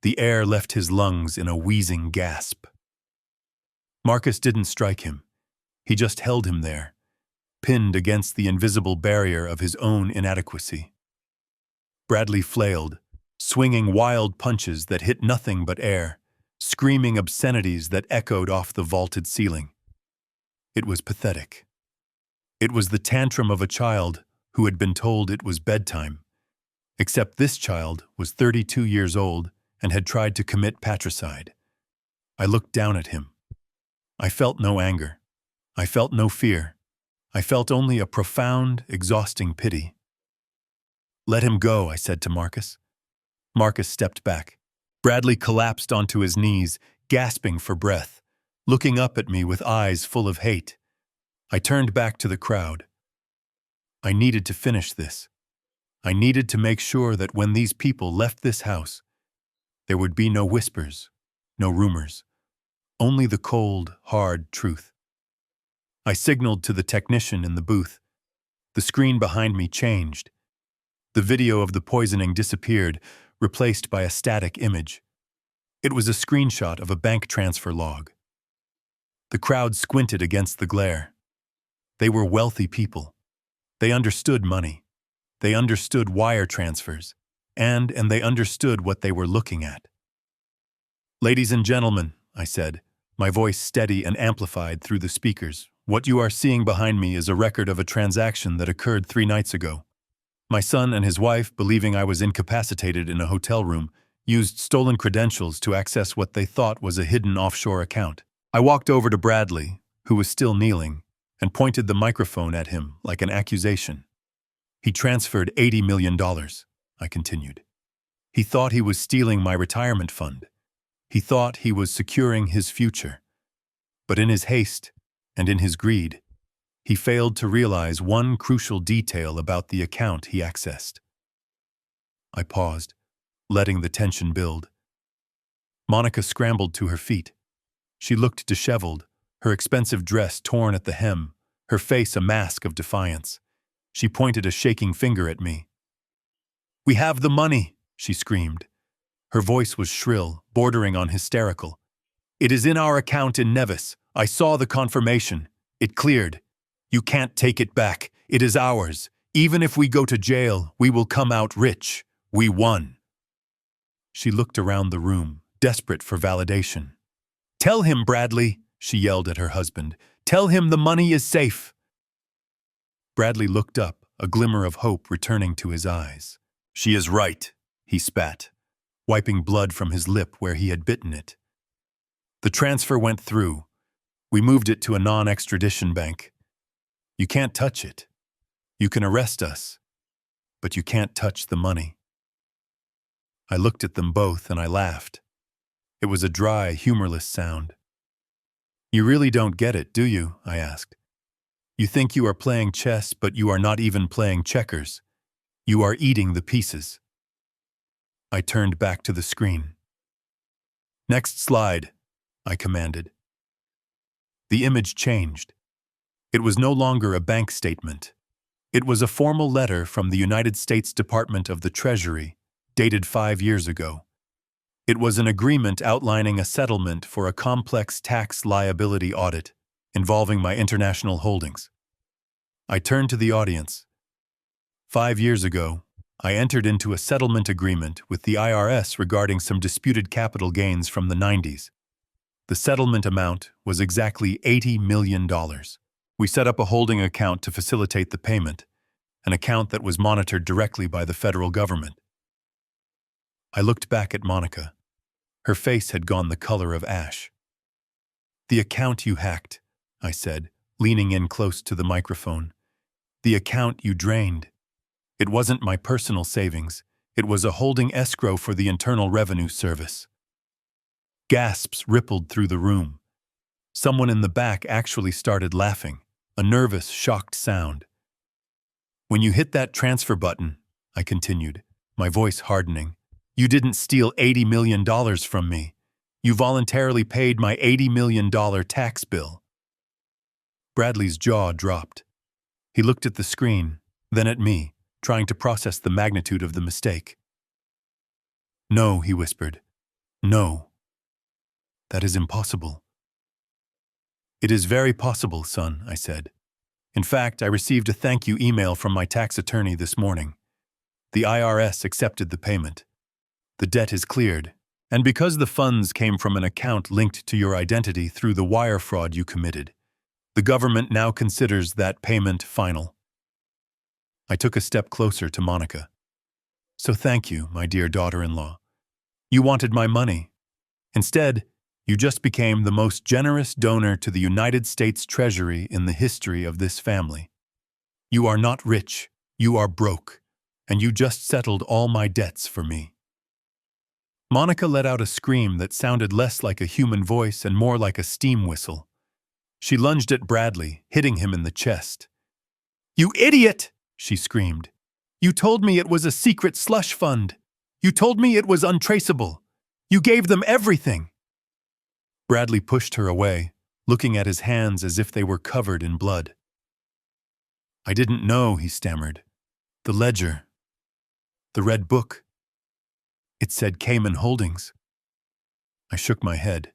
[SPEAKER 1] The air left his lungs in a wheezing gasp. Marcus didn't strike him. He just held him there, pinned against the invisible barrier of his own inadequacy. Bradley flailed, swinging wild punches that hit nothing but air, screaming obscenities that echoed off the vaulted ceiling. It was pathetic. It was the tantrum of a child who had been told it was bedtime, except this child was 32 years old and had tried to commit patricide. I looked down at him. I felt no anger. I felt no fear. I felt only a profound, exhausting pity. "Let him go," I said to Marcus. Marcus stepped back. Bradley collapsed onto his knees, gasping for breath, looking up at me with eyes full of hate. I turned back to the crowd. I needed to finish this. I needed to make sure that when these people left this house, there would be no whispers, no rumors, only the cold, hard truth. I signaled to the technician in the booth. The screen behind me changed. The video of the poisoning disappeared, replaced by a static image. It was a screenshot of a bank transfer log. The crowd squinted against the glare. They were wealthy people. They understood money. They understood wire transfers, and they understood what they were looking at. "Ladies and gentlemen," I said, my voice steady and amplified through the speakers, "what you are seeing behind me is a record of a transaction that occurred 3 nights ago. My son and his wife, believing I was incapacitated in a hotel room, used stolen credentials to access what they thought was a hidden offshore account. I walked over to Bradley, who was still kneeling, and pointed the microphone at him like an accusation. He transferred $80 million, I continued. He thought he was stealing my retirement fund. He thought he was securing his future. But in his haste and in his greed, he failed to realize one crucial detail about the account he accessed." I paused, letting the tension build. Monica scrambled to her feet. She looked disheveled, her expensive dress torn at the hem, her face a mask of defiance. She pointed a shaking finger at me. "We have the money," she screamed. Her voice was shrill, bordering on hysterical. "It is in our account in Nevis. I saw the confirmation. It cleared. You can't take it back. It is ours. Even if we go to jail, we will come out rich. We won." She looked around the room, desperate for validation. "Tell him, Bradley," she yelled at her husband. Tell him the money is safe." Bradley looked up, a glimmer of hope returning to his eyes. "She is right," he spat, wiping blood from his lip where he had bitten it. "The transfer went through. We moved it to a non-extradition bank. You can't touch it. You can arrest us, but you can't touch the money." I looked at them both and I laughed. It was a dry, humorless sound. "You really don't get it, do you?" I asked. "You think you are playing chess, but you are not even playing checkers. You are eating the pieces." I turned back to the screen. "Next slide," I commanded. The image changed. It was no longer a bank statement. It was a formal letter from the United States Department of the Treasury, dated 5 years ago. It was an agreement outlining a settlement for a complex tax liability audit involving my international holdings. I turned to the audience. 5 years ago, I entered into a settlement agreement with the IRS regarding some disputed capital gains from the 90s. The settlement amount was exactly $80 million. We set up a holding account to facilitate the payment, an account that was monitored directly by the federal government. I looked back at Monica. Her face had gone the color of ash. "The account you hacked," I said, leaning in close to the microphone. "The account you drained. It wasn't my personal savings. It was a holding escrow for the Internal Revenue Service." Gasps rippled through the room. Someone in the back actually started laughing, a nervous, shocked sound. "When you hit that transfer button," I continued, my voice hardening, "you didn't steal $80 million from me. You voluntarily paid my $80 million tax bill." Bradley's jaw dropped. He looked at the screen, then at me, trying to process the magnitude of the mistake. "No," he whispered. "No. That is impossible." "It is very possible, son," I said. "In fact, I received a thank you email from my tax attorney this morning. The IRS accepted the payment. The debt is cleared, and because the funds came from an account linked to your identity through the wire fraud you committed, the government now considers that payment final." I took a step closer to Monica. "So thank you, my dear daughter-in-law. You wanted my money. Instead, you just became the most generous donor to the United States Treasury in the history of this family. You are not rich, you are broke, and you just settled all my debts for me." Monica let out a scream that sounded less like a human voice and more like a steam whistle. She lunged at Bradley, hitting him in the chest. "You idiot!" she screamed. "You told me it was a secret slush fund. You told me it was untraceable. You gave them everything." Bradley pushed her away, looking at his hands as if they were covered in blood. "I didn't know," he stammered. "The ledger. The red book. It said Cayman Holdings." I shook my head.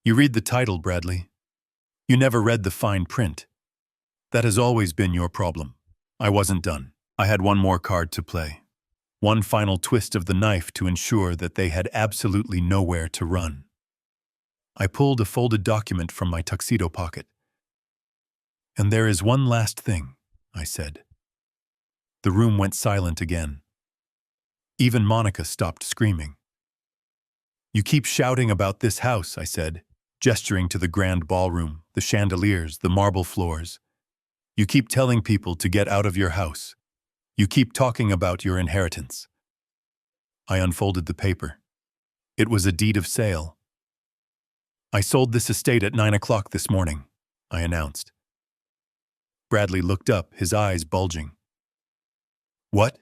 [SPEAKER 1] "You read the title, Bradley. You never read the fine print. That has always been your problem." I wasn't done. I had one more card to play. One final twist of the knife to ensure that they had absolutely nowhere to run. I pulled a folded document from my tuxedo pocket. "And there is one last thing," I said. The room went silent again. Even Monica stopped screaming. "You keep shouting about this house," I said, gesturing to the grand ballroom, the chandeliers, the marble floors. "You keep telling people to get out of your house. You keep talking about your inheritance." I unfolded the paper. It was a deed of sale. "I sold this estate at 9 o'clock this morning," I announced. Bradley looked up, his eyes bulging. "What?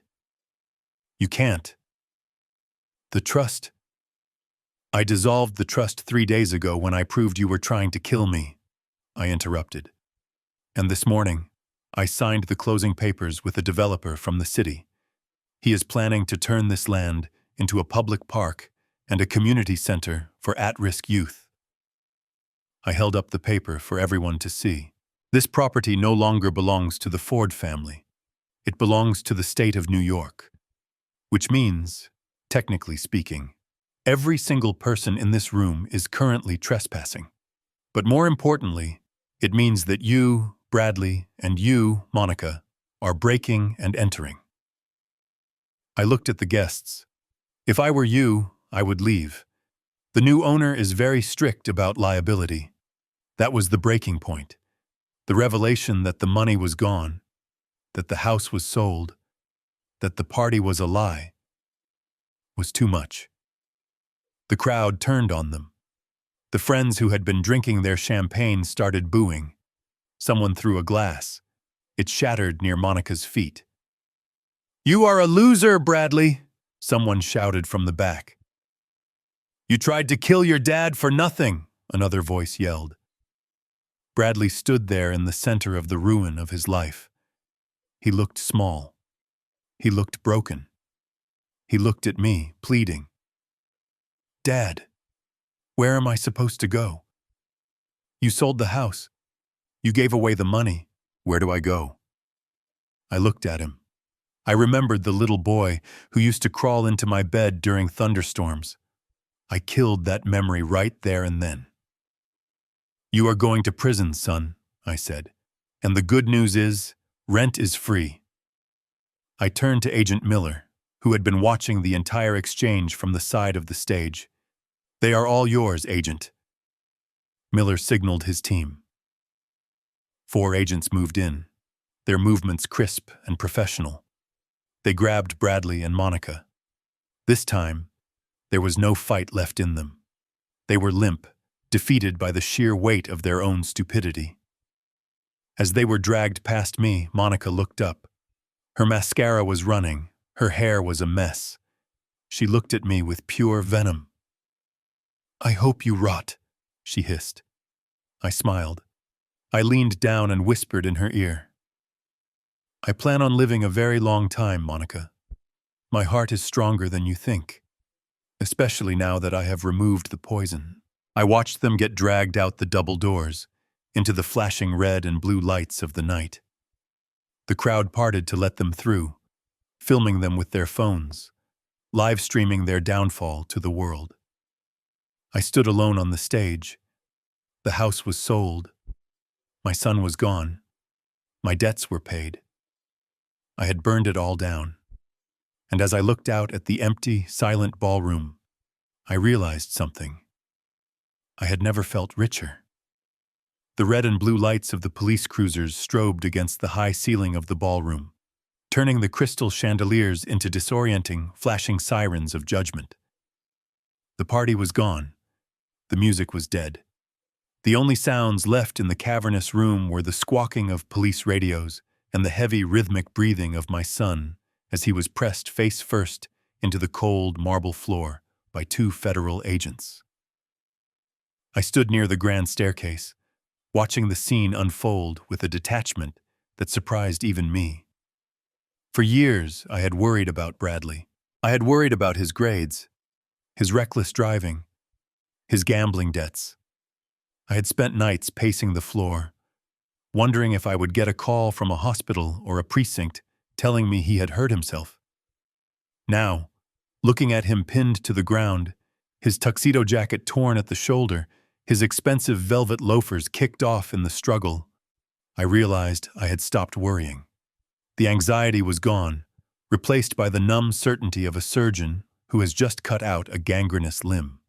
[SPEAKER 1] You can't." "The trust." "I dissolved the trust 3 days ago when I proved you were trying to kill me," I interrupted. "And this morning, I signed the closing papers with a developer from the city. He is planning to turn this land into a public park and a community center for at-risk youth." I held up the paper for everyone to see. "This property no longer belongs to the Ford family. It belongs to the state of New York. Which means, technically speaking, every single person in this room is currently trespassing. But more importantly, It means that you, Bradley, and you, Monica, are breaking and entering. I looked at the guests. If I were you, I would leave. The new owner is very strict about liability. That was the breaking point. The revelation that the money was gone, that the house was sold, that the party was a lie, was too much. The crowd turned on them. The friends who had been drinking their champagne started booing. Someone threw a glass. It shattered near Monica's feet. "You are a loser, Bradley," someone shouted from the back. "You tried to kill your dad for nothing," another voice yelled. Bradley stood there in the center of the ruin of his life. He looked small. He looked broken. He looked at me, pleading. "Dad, where am I supposed to go? You sold the house. You gave away the money. Where do I go?" I looked at him. I remembered the little boy who used to crawl into my bed during thunderstorms. I killed that memory right there and then. "You are going to prison, son," I said. "And the good news is, rent is free." I turned to Agent Miller, who had been watching the entire exchange from the side of the stage. "They are all yours, Agent." Miller signaled his team. 4 agents moved in, their movements crisp and professional. They grabbed Bradley and Monica. This time, there was no fight left in them. They were limp, defeated by the sheer weight of their own stupidity. As they were dragged past me, Monica looked up. Her mascara was running, her hair was a mess. She looked at me with pure venom. "I hope you rot," she hissed. I smiled. I leaned down and whispered in her ear. "I plan on living a very long time, Monica. My heart is stronger than you think, especially now that I have removed the poison." I watched them get dragged out the double doors, into the flashing red and blue lights of the night. The crowd parted to let them through, filming them with their phones, live streaming their downfall to the world. I stood alone on the stage. The house was sold. My son was gone. My debts were paid. I had burned it all down. And as I looked out at the empty, silent ballroom, I realized something. I had never felt richer. The red and blue lights of the police cruisers strobed against the high ceiling of the ballroom, turning the crystal chandeliers into disorienting, flashing sirens of judgment. The party was gone. The music was dead. The only sounds left in the cavernous room were the squawking of police radios and the heavy rhythmic breathing of my son as he was pressed face first into the cold marble floor by 2 federal agents. I stood near the grand staircase, watching the scene unfold with a detachment that surprised even me. For years, I had worried about Bradley. I had worried about his grades, his reckless driving, his gambling debts. I had spent nights pacing the floor, wondering if I would get a call from a hospital or a precinct telling me he had hurt himself. Now, looking at him pinned to the ground, his tuxedo jacket torn at the shoulder, his expensive velvet loafers kicked off in the struggle, I realized I had stopped worrying. The anxiety was gone, replaced by the numb certainty of a surgeon who has just cut out a gangrenous limb.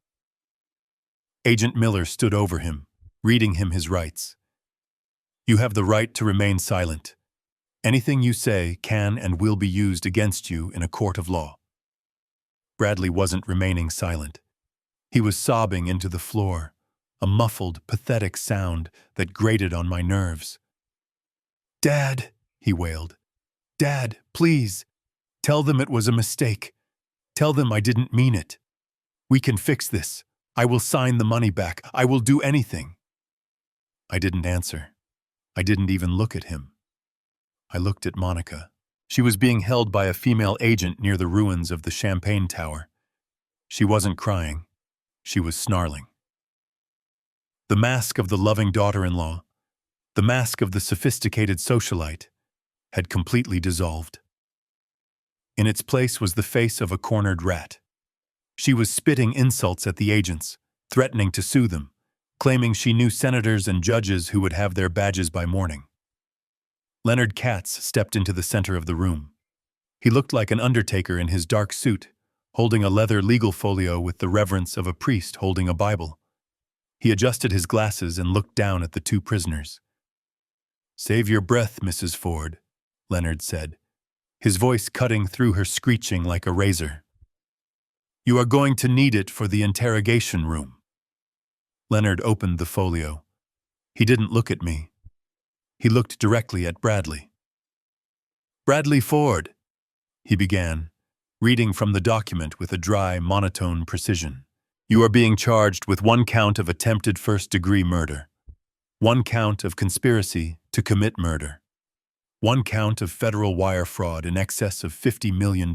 [SPEAKER 1] Agent Miller stood over him, reading him his rights. "You have the right to remain silent. Anything you say can and will be used against you in a court of law." Bradley wasn't remaining silent. He was sobbing into the floor, a muffled, pathetic sound that grated on my nerves. "Dad," he wailed. "Dad, please. Tell them it was a mistake. Tell them I didn't mean it. We can fix this. I will sign the money back. I will do anything." I didn't answer. I didn't even look at him. I looked at Monica. She was being held by a female agent near the ruins of the Champagne Tower. She wasn't crying. She was snarling. The mask of the loving daughter-in-law, the mask of the sophisticated socialite, had completely dissolved. In its place was the face of a cornered rat. She was spitting insults at the agents, threatening to sue them, claiming she knew senators and judges who would have their badges by morning. Leonard Katz stepped into the center of the room. He looked like an undertaker in his dark suit, holding a leather legal folio with the reverence of a priest holding a Bible. He adjusted his glasses and looked down at the two prisoners. "Save your breath, Mrs. Ford," Leonard said, his voice cutting through her screeching like a razor. "You are going to need it for the interrogation room." Leonard opened the folio. He didn't look at me. He looked directly at Bradley. "Bradley Ford," he began, reading from the document with a dry, monotone precision. "You are being charged with 1 count of attempted first-degree murder, 1 count of conspiracy to commit murder, 1 count of federal wire fraud in excess of $50 million,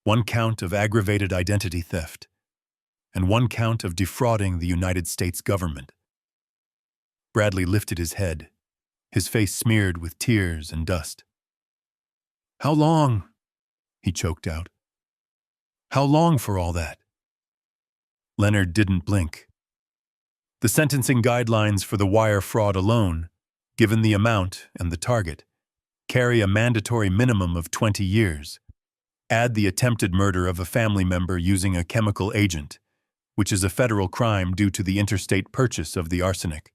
[SPEAKER 1] 1 count of aggravated identity theft, and 1 count of defrauding the United States government." Bradley lifted his head, his face smeared with tears and dust. "How long?" he choked out. "How long for all that?" Leonard didn't blink. The sentencing guidelines for the wire fraud alone, given the amount and the target, carry a mandatory minimum of 20 years. Add the attempted murder of a family member using a chemical agent, which is a federal crime due to the interstate purchase of the arsenic,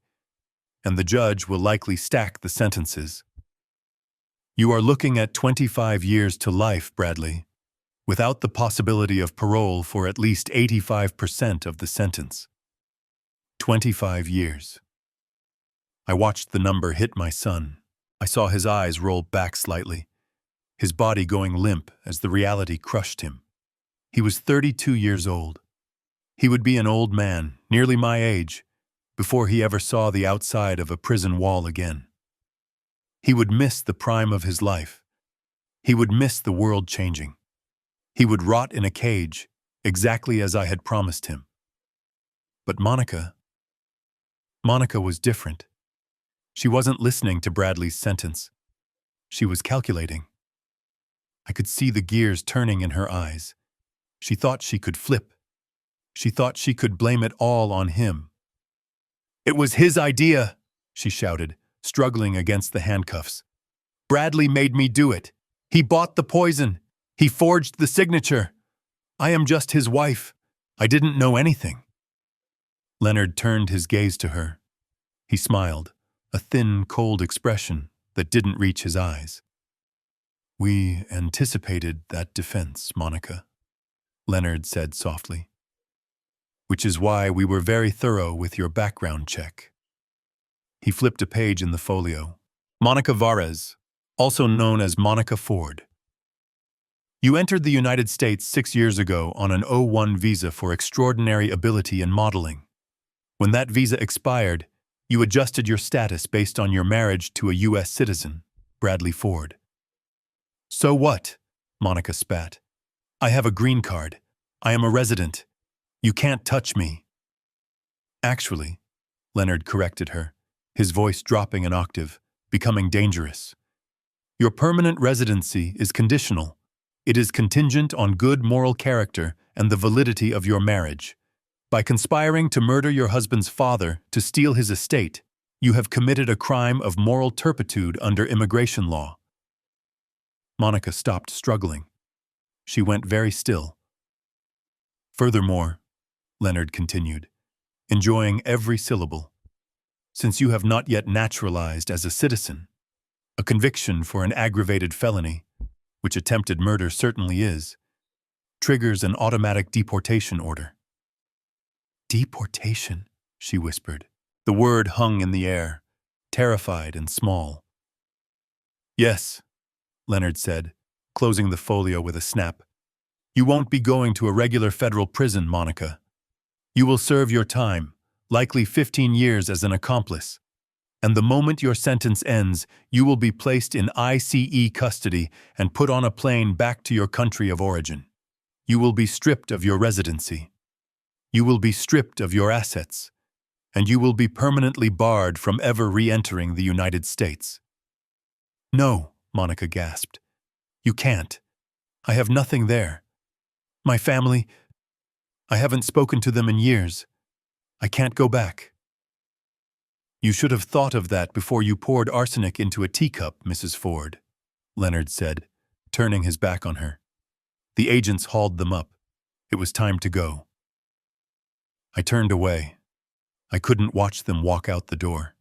[SPEAKER 1] and the judge will likely stack the sentences. "You are looking at 25 years to life, Bradley, without the possibility of parole for at least 85% of the sentence. 25 years. I watched the number hit my son. I saw his eyes roll back slightly, his body going limp as the reality crushed him. He was 32 years old. He would be an old man, nearly my age, before he ever saw the outside of a prison wall again. He would miss the prime of his life. He would miss the world changing. He would rot in a cage, exactly as I had promised him. But Monica was different. She wasn't listening to Bradley's sentence. She was calculating. I could see the gears turning in her eyes. She thought she could flip. She thought she could blame it all on him. "It was his idea," she shouted, struggling against the handcuffs. "Bradley made me do it. He bought the poison. He forged the signature. I am just his wife. I didn't know anything." Leonard turned his gaze to her. He smiled, a thin, cold expression that didn't reach his eyes. "We anticipated that defense, Monica," Leonard said softly. "Which is why we were very thorough with your background check." He flipped a page in the folio. "Monica Vares, also known as Monica Ford. You entered the United States 6 years ago on an O-1 visa for extraordinary ability in modeling. When that visa expired, you adjusted your status based on your marriage to a U.S. citizen, Bradley Ford." "So what?" Monica spat. "I have a green card. I am a resident. You can't touch me." "Actually," Leonard corrected her, his voice dropping an octave, becoming dangerous. "Your permanent residency is conditional. It is contingent on good moral character and the validity of your marriage. By conspiring to murder your husband's father to steal his estate, you have committed a crime of moral turpitude under immigration law." Monica stopped struggling. She went very still. "Furthermore," Leonard continued, enjoying every syllable, "since you have not yet naturalized as a citizen, a conviction for an aggravated felony, which attempted murder certainly is, triggers an automatic deportation order." "Deportation?" she whispered. The word hung in the air, terrified and small. "Yes," Leonard said, closing the folio with a snap. "You won't be going to a regular federal prison, Monica. You will serve your time, likely 15 years as an accomplice. And the moment your sentence ends, you will be placed in ICE custody and put on a plane back to your country of origin. You will be stripped of your residency. You will be stripped of your assets. And you will be permanently barred from ever re-entering the United States." "No," Monica gasped. "You can't. I have nothing there. My family, I haven't spoken to them in years. I can't go back." "You should have thought of that before you poured arsenic into a teacup, Mrs. Ford," Leonard said, turning his back on her. The agents hauled them up. It was time to go. I turned away. I couldn't watch them walk out the door.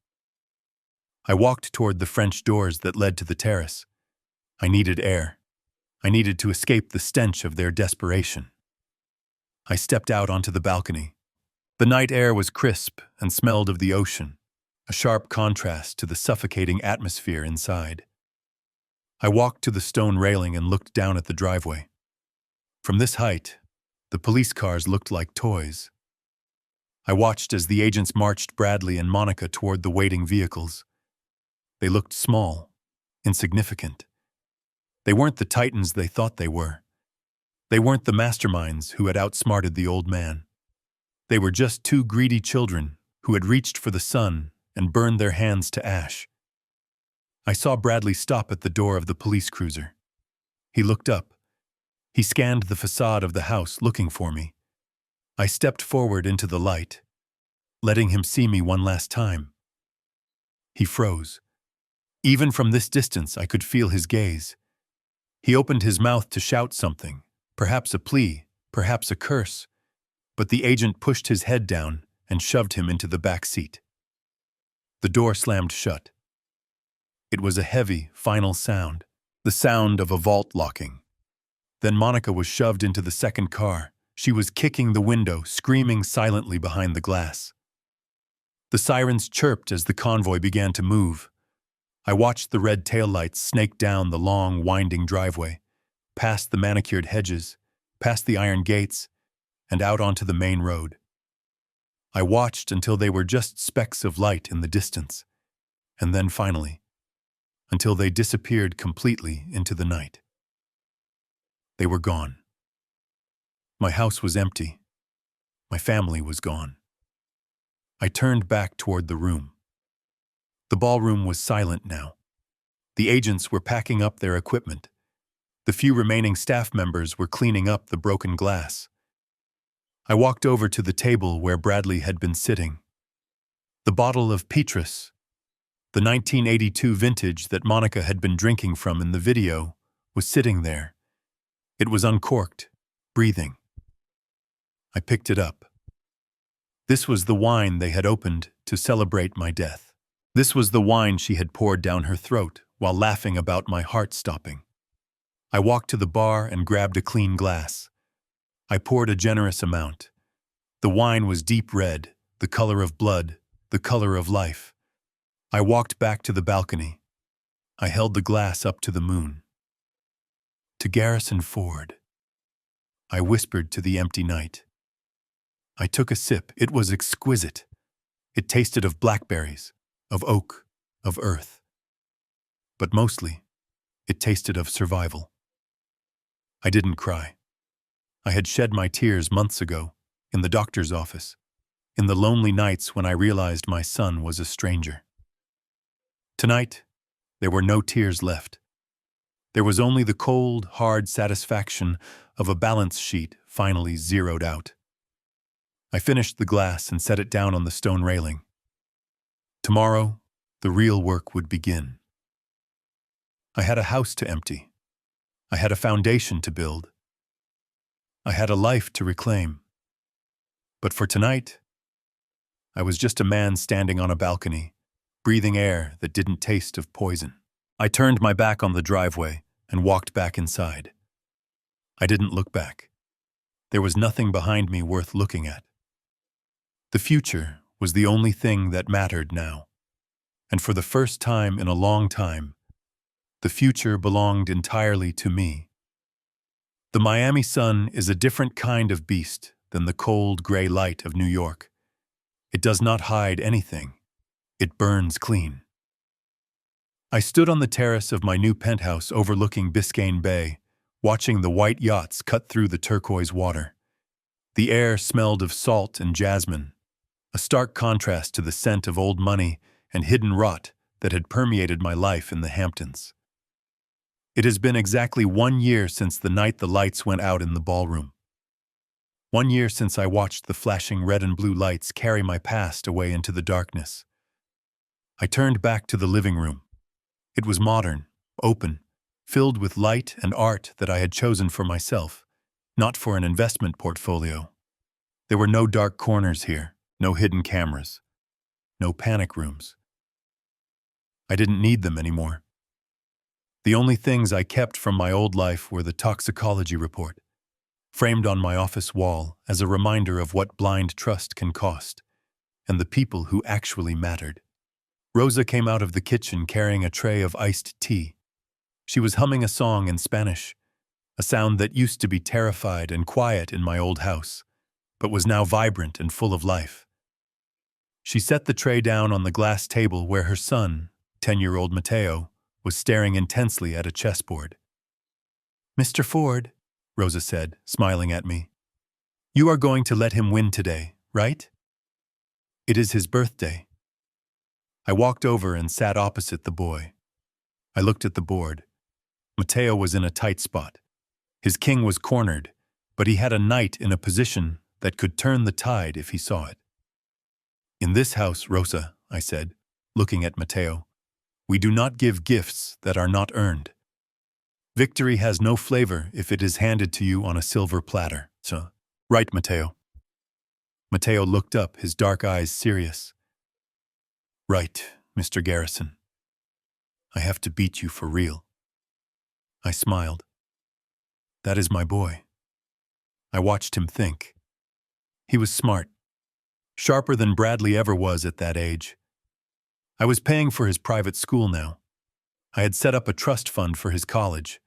[SPEAKER 1] I walked toward the French doors that led to the terrace. I needed air. I needed to escape the stench of their desperation. I stepped out onto the balcony. The night air was crisp and smelled of the ocean, a sharp contrast to the suffocating atmosphere inside. I walked to the stone railing and looked down at the driveway. From this height, the police cars looked like toys. I watched as the agents marched Bradley and Monica toward the waiting vehicles. They looked small, insignificant. They weren't the titans they thought they were. They weren't the masterminds who had outsmarted the old man. They were just two greedy children who had reached for the sun and burned their hands to ash. I saw Bradley stop at the door of the police cruiser. He looked up. He scanned the facade of the house, looking for me. I stepped forward into the light, letting him see me one last time. He froze. Even from this distance, I could feel his gaze. He opened his mouth to shout something, perhaps a plea, perhaps a curse, but the agent pushed his head down and shoved him into the back seat. The door slammed shut. It was a heavy, final sound, the sound of a vault locking. Then Monica was shoved into the second car. She was kicking the window, screaming silently behind the glass. The sirens chirped as the convoy began to move. I watched the red taillights snake down the long, winding driveway, past the manicured hedges, past the iron gates, and out onto the main road. I watched until they were just specks of light in the distance, and then finally, until they disappeared completely into the night. They were gone. My house was empty. My family was gone. I turned back toward the room. The ballroom was silent now. The agents were packing up their equipment. The few remaining staff members were cleaning up the broken glass. I walked over to the table where Bradley had been sitting. The bottle of Petrus, the 1982 vintage that Monica had been drinking from in the video, was sitting there. It was uncorked, breathing. I picked it up. This was the wine they had opened to celebrate my death. This was the wine she had poured down her throat while laughing about my heart stopping. I walked to the bar and grabbed a clean glass. I poured a generous amount. The wine was deep red, the color of blood, the color of life. I walked back to the balcony. I held the glass up to the moon. To Garrison Ford. I whispered to the empty night. I took a sip. It was exquisite. It tasted of blackberries, of oak, of earth. But mostly, it tasted of survival. I didn't cry. I had shed my tears months ago, in the doctor's office, in the lonely nights when I realized my son was a stranger. Tonight, there were no tears left. There was only the cold, hard satisfaction of a balance sheet finally zeroed out. I finished the glass and set it down on the stone railing. Tomorrow, the real work would begin. I had a house to empty. I had a foundation to build. I had a life to reclaim. But for tonight, I was just a man standing on a balcony, breathing air that didn't taste of poison. I turned my back on the driveway and walked back inside. I didn't look back. There was nothing behind me worth looking at. The future was the only thing that mattered now. And for the first time in a long time, the future belonged entirely to me. The Miami sun is a different kind of beast than the cold, gray light of New York. It does not hide anything. It burns clean. I stood on the terrace of my new penthouse overlooking Biscayne Bay, watching the white yachts cut through the turquoise water. The air smelled of salt and jasmine, a stark contrast to the scent of old money and hidden rot that had permeated my life in the Hamptons. It has been exactly 1 year since the night the lights went out in the ballroom. 1 year since I watched the flashing red and blue lights carry my past away into the darkness. I turned back to the living room. It was modern, open, filled with light and art that I had chosen for myself, not for an investment portfolio. There were no dark corners here, no hidden cameras, no panic rooms. I didn't need them anymore. The only things I kept from my old life were the toxicology report, framed on my office wall as a reminder of what blind trust can cost, and the people who actually mattered. Rosa came out of the kitchen carrying a tray of iced tea. She was humming a song in Spanish, a sound that used to be terrified and quiet in my old house, but was now vibrant and full of life. She set the tray down on the glass table where her son, 10-year-old Mateo, was staring intensely at a chessboard. "Mr. Ford," Rosa said, smiling at me, "you are going to let him win today, right? It is his birthday." I walked over and sat opposite the boy. I looked at the board. Mateo was in a tight spot. His king was cornered, but he had a knight in a position that could turn the tide if he saw it. "In this house, Rosa," I said, looking at Mateo, "we do not give gifts that are not earned. Victory has no flavor if it is handed to you on a silver platter. So, right, Mateo?" Mateo looked up, his dark eyes serious. "Right, Mr. Garrison. I have to beat you for real." I smiled. That is my boy. I watched him think. He was smart, sharper than Bradley ever was at that age. I was paying for his private school now. I had set up a trust fund for his college,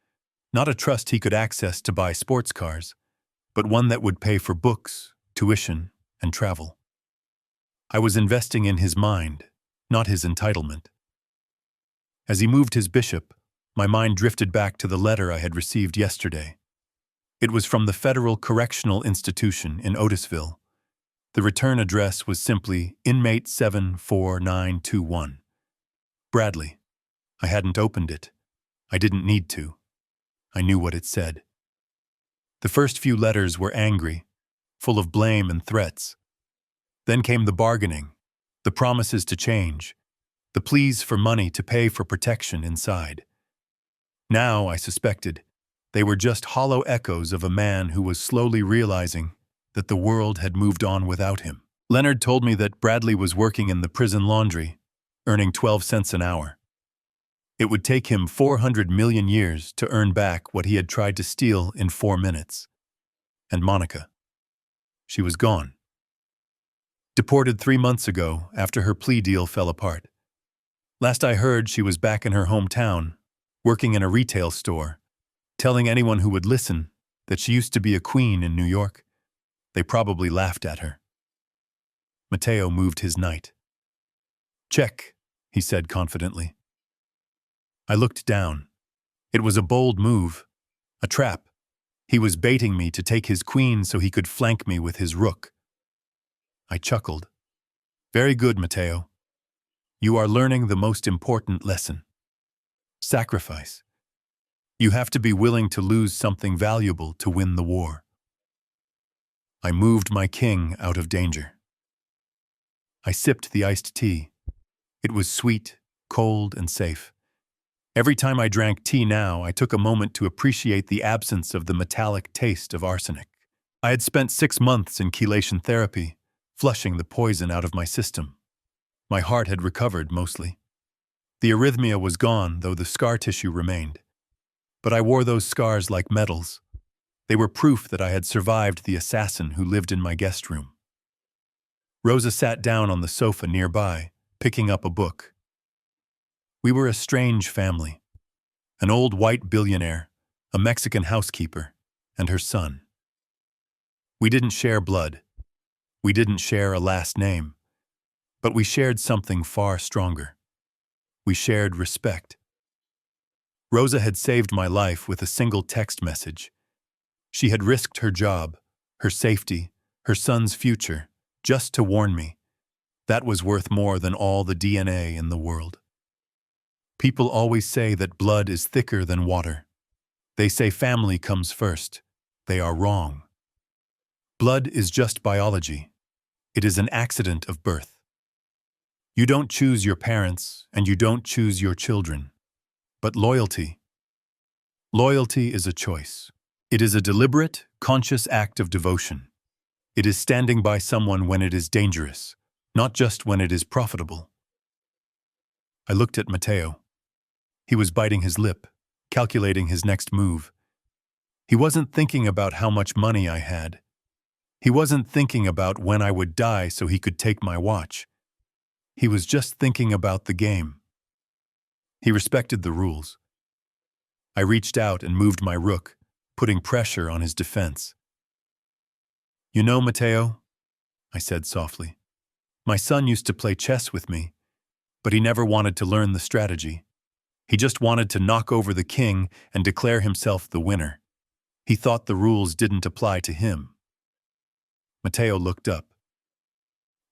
[SPEAKER 1] not a trust he could access to buy sports cars, but one that would pay for books, tuition, and travel. I was investing in his mind, not his entitlement. As he moved his bishop, my mind drifted back to the letter I had received yesterday. It was from the Federal Correctional Institution in Otisville. The return address was simply Inmate 74921. Bradley. I hadn't opened it. I didn't need to. I knew what it said. The first few letters were angry, full of blame and threats. Then came the bargaining, the promises to change, the pleas for money to pay for protection inside. Now, I suspected, they were just hollow echoes of a man who was slowly realizing that the world had moved on without him. Leonard told me that Bradley was working in the prison laundry, earning 12 cents an hour. It would take him 400 million years to earn back what he had tried to steal in 4 minutes. And Monica. She was gone. Deported 3 months ago after her plea deal fell apart. Last I heard, she was back in her hometown, working in a retail store, telling anyone who would listen that she used to be a queen in New York. They probably laughed at her. Mateo moved his knight. "Check," he said confidently. I looked down. It was a bold move, a trap. He was baiting me to take his queen so he could flank me with his rook. I chuckled. "Very good, Mateo. You are learning the most important lesson. Sacrifice. You have to be willing to lose something valuable to win the war." I moved my king out of danger. I sipped the iced tea. It was sweet, cold, and safe. Every time I drank tea now, I took a moment to appreciate the absence of the metallic taste of arsenic. I had spent 6 months in chelation therapy, flushing the poison out of my system. My heart had recovered mostly. The arrhythmia was gone, though the scar tissue remained. But I wore those scars like medals. They were proof that I had survived the assassin who lived in my guest room. Rosa sat down on the sofa nearby, picking up a book. We were a strange family. An old white billionaire, a Mexican housekeeper, and her son. We didn't share blood. We didn't share a last name. But we shared something far stronger. We shared respect. Rosa had saved my life with a single text message. She had risked her job, her safety, her son's future, just to warn me. That was worth more than all the DNA in the world. People always say that blood is thicker than water. They say family comes first. They are wrong. Blood is just biology. It is an accident of birth. You don't choose your parents, and you don't choose your children. But loyalty. Loyalty is a choice. It is a deliberate, conscious act of devotion. It is standing by someone when it is dangerous, not just when it is profitable. I looked at Matteo. He was biting his lip, calculating his next move. He wasn't thinking about how much money I had. He wasn't thinking about when I would die so he could take my watch. He was just thinking about the game. He respected the rules. I reached out and moved my rook, putting pressure on his defense. "You know, Matteo," I said softly, "my son used to play chess with me, but he never wanted to learn the strategy. He just wanted to knock over the king and declare himself the winner. He thought the rules didn't apply to him." Matteo looked up.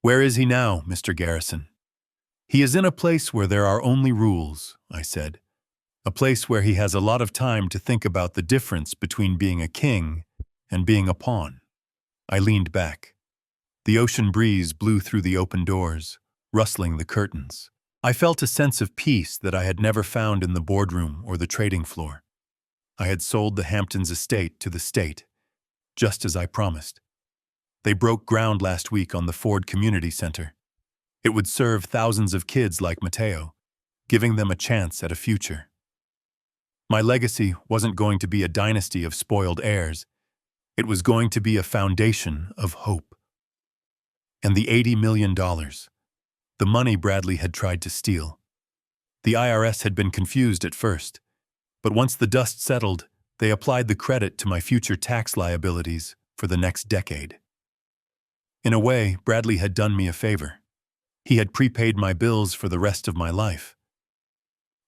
[SPEAKER 1] "Where is he now, Mr. Garrison?" "He is in a place where there are only rules," I said. "A place where he has a lot of time to think about the difference between being a king and being a pawn." I leaned back. The ocean breeze blew through the open doors, rustling the curtains. I felt a sense of peace that I had never found in the boardroom or the trading floor. I had sold the Hamptons estate to the state, just as I promised. They broke ground last week on the Ford Community Center. It would serve thousands of kids like Matteo, giving them a chance at a future. My legacy wasn't going to be a dynasty of spoiled heirs. It was going to be a foundation of hope. And the $80 million, the money Bradley had tried to steal. The IRS had been confused at first, but once the dust settled, they applied the credit to my future tax liabilities for the next decade. In a way, Bradley had done me a favor. He had prepaid my bills for the rest of my life.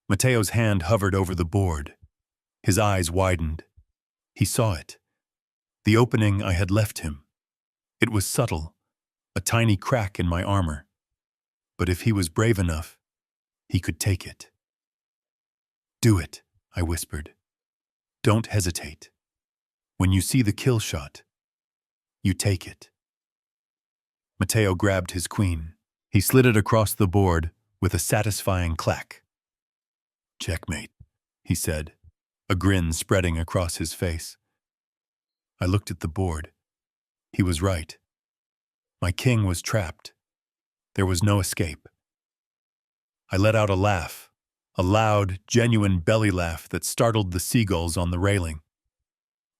[SPEAKER 1] Matteo's hand hovered over the board. His eyes widened. He saw it. The opening I had left him. It was subtle, a tiny crack in my armor. But if he was brave enough, he could take it. "Do it," I whispered. "Don't hesitate. When you see the kill shot, you take it." Matteo grabbed his queen. He slid it across the board with a satisfying clack. "Checkmate," he said, a grin spreading across his face. I looked at the board. He was right. My king was trapped. There was no escape. I let out a laugh, a loud, genuine belly laugh that startled the seagulls on the railing.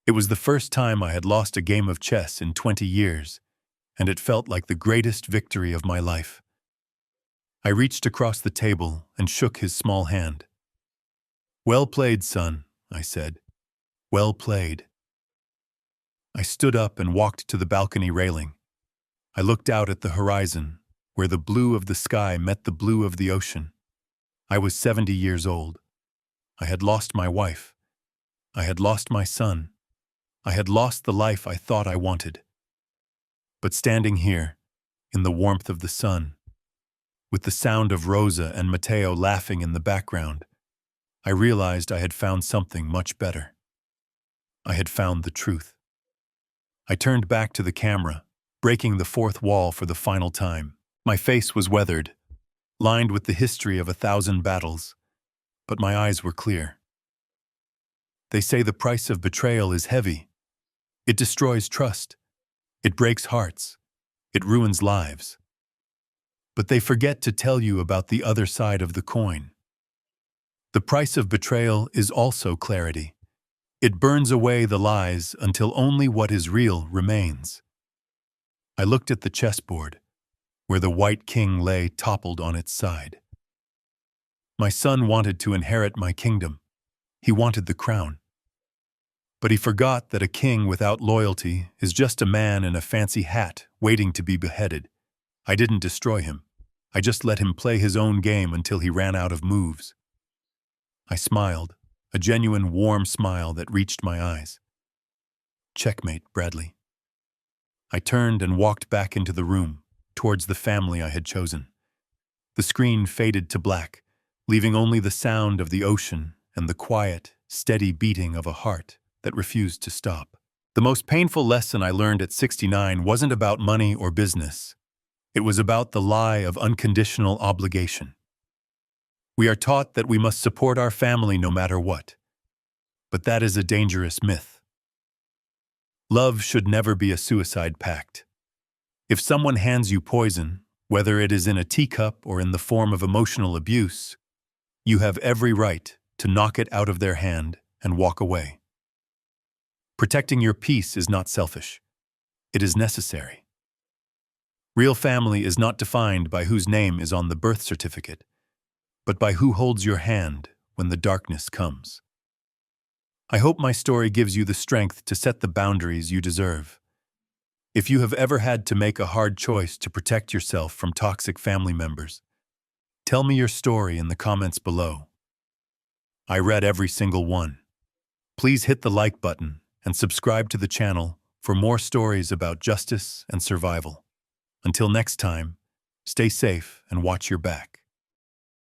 [SPEAKER 1] It was the first time I had lost a game of chess in 20 years, and it felt like the greatest victory of my life. I reached across the table and shook his small hand. "Well played, son," I said. "Well played." I stood up and walked to the balcony railing. I looked out at the horizon, where the blue of the sky met the blue of the ocean. I was 70 years old. I had lost my wife. I had lost my son. I had lost the life I thought I wanted. But standing here, in the warmth of the sun, with the sound of Rosa and Matteo laughing in the background, I realized I had found something much better. I had found the truth. I turned back to the camera, breaking the fourth wall for the final time. My face was weathered, lined with the history of 1,000 battles, but my eyes were clear. They say the price of betrayal is heavy. It destroys trust. It breaks hearts. It ruins lives. But they forget to tell you about the other side of the coin. The price of betrayal is also clarity. It burns away the lies until only what is real remains. I looked at the chessboard, where the white king lay toppled on its side. My son wanted to inherit my kingdom. He wanted the crown. But he forgot that a king without loyalty is just a man in a fancy hat waiting to be beheaded. I didn't destroy him. I just let him play his own game until he ran out of moves. I smiled, a genuine warm smile that reached my eyes. "Checkmate, Bradley." I turned and walked back into the room, towards the family I had chosen. The screen faded to black, leaving only the sound of the ocean and the quiet, steady beating of a heart that refused to stop. The most painful lesson I learned at 69 wasn't about money or business. It was about the lie of unconditional obligation. We are taught that we must support our family no matter what. But that is a dangerous myth. Love should never be a suicide pact. If someone hands you poison, whether it is in a teacup or in the form of emotional abuse, you have every right to knock it out of their hand and walk away. Protecting your peace is not selfish. It is necessary. Real family is not defined by whose name is on the birth certificate, but by who holds your hand when the darkness comes. I hope my story gives you the strength to set the boundaries you deserve. If you have ever had to make a hard choice to protect yourself from toxic family members, tell me your story in the comments below. I read every single one. Please hit the like button and subscribe to the channel for more stories about justice and survival. Until next time, stay safe and watch your back.